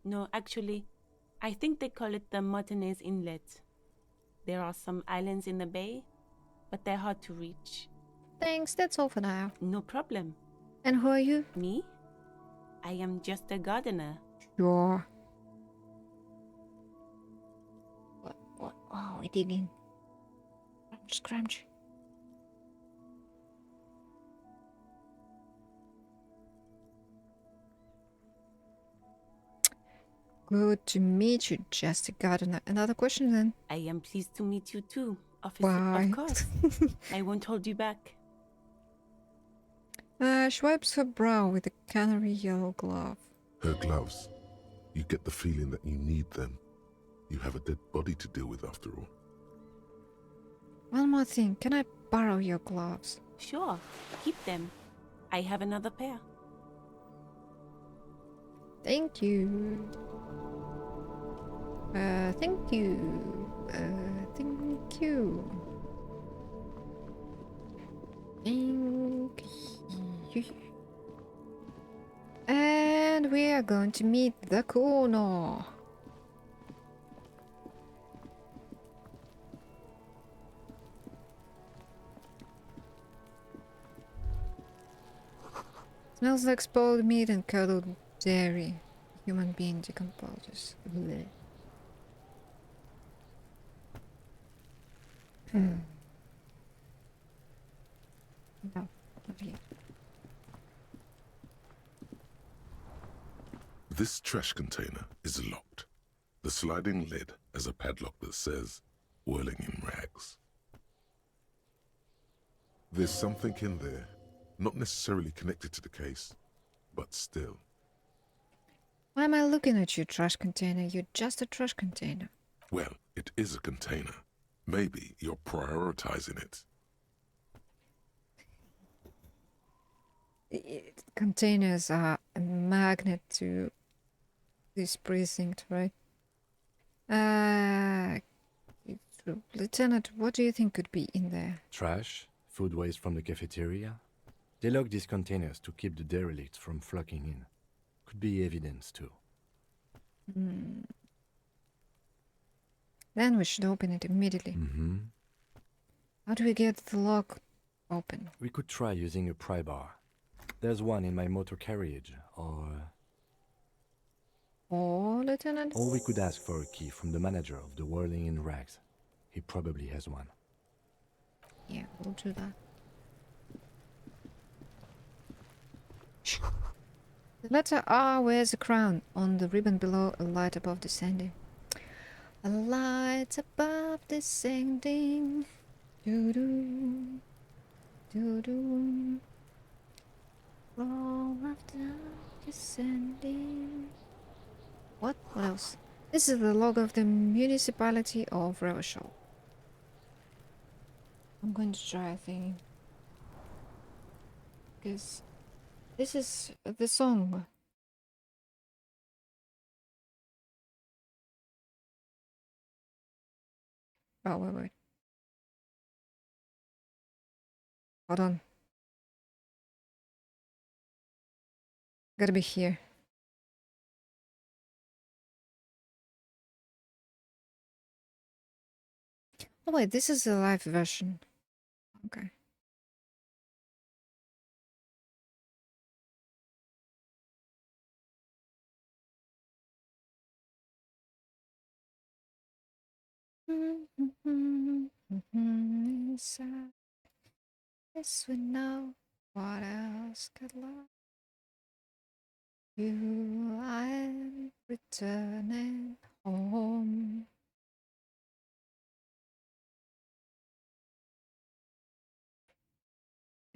No, actually, I think they call it the Martinez Inlet. There are some islands in the bay, but they're hard to reach. Thanks, that's all for now. No problem. And who are you? Me? I am just a gardener. Sure. What? Oh, we're digging. Scrunch. Good to meet you, just a gardener. Another question then? I am pleased to meet you too, officer. Why? Of course. I won't hold you back. She wipes her brow with a canary yellow glove. Her gloves. You get the feeling that you need them. You have a dead body to deal with after all. One more thing, can I borrow your gloves? Sure, keep them. I have another pair. Thank you. Thank you. Thank you. And we are going to meet the corner. Smells like spoiled meat and curdled dairy. Human being decomposes. Blech. No, not yet. This trash container is locked. The sliding lid has a padlock that says, whirling in rags. There's something in there, not necessarily connected to the case, but still. Why am I looking at you, trash container? You're just a trash container. Well, it is a container. Maybe you're prioritizing it. Containers are a magnet to this precinct, right? Lieutenant, what do you think could be in there? Trash, food waste from the cafeteria. They lock these containers to keep the derelicts from flocking in. Could be evidence too. Then we should open it immediately. Mm-hmm. How do we get the lock open? We could try using a pry bar. There's one in my motor carriage, or Lieutenant? we could ask for a key from the manager of the Whirling in Rags. He probably has one. Yeah, we'll do that. The letter R wears a crown. On the ribbon below, a light above descending. A light above descending. Doo-doo. Doo-doo. Roll after descending. What? What else? This is the log of the municipality of Revachol. I'm going to try a thing. Because this is the song. Oh, wait. Hold on. Gotta be here. Oh wait, this is the live version. Okay. Yes, we know what else could love you. I'm returning home.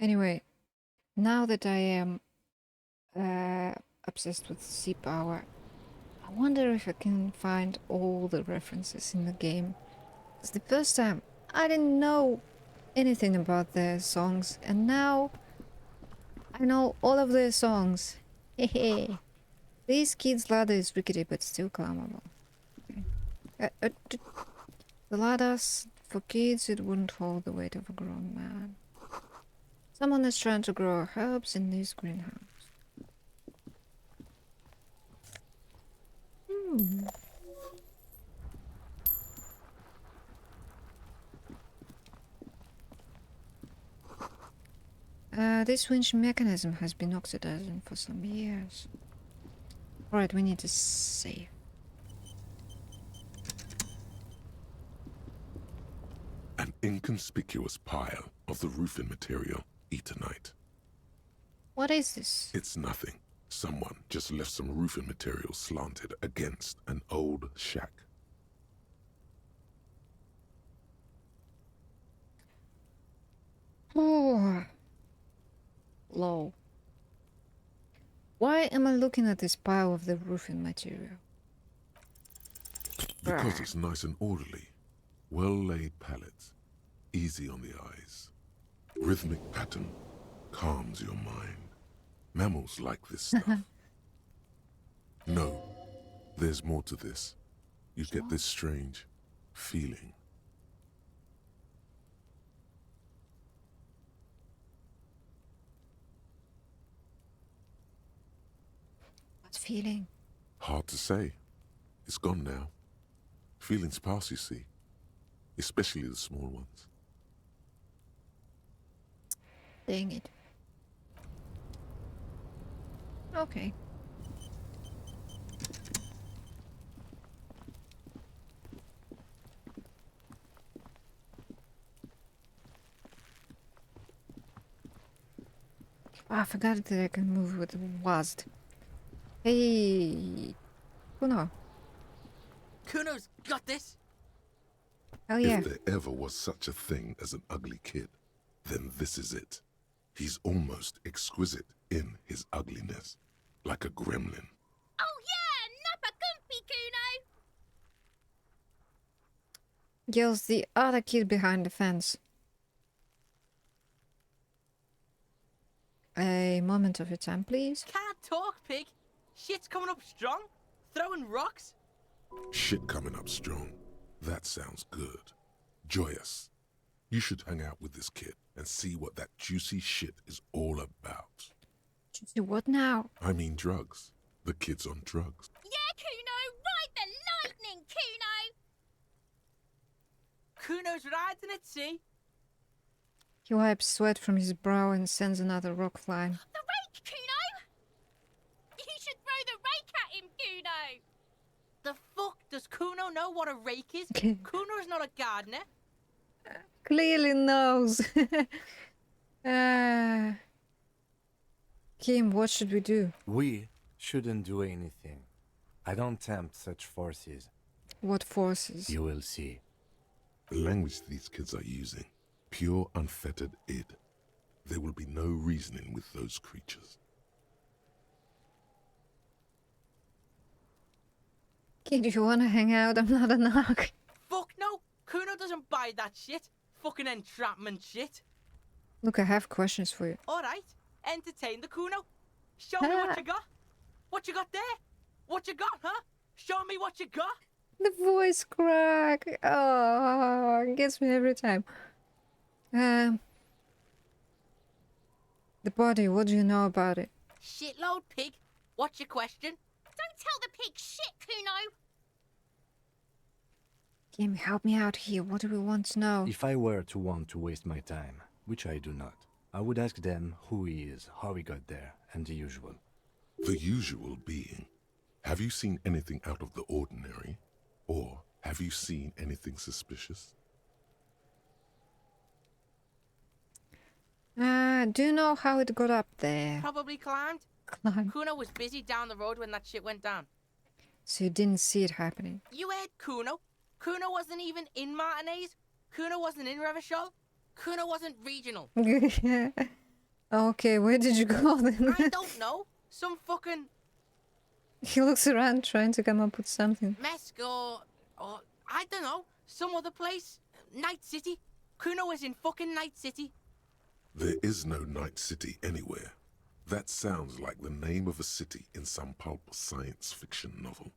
Anyway, now that I am obsessed with sea power, I wonder if I can find all the references in the game. It's the first time I didn't know anything about their songs, and now I know all of their songs. Hehe. This kid's ladder is rickety but still climbable. Okay. The ladders for kids, it wouldn't hold the weight of a grown man. Someone is trying to grow herbs in this greenhouse. This winch mechanism has been oxidizing for some years. Alright, we need to save. An inconspicuous pile of the roofing material, Eternite. What is this? It's nothing. Someone just left some roofing material slanted against an old shack. Oh. Low. Why am I looking at this pile of the roofing material? Because it's nice and orderly. Well-laid pallets. Easy on the eyes. Rhythmic pattern. Calms your mind. Mammals like this stuff. No. There's more to this. You get this strange feeling. feeling? Hard to say. It's gone now. Feelings pass, you see. Especially the small ones. Dang it. Okay. Oh, I forgot that I can move with the WASD. Hey, Kuno. Kuno's got this. Oh yeah. If there ever was such a thing as an ugly kid, then this is it. He's almost exquisite in his ugliness, like a gremlin. Oh yeah, Nappa Gumpy Kuno. Yells the other kid behind the fence. A moment of your time, please. Can't talk, pig. Shit's coming up strong. Throwing rocks. Shit coming up strong. That sounds good. Joyous. You should hang out with this kid and see what that juicy shit is all about. Juicy what now? I mean drugs. The kid's on drugs. Yeah, Kuno, ride the lightning, Kuno. Kuno's riding it, see? He wipes sweat from his brow and sends another rock flying. The rake, Kuno. You should throw the rake at him, Kuno. The fuck does Kuno know what a rake is? Kuno's not a gardener. Clearly knows. Kim, what should we do? We shouldn't do anything. I don't tempt such forces. What forces? You will see. The language these kids are using. Pure, unfettered id. There will be no reasoning with those creatures. Kid, do you want to hang out? I'm not a knock. Fuck no. Kuno doesn't buy that shit. Fucking entrapment shit. Look, I have questions for you. Alright. Entertain the Kuno. Show me what you got. What you got there? What you got, huh? Show me what you got. The voice crack. Oh, it gets me every time. The body, what do you know about it? Shitload, pig. What's your question? Don't tell the pig shit, Kuno. Kim, help me out here. What do we want to know? If I were to want to waste my time, which I do not, I would ask them who he is, how he got there, and the usual. The usual being, have you seen anything out of the ordinary? Or have you seen anything suspicious? Do you know how it got up there? Probably climbed. Climb. Kuno was busy down the road when that shit went down. So you didn't see it happening? You heard Kuno. Kuno wasn't even in Martinez. Kuno wasn't in Revachol. Kuno wasn't regional. Okay, where did you go then? I don't know. Some fucking... He looks around trying to come up with something. Mesk or I don't know. Some other place. Night City. Kuno was in fucking Night City. There is no Night City anywhere. That sounds like the name of a city in some pulp science fiction novel.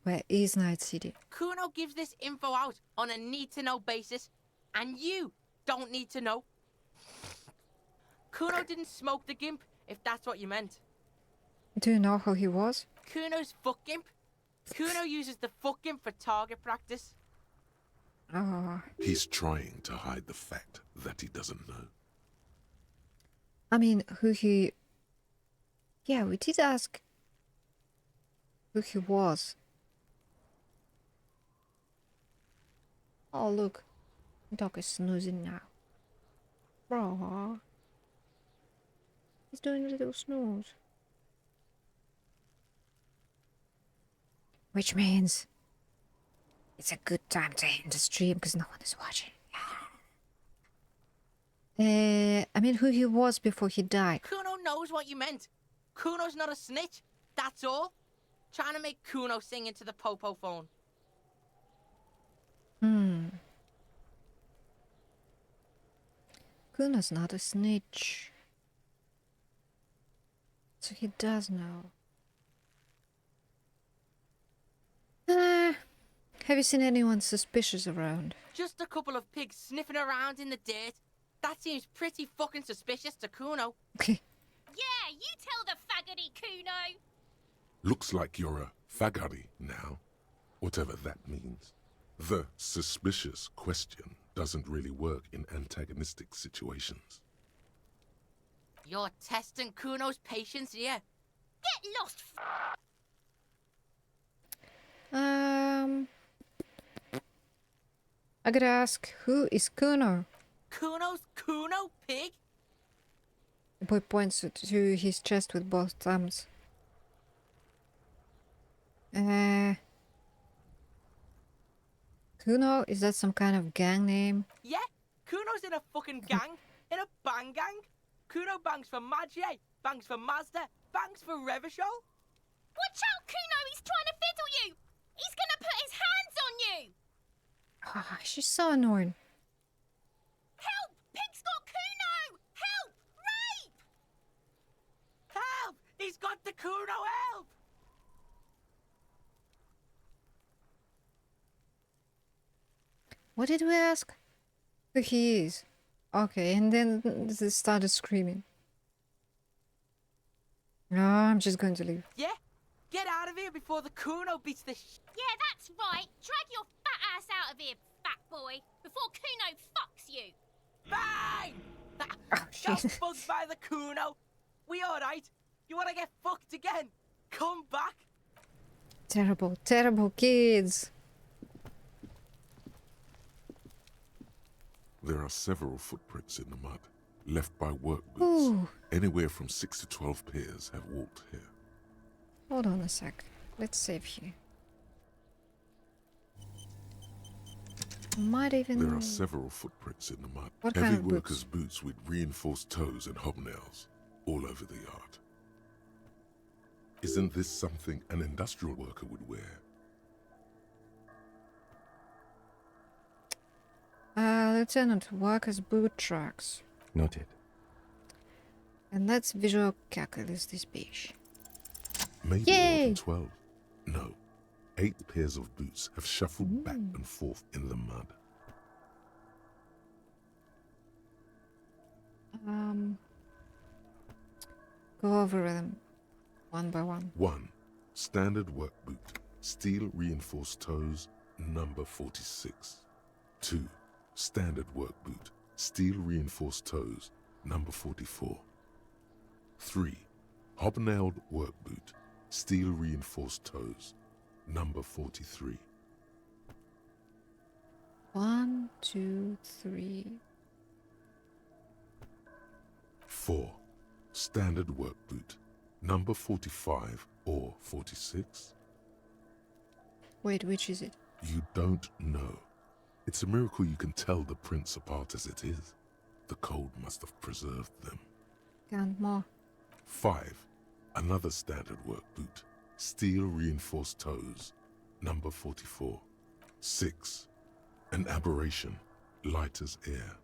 Where is Night City? Kuno gives this info out on a need-to-know basis, and you don't need to know. Kuno didn't smoke the gimp, if that's what you meant. Do you know how he was? Kuno's fuck gimp. Kuno uses the fuck gimp for target practice. Oh. He's trying to hide the fact that he doesn't know. I mean, who he... Yeah, we did ask who he was. Oh, look. Dog is snoozing now. Bro. He's doing a little snooze. Which means it's a good time to end the stream because no one is watching. I mean, who he was before he died. Kuno knows what you meant. Kuno's not a snitch. That's all. Trying to make Kuno sing into the popo phone. Kuno's not a snitch. So he does know. Have you seen anyone suspicious around? Just a couple of pigs sniffing around in the dirt. That seems pretty fucking suspicious to Kuno. Okay. Yeah, you tell the faggoty, Kuno. Looks like you're a fagari now, whatever that means. The suspicious question doesn't really work in antagonistic situations. You're testing Kuno's patience here. Get lost, I gotta ask, who is Kuno? Kuno's Kuno, pig? The boy points to his chest with both thumbs. Kuno, is that some kind of gang name? Yeah, Kuno's in a fucking gang. In a bang gang. Kuno bangs for Magie, bangs for Mazda, bangs for Revachol. Watch out, Kuno! He's trying to fiddle you! He's gonna put his hands on you! Ah, she's so annoying. Help! Pig's got Kuno! Help! Rape! Help! He's got the Kuno, help! What did we ask? Who he is. Okay, and then they started screaming. No, I'm just going to leave. Yeah? Get out of here before the Kuno beats the Yeah, that's right. Drag your fat ass out of here, fat boy, before Kuno fucks you. Bang! Got fucked by the Kuno. We alright? You wanna get fucked again? Come back. Terrible, terrible kids. There are several footprints in the mud, left by work boots. Ooh. Anywhere from 6 to 12 pairs have walked here. Hold on a sec. Let's save here. Might even... There are several footprints in the mud. What Heavy kind of workers' boots with reinforced toes and hobnails all over the yard. Isn't this something an industrial worker would wear? Lieutenant, workers' boot tracks. Noted. And let's visual calculus this page. Maybe more Yay! than 12. No. 8 pairs of boots have shuffled back and forth in the mud. Go over them one by one. 1. Standard work boot. Steel reinforced toes, number 46. 2. Standard work boot. Steel reinforced toes, number 44. 3. Hobnailed work boot. Steel reinforced toes, number 43. 1, 2, 3. 4. Standard work boot. Number 45 or 46. Wait, which is it? You don't know. It's a miracle you can tell the prints apart as it is. The cold must have preserved them. Count more. 5. Another standard work boot. Steel reinforced toes. Number 44. 6. An aberration. Light as air.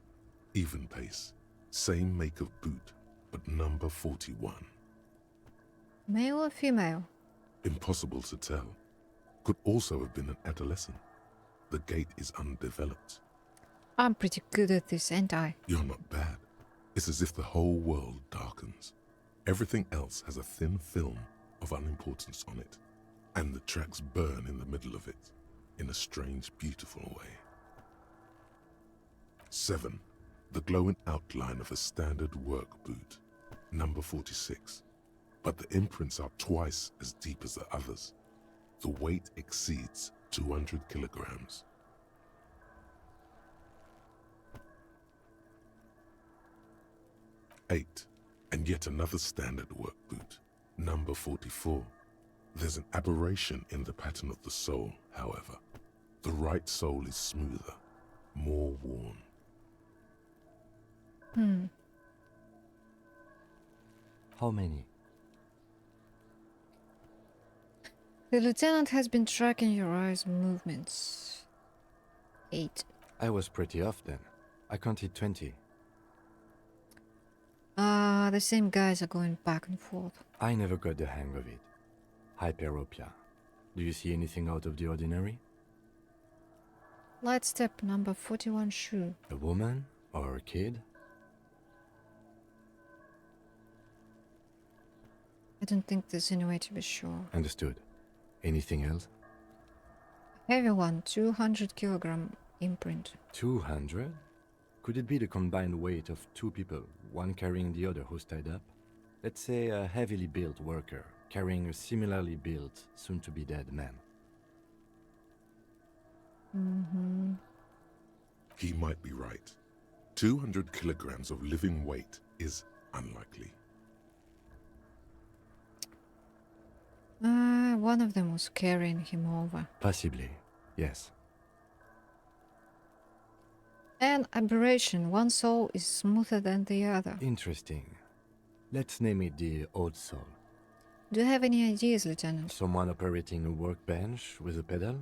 Even pace. Same make of boot, but number 41. Male or female? Impossible to tell. Could also have been an adolescent. The gait is undeveloped. I'm pretty good at this, ain't I? You're not bad. It's as if the whole world darkens. Everything else has a thin film of unimportance on it, and the tracks burn in the middle of it, in a strange, beautiful way. 7. The glowing outline of a standard work boot, number 46. But the imprints are twice as deep as the others. The weight exceeds 200 kilograms. 8. And yet another standard work boot, number 44. There's an aberration in the pattern of the sole, however. The right sole is smoother, more worn. How many? The lieutenant has been tracking your eyes' movements. 8. I was pretty off then. I counted 20. The same guys are going back and forth. I never got the hang of it. Hyperopia. Do you see anything out of the ordinary? Light step number 41 shoe. A woman or a kid? I don't think there's any way to be sure. Understood. Anything else? Heavy one, 200 kilogram imprint. 200? Could it be the combined weight of two people, one carrying the other who's tied up? Let's say a heavily built worker carrying a similarly built, soon-to-be-dead man. Mm-hmm. He might be right. 200 kilograms of living weight is unlikely. One of them was carrying him over. Possibly, yes. An aberration. One soul is smoother than the other. Interesting. Let's name it the Old Soul. Do you have any ideas, Lieutenant? Someone operating a workbench with a pedal?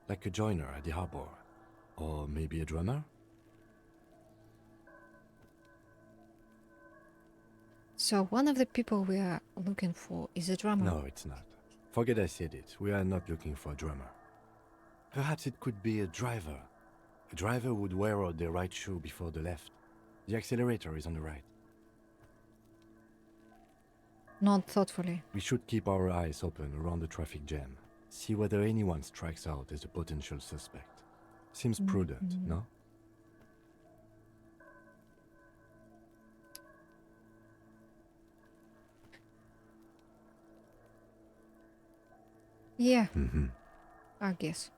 Like a joiner at the harbor. Or maybe a drummer? So one of the people we are looking for is a drummer? No, it's not. Forget I said it. We are not looking for a drummer. Perhaps it could be a driver. A driver would wear out their right shoe before the left. The accelerator is on the right. Not thoughtfully. We should keep our eyes open around the traffic jam. See whether anyone strikes out as a potential suspect. Seems prudent, no? Yeah, I guess.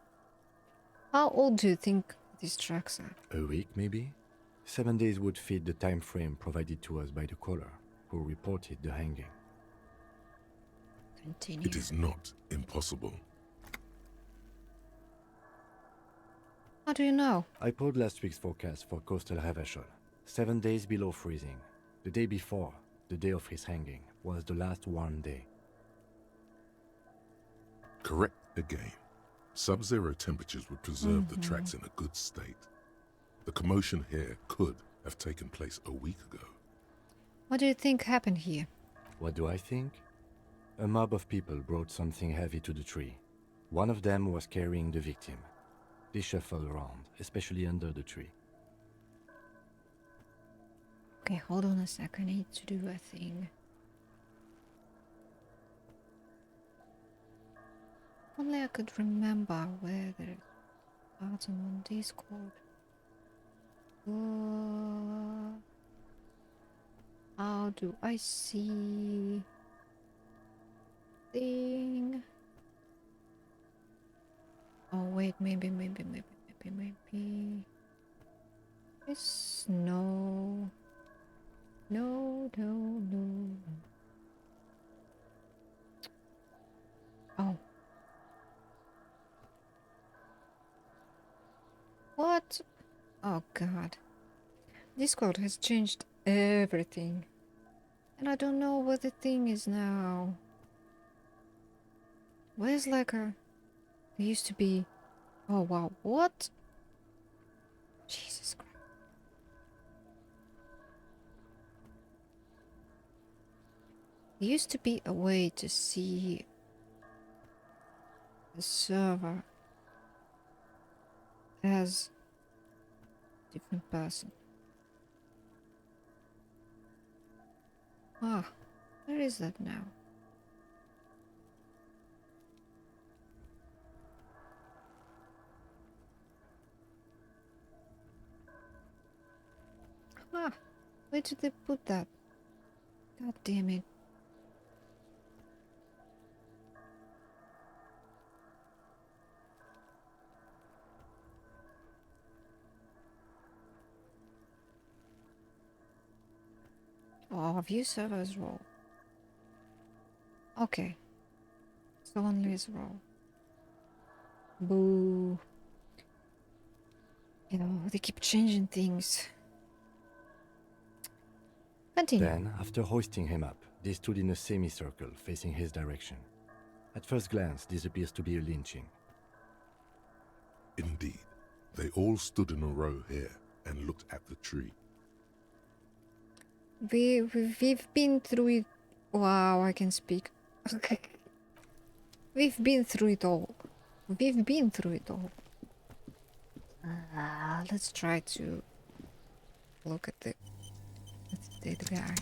How old do you think these tracks are? A week, maybe? 7 days would fit the time frame provided to us by the caller, who reported the hanging. Continue. It is not impossible. How do you know? I pulled last week's forecast for coastal Havashol. 7 days below freezing. The day before, the day of his hanging, was the last warm day. Correct again. Sub-zero temperatures would preserve the tracks in a good state. The commotion here could have taken place a week ago. What do you think happened here? What do I think? A mob of people brought something heavy to the tree. One of them was carrying the victim. They shuffled around, especially under the tree. Okay, hold on a sec. I need to do a thing. Only I could remember where there's a button on Discord. How do I see thing? Oh wait, maybe. It's no. Oh. What? Oh god. Discord has changed everything. And I don't know what the thing is now. Where's like a... There used to be... Oh wow, what? Jesus Christ. There used to be a way to see the server as a different person. Ah, where is that now? Ah, where did they put that? God damn it. Oh, view servers role. Okay. So only is role. Boo. You know, they keep changing things. Continue. Then, after hoisting him up, they stood in a semicircle facing his direction. At first glance, this appears to be a lynching. Indeed. They all stood in a row here and looked at the tree. We've been through it. Wow, I can speak. Okay. We've been through it all. We've been through it all. Let's try to look at the dead guy.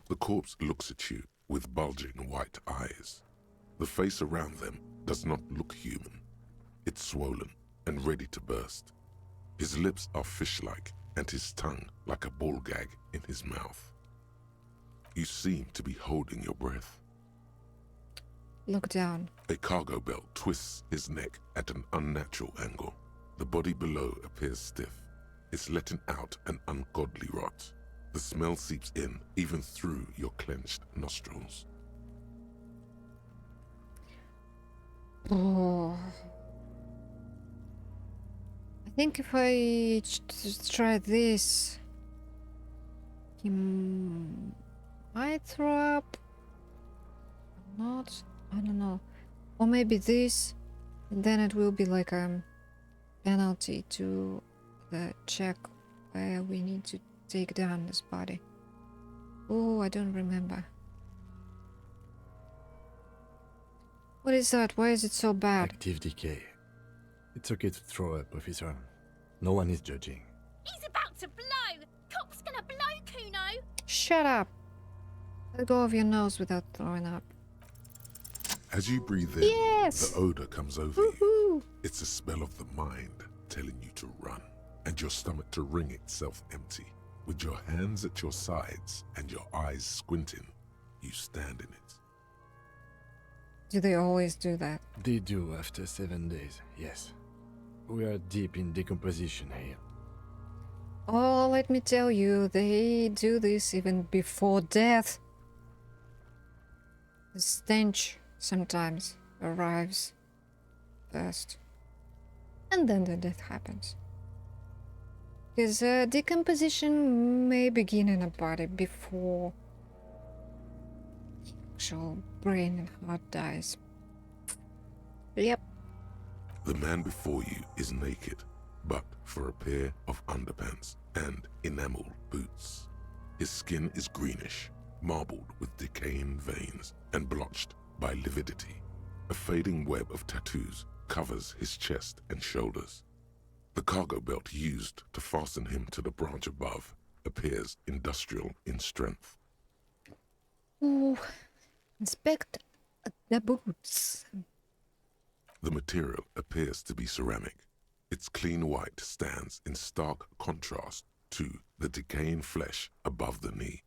The corpse looks at you with bulging white eyes. The face around them does not look human. It's swollen and ready to burst. His lips are fish-like and his tongue like a ball gag in his mouth. You seem to be holding your breath. Look down. A cargo belt twists his neck at an unnatural angle. The body below appears stiff. It's letting out an ungodly rot. The smell seeps in even through your clenched nostrils. Oh. I think if I try this, he might throw up. Not. I don't know. Or maybe this, and then it will be like a penalty to the check where we need to take down this body. Oh, I don't remember. What is that? Why is it so bad? Active decay. It's okay to throw up, officer. No one is judging. He's about to blow! Cock's gonna blow, Kuno! Shut up! Let go of your nose without throwing up. As you breathe in, Yes! the odor comes over you. It's a smell of the mind telling you to run, and your stomach to wring itself empty. With your hands at your sides and your eyes squinting, you stand in it. Do they always do that? They do after 7 days, yes. We are deep in decomposition here. Oh, let me tell you, they do this even before death. The stench sometimes arrives first, and then the death happens. Because decomposition may begin in a body before the actual brain and heart dies. Yep. The man before you is naked, but for a pair of underpants and enameled boots. His skin is greenish, marbled with decaying veins and blotched by lividity. A fading web of tattoos covers his chest and shoulders. The cargo belt used to fasten him to the branch above appears industrial in strength. Ooh, inspect the boots. The material appears to be ceramic. Its clean white stands in stark contrast to the decaying flesh above the knee.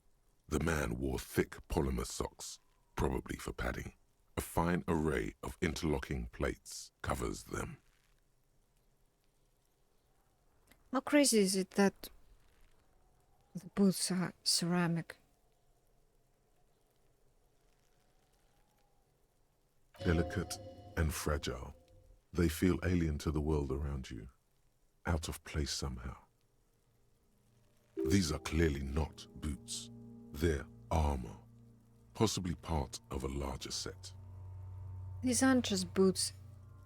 The man wore thick polymer socks, probably for padding. A fine array of interlocking plates covers them. How crazy is it that the boots are ceramic? Delicate and fragile, they feel alien to the world around you, out of place somehow. These are clearly not boots. They're armor, possibly part of a larger set. These aren't just boots.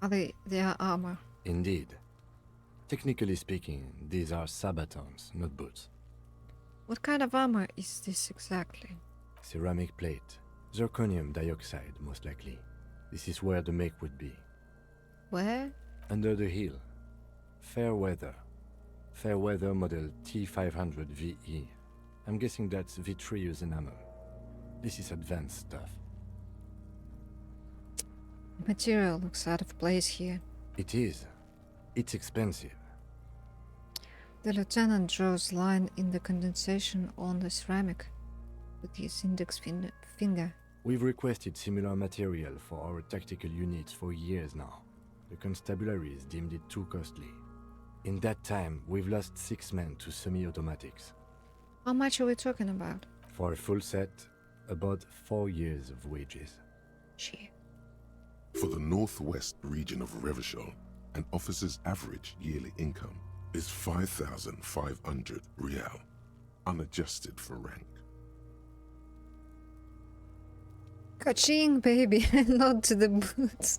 They are armor. Indeed. Technically speaking, these are sabatons, not boots. What kind of armor is this exactly? Ceramic plate. Zirconium dioxide, most likely. This is where the make would be. Where? Under the hill. Fair weather. Fair weather model T500 VE. I'm guessing that's vitreous enamel. This is advanced stuff. The material looks out of place here. It is. It's expensive. The lieutenant draws line in the condensation on the ceramic with his index finger. We've requested similar material for our tactical units for years now. The constabularies deemed it too costly. In that time, we've lost 6 men to semi-automatics. How much are we talking about? For a full set, about 4 years of wages. Shit. For the northwest region of Revachol, an officer's average yearly income is 5,500 real, unadjusted for rank. Ka-ching, baby. Not to the boots.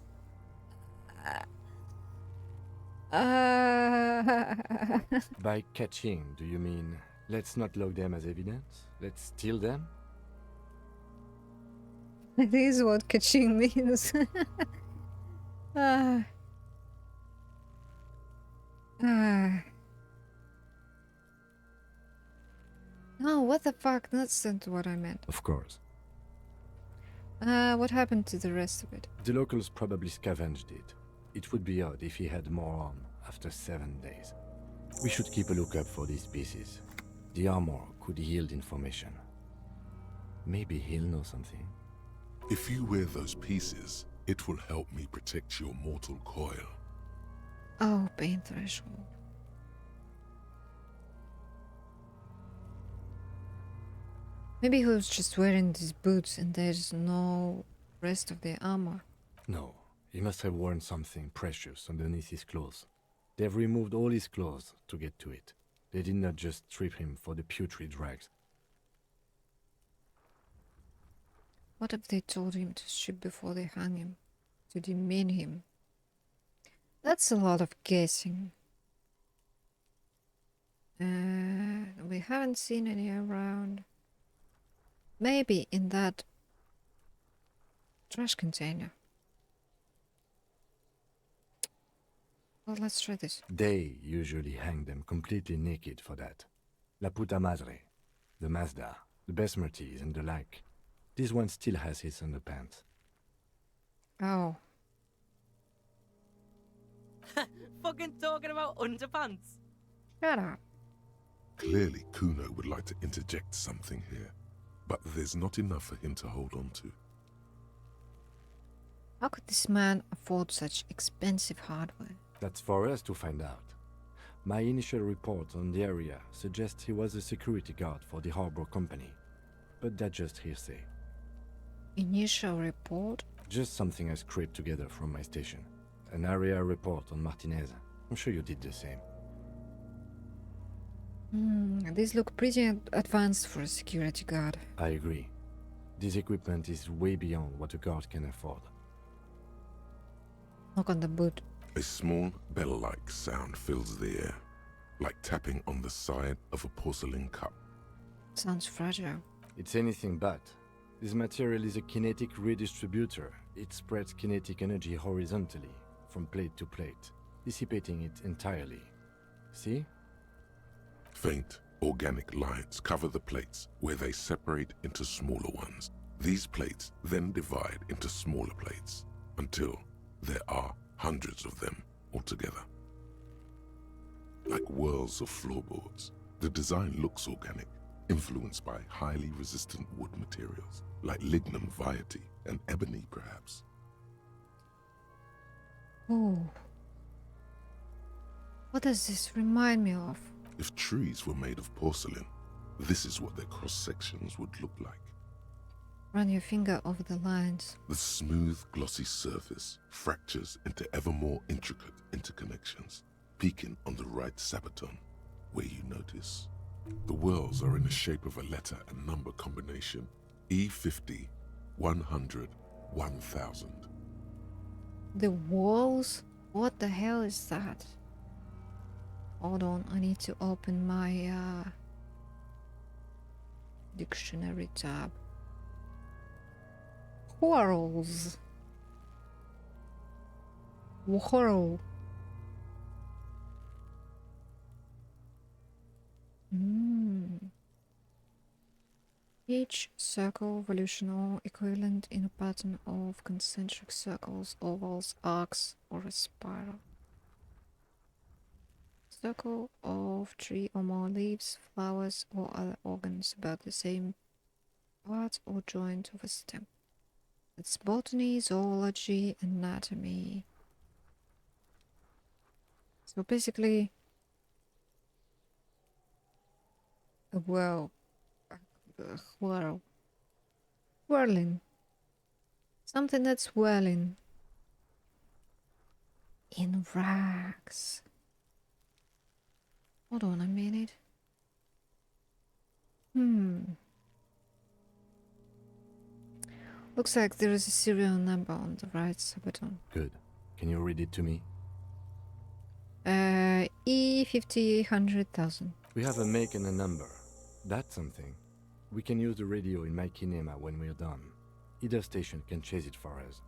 By catching, do you mean let's not log them as evidence? Let's steal them? It is what ka-ching means. Ah. Ah. No, what the fuck? That's not what I meant. Of course. What happened to the rest of it? The locals probably scavenged it. It would be odd if he had more on after 7 days. We should keep a lookout for these pieces. The armor could yield information. Maybe he'll know something. If you wear those pieces, it will help me protect your mortal coil. Oh, pain threshold. Maybe he was just wearing these boots and there's no rest of the armor. No, he must have worn something precious underneath his clothes. They've removed all his clothes to get to it. They did not just strip him for the putrid rags. What if they told him to strip before they hung him? To demean him? That's a lot of guessing. We haven't seen any around. Maybe in that trash container. Well, let's try this. They usually hang them completely naked for that. La puta madre, the Mazda, the Besmerties and the like. This one still has his underpants. Oh. Fucking talking about underpants. Shut up. Clearly, Kuno would like to interject something here, but there's not enough for him to hold on to. How could this man afford such expensive hardware? That's for us to find out. My initial report on the area suggests he was a security guard for the harbor company, but that's just hearsay. Initial report? Just something I scraped together from my station. An area report on Martinez. I'm sure you did the same. These look pretty advanced for a security guard. I agree. This equipment is way beyond what a guard can afford. Knock on the boot. A small bell-like sound fills the air, like tapping on the side of a porcelain cup. Sounds fragile. It's anything but. This material is a kinetic redistributor. It spreads kinetic energy horizontally, from plate to plate, dissipating it entirely. See? Faint, organic lines cover the plates where they separate into smaller ones. These plates then divide into smaller plates until there are hundreds of them altogether. Like whirls of floorboards, the design looks organic, influenced by highly resistant wood materials, like lignum vitae and ebony perhaps. Oh. What does this remind me of? If trees were made of porcelain, this is what their cross-sections would look like. Run your finger over the lines. The smooth, glossy surface fractures into ever more intricate interconnections, peaking on the right sabaton, where you notice. The whirls are in the shape of a letter and number combination, E50, 100, 1000. The walls? What the hell is that? Hold on, I need to open my dictionary tab. Whirls. Whirl. Each circle volutional equivalent in a pattern of concentric circles, ovals, arcs, or a spiral. Circle of 3 or more leaves, flowers, or other organs about the same part or joint of a stem. It's botany, zoology, anatomy. So basically, a whirl. Whirling. Something that's whirling. In rags. Hold on a minute. Looks like there is a serial number on the right sabaton. Good. Can you read it to me? E50 100,000. We have a make and a number. That's something. We can use the radio in my kinema when we're done. Either station can chase it for us.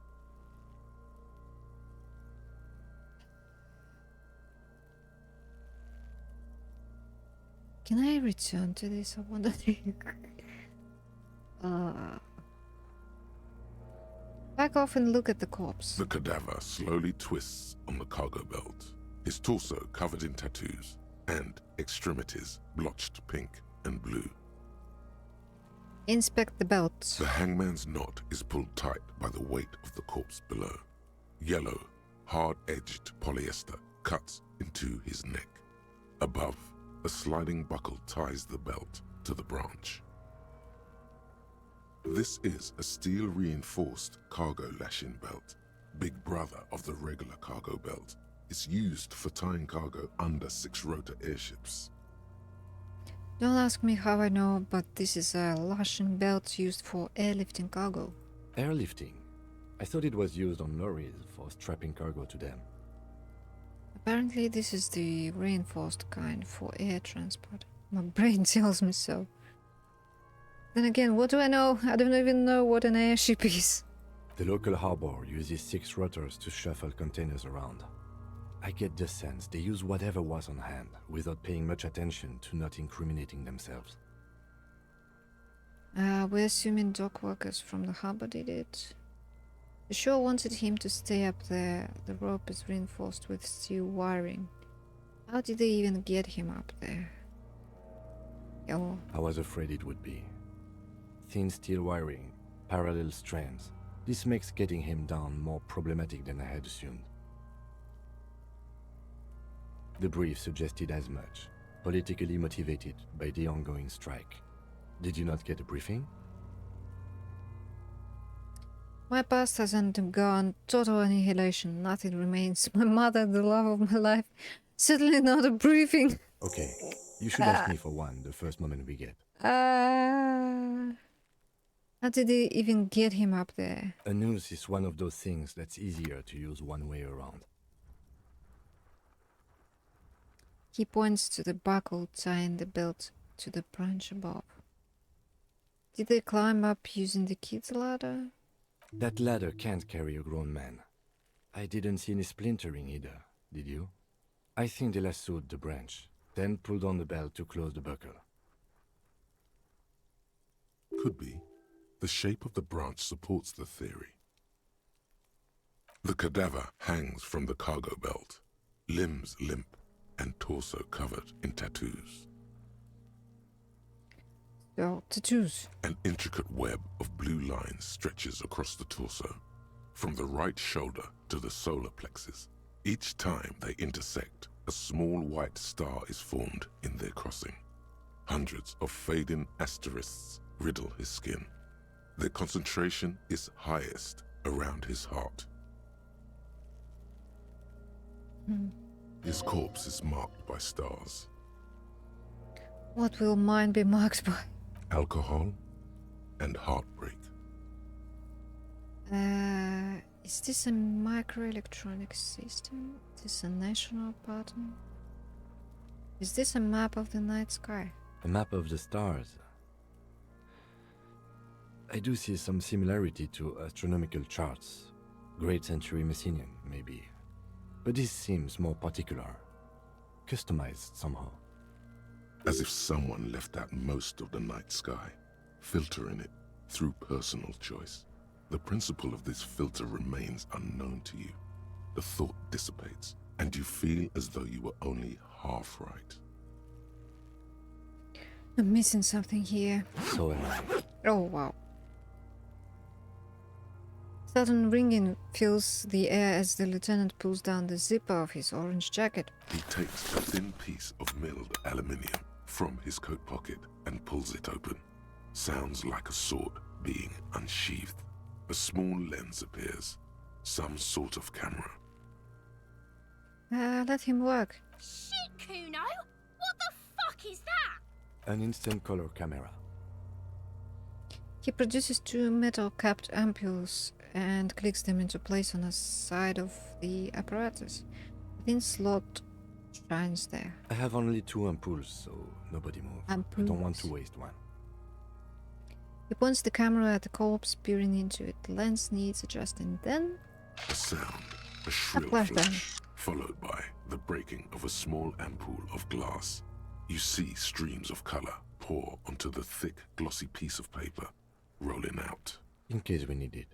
Can I return to this? I wonder. Back off and look at the corpse. The cadaver slowly twists on the cargo belt, his torso covered in tattoos, and extremities blotched pink and blue. Inspect the belt. The hangman's knot is pulled tight by the weight of the corpse below. Yellow, hard-edged polyester cuts into his neck. Above, a sliding buckle ties the belt to the branch. This is a steel-reinforced cargo lashing belt, big brother of the regular cargo belt. It's used for tying cargo under 6-rotor airships. Don't ask me how I know, but this is a lashing belt used for airlifting cargo. Airlifting? I thought it was used on lorries for strapping cargo to them. Apparently this is the reinforced kind for air transport. My brain tells me so. Then again, what do I know? I don't even know what an airship is. The local harbor uses 6 rotors to shuffle containers around. I get the sense they use whatever was on hand, without paying much attention to not incriminating themselves. We're assuming dock workers from the harbor did it. The shore wanted him to stay up there. The rope is reinforced with steel wiring. How did they even get him up there? Oh. I was afraid it would be. Thin steel wiring, parallel strands. This makes getting him down more problematic than I had assumed. The brief suggested as much, politically motivated by the ongoing strike. Did you not get a briefing? My past has undergone total annihilation. Nothing remains. My mother, the love of my life. Certainly not a briefing. Okay, you should ask me for one the first moment we get. How did they even get him up there? A noose is one of those things that's easier to use one way around. He points to the buckle tying the belt to the branch above. Did they climb up using the kid's ladder? That ladder can't carry a grown man. I didn't see any splintering either, did you? I think they lassoed the branch, then pulled on the belt to close the buckle. Could be. The shape of the branch supports the theory. The cadaver hangs from the cargo belt, limbs limp and torso covered in tattoos. Oh, tattoos. An intricate web of blue lines stretches across the torso, from the right shoulder to the solar plexus. Each time they intersect, a small white star is formed in their crossing. Hundreds of fading asterisks riddle his skin. Their concentration is highest around his heart. His corpse is marked by stars. What will mine be marked by? Alcohol and heartbreak. Is this a microelectronic system? Is this a national pattern? Is this a map of the night sky? A map of the stars. I do see some similarity to astronomical charts. Great Century Messinian, maybe. But this seems more particular. Customized somehow. As if someone left out most of the night sky, filtering it through personal choice. The principle of this filter remains unknown to you. The thought dissipates, and you feel as though you were only half right. I'm missing something here. So am I. Oh, wow. Sudden ringing fills the air as the lieutenant pulls down the zipper of his orange jacket. He takes a thin piece of milled aluminium from his coat pocket and pulls it open. Sounds like a sword being unsheathed. A small lens appears. Some sort of camera. Let him work. Shit, Kuno! What the fuck is that? An instant color camera. He produces 2 metal-capped ampules and clicks them into place on the side of the apparatus. A thin slot shines there. I have only 2 ampoules, so nobody move. I don't want to waste one. He points the camera at the corpse, peering into it. The lens needs adjusting. Then A sound, a shrill flashbang. flash, followed by the breaking of a small ampoule of glass. You see streams of color pour onto the thick, glossy piece of paper, rolling out. In case we need it.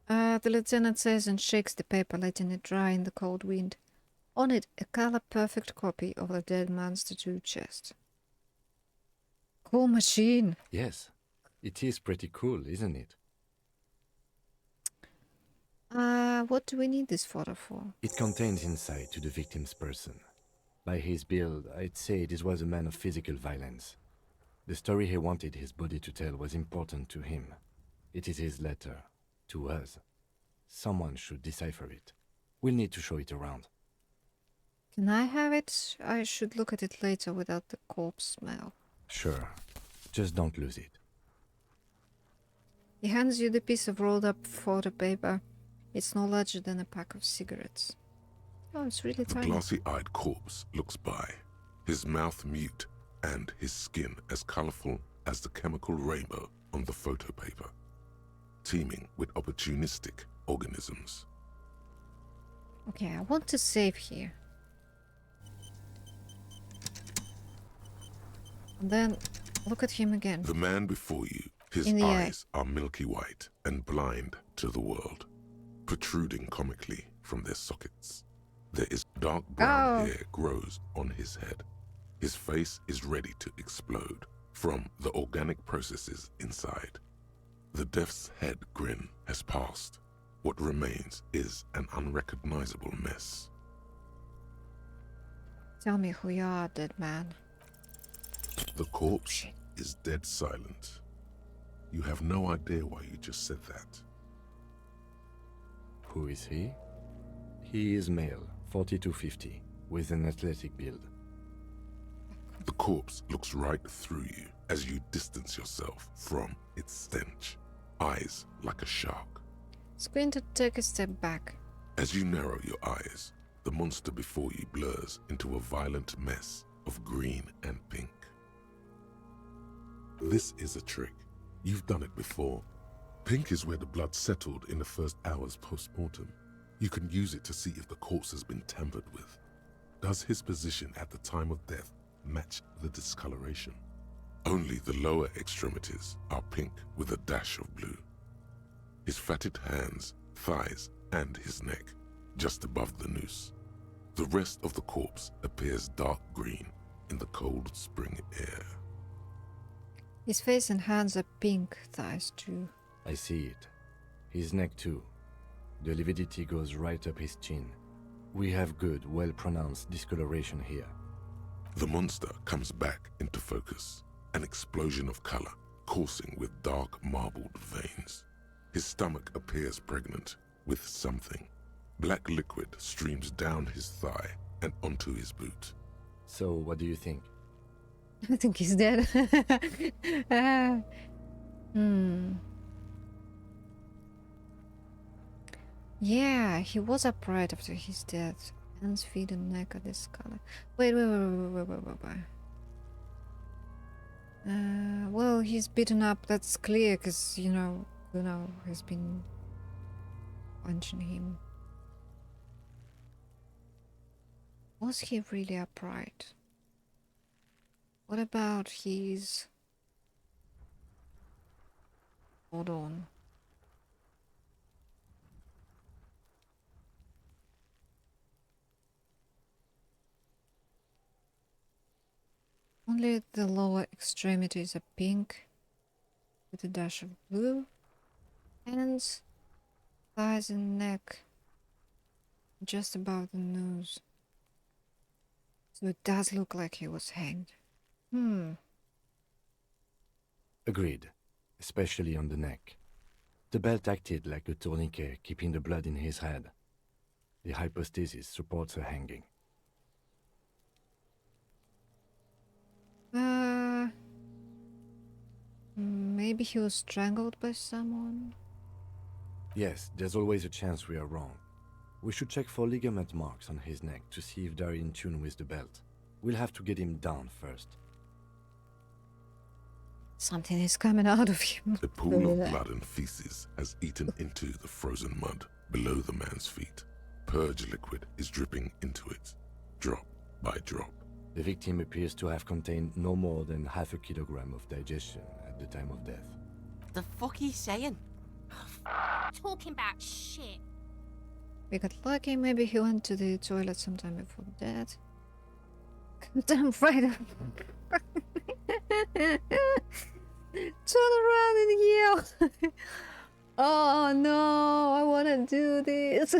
The lieutenant says and shakes the paper, letting it dry in the cold wind. On it, a color-perfect copy of the dead man's tattoo chest. Cool machine. Yes, it is pretty cool, isn't it? What do we need this photo for? It contains insight to the victim's person. By his build, I'd say this was a man of physical violence. The story he wanted his body to tell was important to him. It is his letter. To us. Someone should decipher it. We'll need to show it around. Can I have it? I should look at it later without the corpse smell. Sure. Just don't lose it. He hands you the piece of rolled up photo paper. It's no larger than a pack of cigarettes. Oh, it's really The tiny. glossy-eyed corpse looks by, his mouth mute and his skin as colorful as the chemical rainbow on the photo paper, teeming with opportunistic organisms. Okay, I want to save here. And then look at him again. The man before you, his In the eyes are milky white and blind to the world, protruding comically from their sockets. There is dark brown hair grows on his head. His face is ready to explode from the organic processes inside. The death's head grin has passed. What remains is an unrecognizable mess. Tell me who you are, dead man. The corpse is dead silent. You have no idea why you just said that. Who is he? He is male, 40 to 50, with an athletic build. The corpse looks right through you as you distance yourself from its stench, eyes like a shark. Squint to take a step back. As you narrow your eyes, the monster before you blurs into a violent mess of green and pink. This is a trick. You've done it before. Pink is where the blood settled in the first hours post-mortem. You can use it to see if the corpse has been tampered with. Does his position at the time of death match the discoloration? Only the lower extremities are pink with a dash of blue. His fatted hands, thighs, and his neck, just above the noose. The rest of the corpse appears dark green in the cold spring air. His face and hands are pink, thighs too. I see it. His neck too. The lividity goes right up his chin. We have good, well-pronounced discoloration here. The monster comes back into focus, an explosion of color, coursing with dark marbled veins. His stomach appears pregnant with something. Black liquid streams down his thigh and onto his boot. So, what do you think? I think he's dead. Yeah, he was upright after his death. Hands, feet, and neck are this color. Wait. Well, he's beaten up. That's clear, because you know, has been punching him. Was he really upright? What about his... Hold on. Only the lower extremities are pink with a dash of blue. Hands, thighs and neck just above the nose. So it does look like he was hanged. Agreed, especially on the neck. The belt acted like a tourniquet, keeping the blood in his head. The hypostasis supports a hanging. Maybe he was strangled by someone? Yes, there's always a chance we are wrong. We should check for ligament marks on his neck to see if they're in tune with the belt. We'll have to get him down first. Something is coming out of him. A pool of blood and feces has eaten into the frozen mud below the man's feet. Purge liquid is dripping into it, drop by drop. The victim appears to have contained no more than half a kilogram of digestion at the time of death. The fuck he's saying? Talking about shit. We got lucky. Maybe he went to the toilet sometime before that. Damn right. Turn around and yell. Oh no, I want to do this.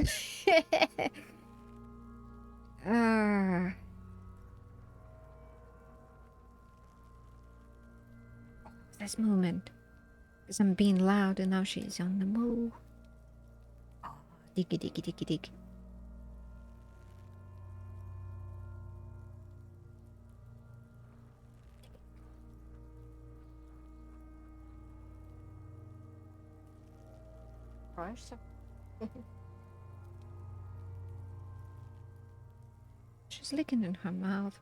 This moment. Because I'm being loud and now she's on the move. Oh, diggy diggy diggy dig. She's licking in her mouth.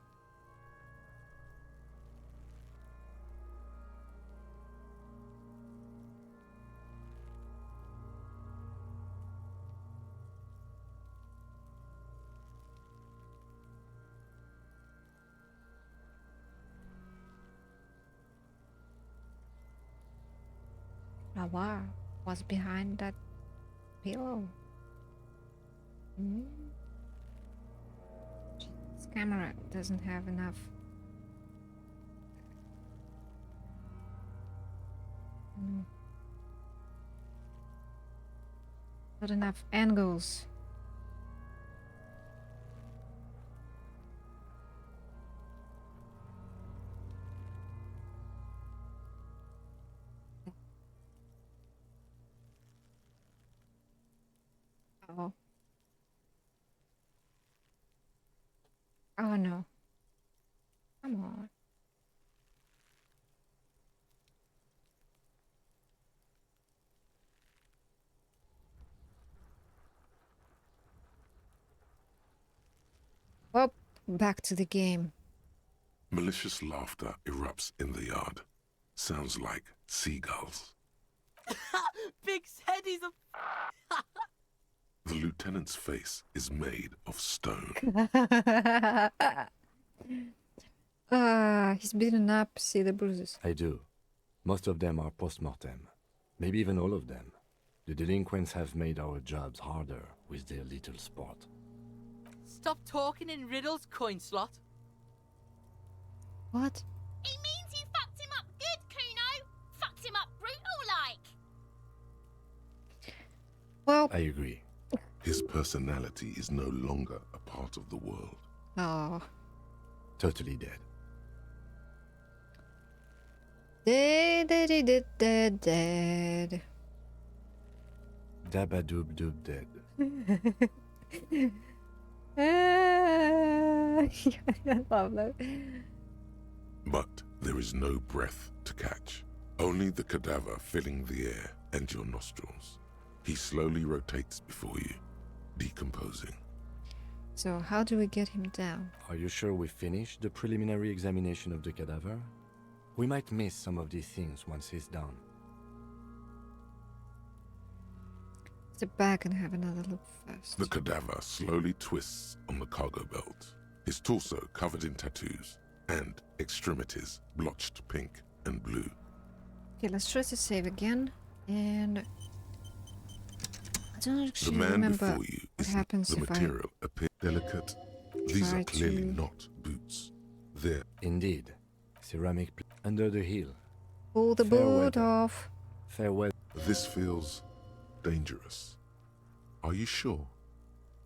Now, wow, what's behind that pillow? This camera doesn't have enough. Not enough angles. Oh. Oh no. Come on. Well, back to the game. Malicious laughter erupts in the yard. Sounds like seagulls. Big said he's a... The lieutenant's face is made of stone. He's beaten up. See the bruises. I do. Most of them are post-mortem. Maybe even all of them. The delinquents have made our jobs harder with their little sport. Stop talking in riddles, coin slot. What? It means you fucked him up good, Kuno. Fucked him up brutal like. Well, I agree. His personality is no longer a part of the world. oh. Totally dead. Dead. Dabadoob dead. I love that. But there is no breath to catch. Only the cadaver filling the air and your nostrils. He slowly rotates before you, decomposing. So how do we get him down? Are you sure we finished the preliminary examination of the cadaver? We might miss some of these things once he's done. Step back and have another look first. The cadaver slowly twists on the cargo belt, his torso covered in tattoos, and extremities blotched pink and blue. Okay, let's try to save again. And I don't actually The man remember before you what is happens the if material appears delicate. These try are clearly to- not boots. They're Indeed. Ceramic under the heel. pull the Fair boot weather. off. Farewell. This feels dangerous. Are you sure?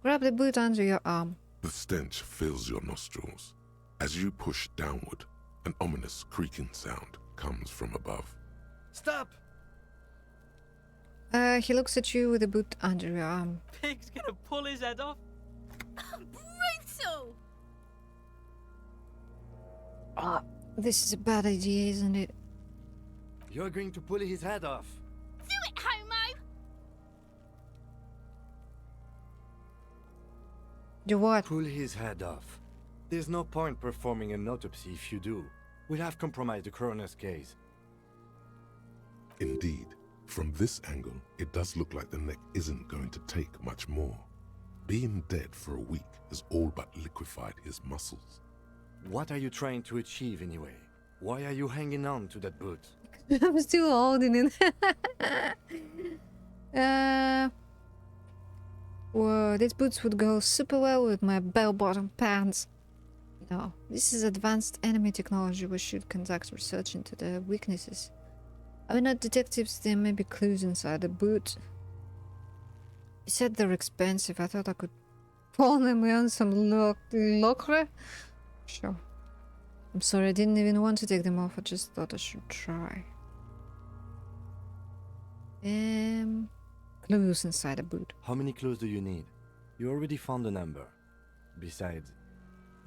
Grab the boot under your arm. The stench fills your nostrils. As you push downward, an ominous creaking sound comes from above. Stop! He looks at you with the boot under your arm. Pig's gonna pull his head off. Brutal. This is a bad idea, isn't it? You're going to pull his head off. Do it, homo. Do what? Pull his head off. There's no point performing an autopsy if you do. We'll have compromised the coroner's case. Indeed, from this angle, it does look like the neck isn't going to take much more. Being dead for a week has all but liquefied his muscles. What are you trying to achieve anyway? Why are you hanging on to that boot? I'm still holding it. Whoa, these boots would go super well with my bell-bottom pants. No, this is advanced enemy technology. We should conduct research into the weaknesses. Are we not detectives? There may be clues inside the boot. You said they're expensive. I thought I could pawn them on some locre. Sure. I'm sorry, I didn't even want to take them off. I just thought I should try. Clues inside the boot. How many clues do you need? You already found a number. Besides,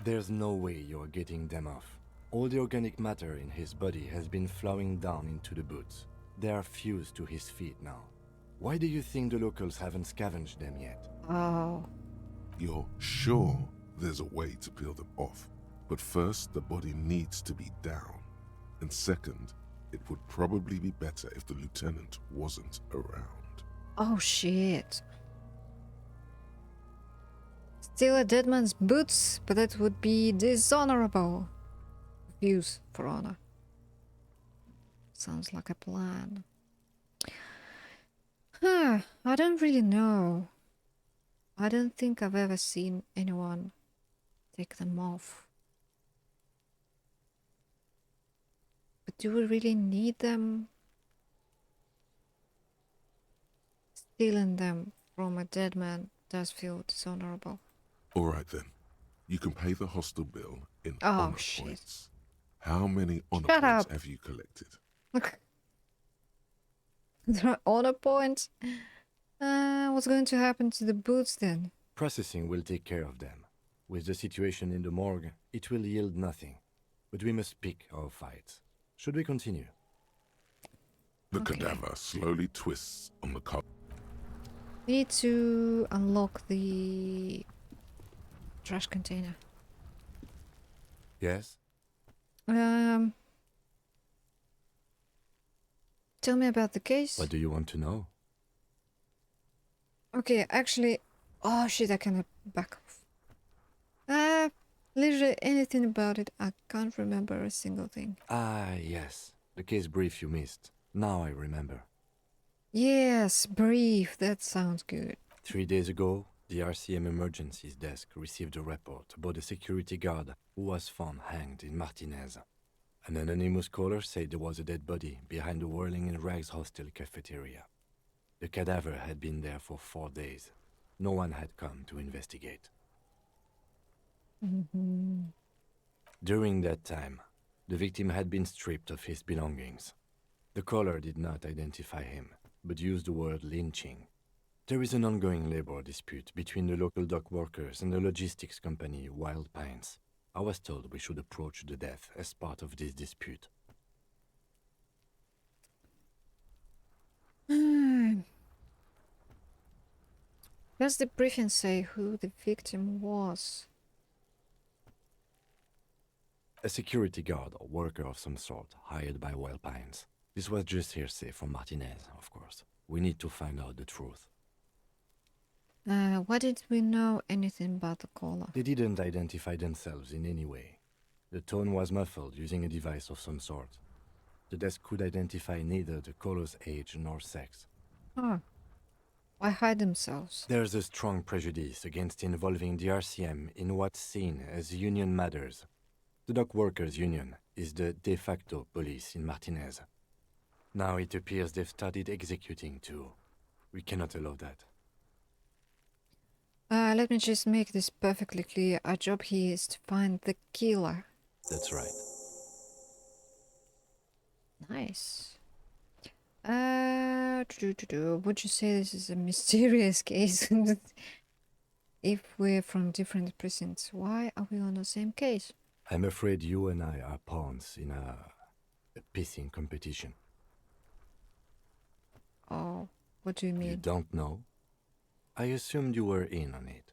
there's no way you're getting them off. All the organic matter in his body has been flowing down into the boots. They are fused to his feet now. Why do you think the locals haven't scavenged them yet? Oh. You're sure there's a way to peel them off, but first the body needs to be down. And second, it would probably be better if the lieutenant wasn't around. Oh shit. Steal a dead man's boots, but that would be dishonorable. Views for honor. Sounds like a plan. Huh, I don't really know. I don't think I've ever seen anyone take them off. But do we really need them? Stealing them from a dead man does feel dishonorable. Alright then. You can pay the hostel bill in Oh, honor shit. points. How many honor Shut points up. have you collected? Look. There are honor points. What's going to happen to the boots then? Processing will take care of them. With the situation in the morgue, it will yield nothing. But we must pick our fights. Should we continue? The cadaver slowly twists on the cup. We need to unlock the trash container. Yes? Tell me about the case. What do you want to know? Okay, actually, oh shit, I cannot back off. Literally anything about it, I can't remember a single thing. Ah, yes. The case brief you missed. Now I remember. Yes, brief, that sounds good. 3 days ago, the RCM Emergencies Desk received a report about a security guard who was found hanged in Martinez. An anonymous caller said there was a dead body behind the Whirling in Rags hostel cafeteria. The cadaver had been there for 4 days. No one had come to investigate. During that time, the victim had been stripped of his belongings. The caller did not identify him, but used the word lynching. There is an ongoing labor dispute between the local dock workers and the logistics company Wild Pines. I was told we should approach the death as part of this dispute. Does the briefing say who the victim was? A security guard or worker of some sort, hired by Wild Pines. This was just hearsay from Martinez, of course. We need to find out the truth. Why did we know anything about the caller? They didn't identify themselves in any way. The tone was muffled using a device of some sort. The desk could identify neither the caller's age nor sex. Oh. Why hide themselves? There's a strong prejudice against involving the RCM in what's seen as union matters. The dock workers' union is the de facto police in Martinez. Now it appears they've started executing too. We cannot allow that. Let me just make this perfectly clear. Our job here is to find the killer. That's right. Nice. Would you say this is a mysterious case? If we're from different precincts, why are we on the same case? I'm afraid you and I are pawns in a pissing competition. Oh, what do you mean? You don't know? I assumed you were in on it.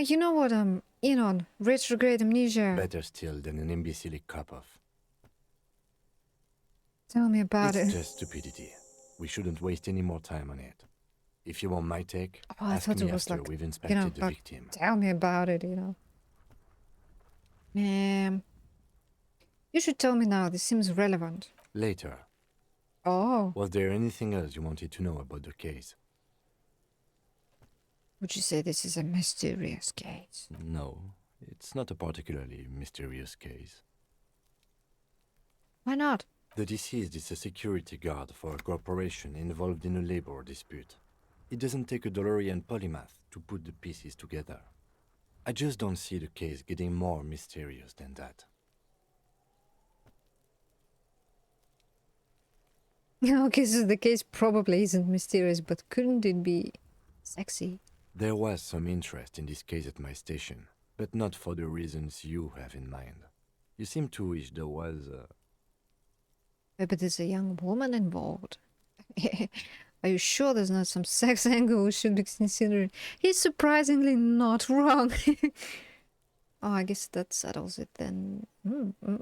You know what I'm in on. Retrograde amnesia. Better still than an imbecilic cop-off. Tell me about it. It's just stupidity. We shouldn't waste any more time on it. If you want my take, Oh, I ask thought me it was after like, we've you know, inspected the but victim. tell me about it, you know. You should tell me now. This seems relevant. Later. Oh. Was there anything else you wanted to know about the case? Would you say this is a mysterious case? No, it's not a particularly mysterious case. Why not? The deceased is a security guard for a corporation involved in a labor dispute. It doesn't take a DeLorean polymath to put the pieces together. I just don't see the case getting more mysterious than that. Okay, so the case probably isn't mysterious, but couldn't it be sexy? There was some interest in this case at my station, but not for the reasons you have in mind. You seem to wish there was But there's a young woman involved. Are you sure there's not some sex angle we should be considering? He's surprisingly not wrong. Oh, I guess that settles it then.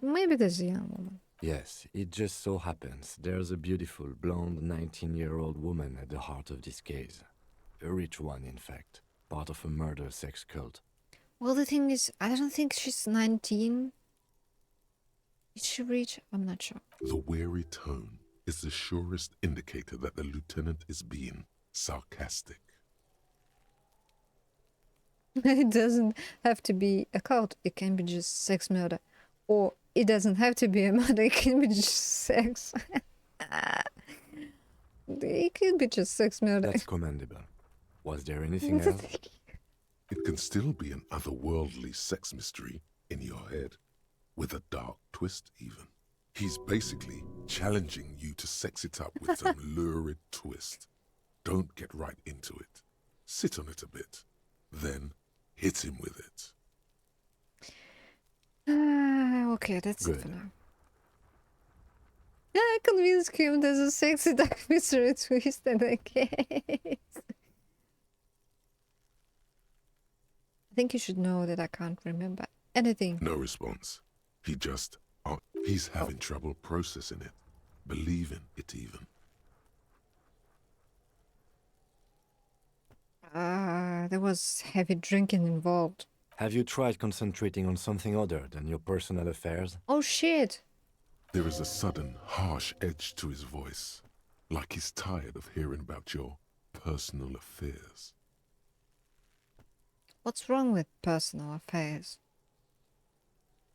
Maybe there's a young woman. Yes, it just so happens there's a beautiful blonde 19-year-old woman at the heart of this case. A rich one, in fact, part of a murder sex cult. Well, the thing is, I don't think she's 19. Is she rich? I'm not sure. The weary tone is the surest indicator that the lieutenant is being sarcastic. It doesn't have to be a cult. It can be just sex murder. Or it doesn't have to be a murder. It can be just sex. It could be just sex murder. That's commendable. Was there anything else? It can still be an otherworldly sex mystery in your head, with a dark twist even. He's basically challenging you to sex it up with some lurid twist. Don't get right into it. Sit on it a bit. Then hit him with it. Okay, that's Good. it for now. I convinced him there's a sexy dark mystery twist in the case. I think you should know that I can't remember anything. No response. He's having trouble processing it, believing it even. There was heavy drinking involved. Have you tried concentrating on something other than your personal affairs? Oh shit! There is a sudden, harsh edge to his voice, like he's tired of hearing about your personal affairs. What's wrong with personal affairs?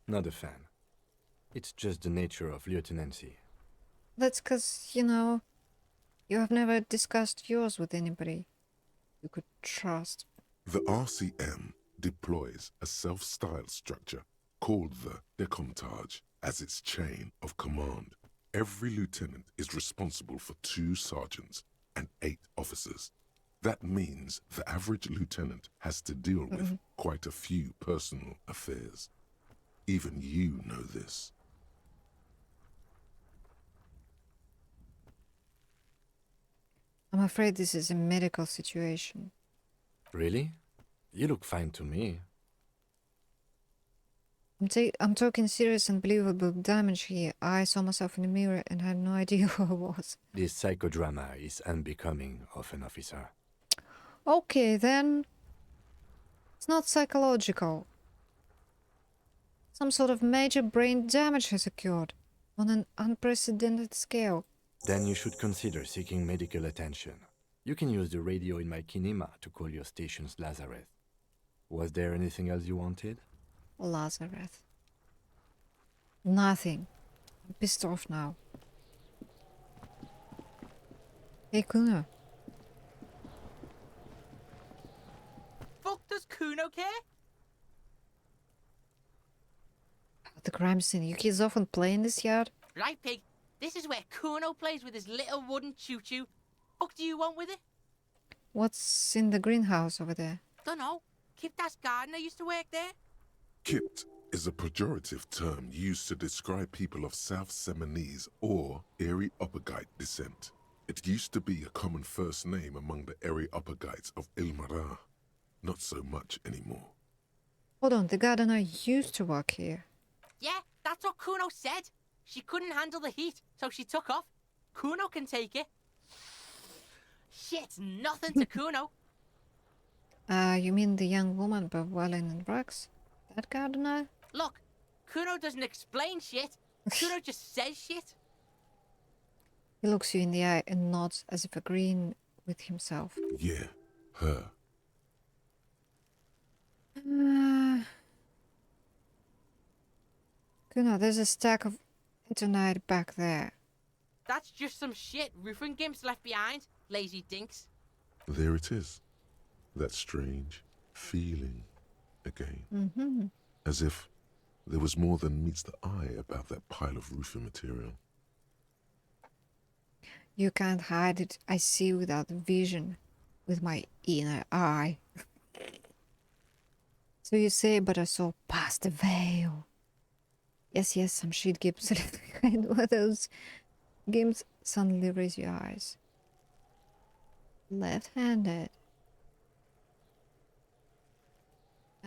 Not a fan. It's just the nature of lieutenancy. That's 'cause, you know, you have never discussed yours with anybody you could trust. The RCM deploys a self-styled structure called the Decomptage as its chain of command. Every lieutenant is responsible for 2 sergeants and 8 officers. That means the average lieutenant has to deal with quite a few personal affairs. Even you know this. I'm afraid this is a medical situation. Really? You look fine to me. I'm talking serious and believable damage here. I saw myself in the mirror and had no idea who I was. This psychodrama is unbecoming of an officer. Okay, then. It's not psychological. Some sort of major brain damage has occurred on an unprecedented scale. Then you should consider seeking medical attention. You can use the radio in my kinema to call your station's Lazareth. Was there anything else you wanted? Lazareth. Nothing. I'm pissed off now. Hey, Kuno. Fuck does Kuno care? The crime scene. You kids often play in this yard? Right, pig. This is where Kuno plays with his little wooden choo-choo. Fuck do you want with it? What's in the greenhouse over there? Dunno. Kiptas gardener used to work there. Kipt is a pejorative term used to describe people of South Seminese or Areopagite descent. It used to be a common first name among the Areopagites of Ilmara. Not so much anymore. Hold on, the gardener used to work here. Yeah, that's what Kuno said. She couldn't handle the heat, so she took off. Kuno can take it. shit's nothing to Kuno. You mean the young woman bewailing in rags? That gardener? Look, Kuno doesn't explain shit. Kuno just says shit. He looks you in the eye and nods as if agreeing with himself. Yeah, her. Kuno, there's a stack of etonite back there. That's just some shit roofing gimps left behind. Lazy dinks. There it is. That strange feeling again. Mm-hmm. As if there was more than meets the eye about that pile of roofing material. You can't hide it. I see without vision, with my inner eye. So you say, but I saw past the veil. Yes, some shit gimps behind one of those gimps. Suddenly raise your eyes. Left-handed.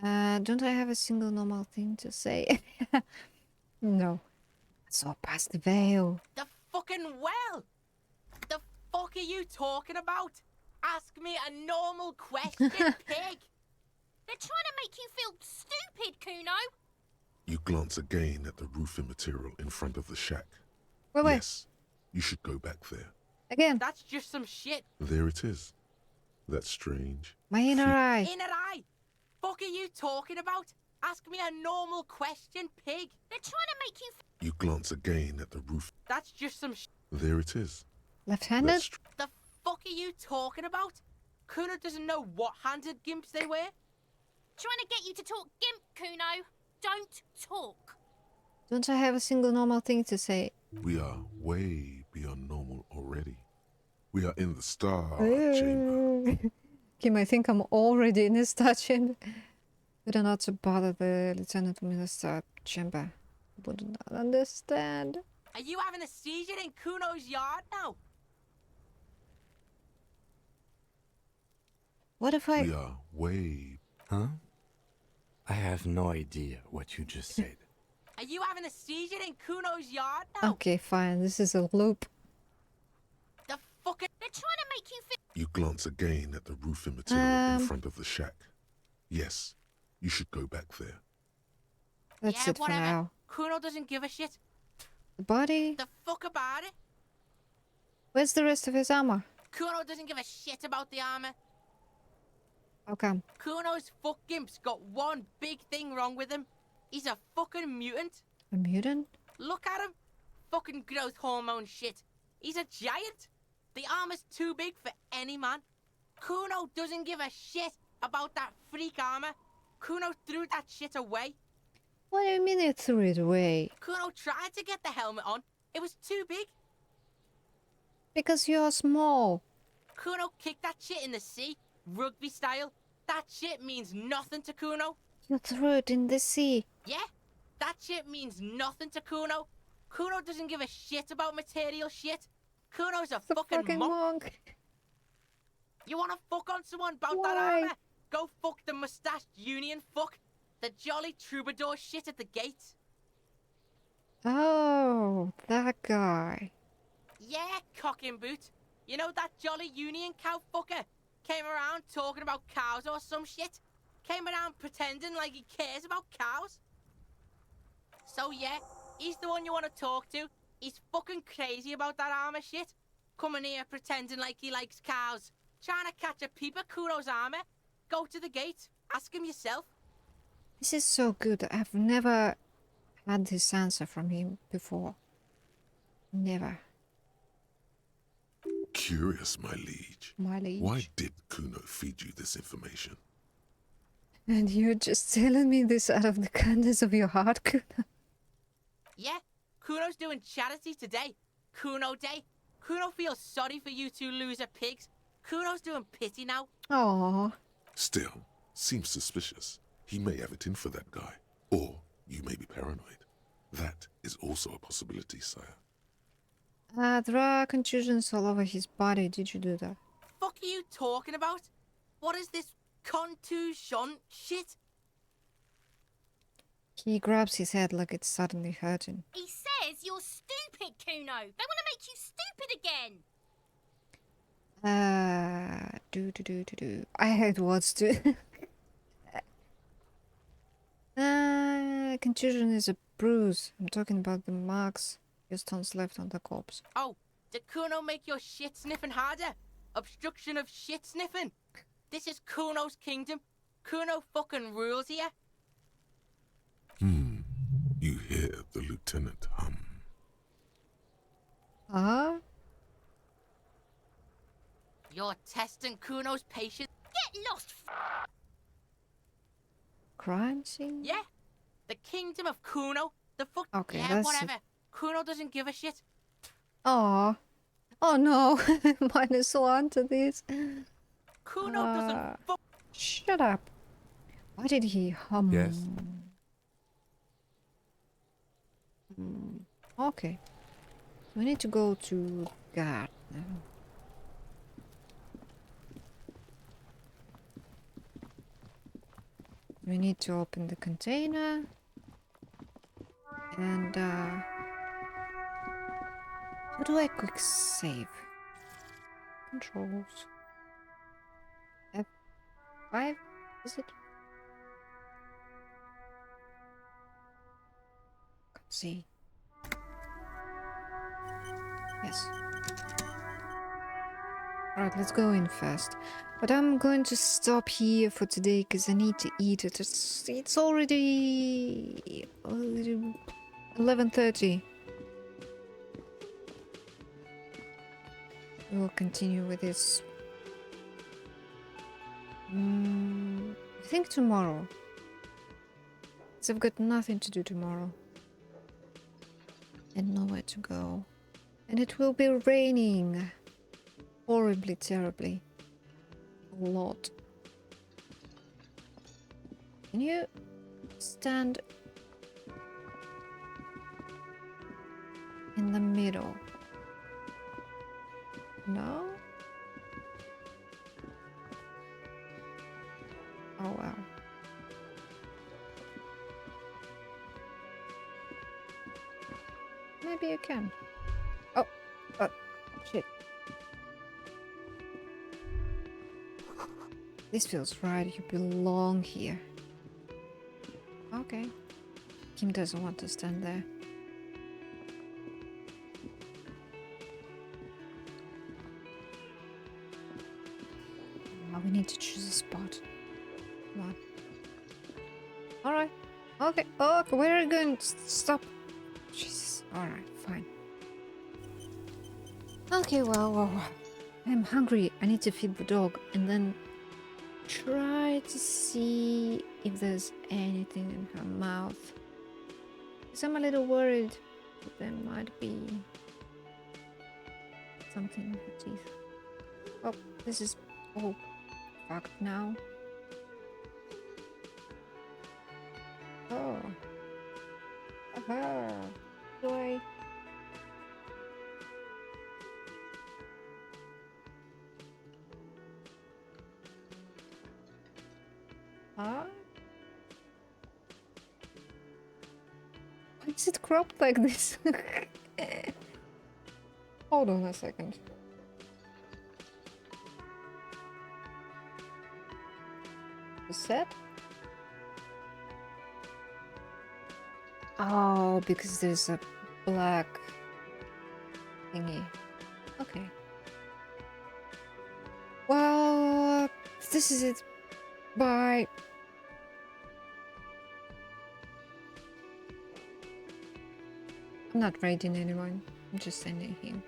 Don't I have a single normal thing to say? No. I saw past the veil. The fucking well! The fuck are you talking about? Ask me a normal question, pig! They're trying to make you feel stupid, Kuno. You glance again at the roofing material in front of the shack. Wait. Yes, you should go back there. Again. That's just some shit. There it is. That strange. My inner eye. Inner eye? Fuck are you talking about? Ask me a normal question, pig. They're trying to make you... You glance again at the roof. That's just some There it is. Left-handed? The fuck are you talking about? Kuno doesn't know what handed gimps they wear. Trying to get you to talk gimp, Kuno. Don't talk. Don't I have a single normal thing to say? We are way beyond normal already. We are in the star chamber. Kim, I think I'm already in the star chamber. Better not to bother the Lieutenant Minister chamber. Would not understand. Are you having a seizure in Kuno's yard now? What if I... We are way... Huh? I have no idea what you just said. Are you having a seizure in Kuno's yard now? Okay, fine. This is a loop. The fucking... They're trying to make you feel... You glance again at the roofing material in front of the shack. Yes, you should go back there. That's yeah, it whatever. for now. Kuno doesn't give a shit. The body? The fuck about it? Where's the rest of his armor? Kuno doesn't give a shit about the armor. How come? Kuno's fuck gimp's got one big thing wrong with him. He's a fucking mutant. A mutant? Look at him. Fucking growth hormone shit. He's a giant. The armor's too big for any man. Kuno doesn't give a shit about that freak armor. Kuno threw that shit away. What do you mean you threw it away? Kuno tried to get the helmet on. It was too big. Because you're small. Kuno kicked that shit in the sea, rugby style. That shit means nothing to Kuno. You threw it in the sea. Yeah, that shit means nothing to Kuno. Kuno doesn't give a shit about material shit. Kuno's a fucking monk. You wanna fuck on someone about that armor? Go fuck the mustached union fuck. The jolly troubadour shit at the gate. Oh, that guy. Yeah, cock and boot. You know that jolly union cow fucker? Came around talking about cows or some shit. Came around pretending like he cares about cows. So yeah, he's the one you want to talk to. He's fucking crazy about that armor shit. Coming here pretending like he likes cows. Trying to catch a peep at Kuno's armor. Go to the gate. Ask him yourself. This is so good. I've never had this answer from him before. Never. Curious, my liege. My liege. Why did Kuno feed you this information? And you're just telling me this out of the kindness of your heart, Kuno? Yeah, Kuno's doing charity today. Kuno Day. Kuno feels sorry for you two loser pigs. Kuno's doing pity now. Aww. Still, seems suspicious. He may have it in for that guy. Or you may be paranoid. That is also a possibility, sire. There are contusions all over his body. Did you do that? Fuck are you talking about? What is this contusion shit? He grabs his head like it's suddenly hurting. He says you're stupid, Kuno. They want to make you stupid again. I had words to. Contusion is a bruise. I'm talking about the marks your stones left on the corpse. Oh, did Kuno make your shit sniffing harder? Obstruction of shit sniffing. This is Kuno's kingdom. Kuno fucking rules here. You hear the lieutenant hum. Huh? You're testing Kuno's patience. Get lost! Crime scene? Yeah. The kingdom of Kuno. The fuck. Okay, yeah, that's whatever. Kuno doesn't give a shit. Aw. Oh no. -1 to this. Kuno doesn't fuck. Shut up. Why did he hum? Yes? Okay. We need to go to God now. We need to open the container. And how do I quick save? Controls. F5? Is it? Can't see. Yes. Alright, let's go in first. But I'm going to stop here for today because I need to eat it. It's already 11:30. We'll continue with this. I think tomorrow. Because I've got nothing to do tomorrow. And nowhere to go. And it will be raining. Horribly, terribly. A lot. Can you stand in the middle? No? Oh well. Maybe you can. Oh, shit. This feels right. You belong here. Okay. Kim doesn't want to stand there. Oh, we need to choose a spot. Come on. Alright. Okay. Oh, where are you going? Stop. Jesus. Alright, fine. Okay, well. I'm hungry. I need to feed the dog and then try to see if there's anything in her mouth. Because I'm a little worried that there might be something in her teeth. Oh, this is all fucked now. Oh. Aha. Joy. Huh? Why is it cropped like this? Hold on a second. The set? Oh, because there's a black thingy. Okay. Well, this is it. Bye. I'm not raiding anyone. I'm just sending him.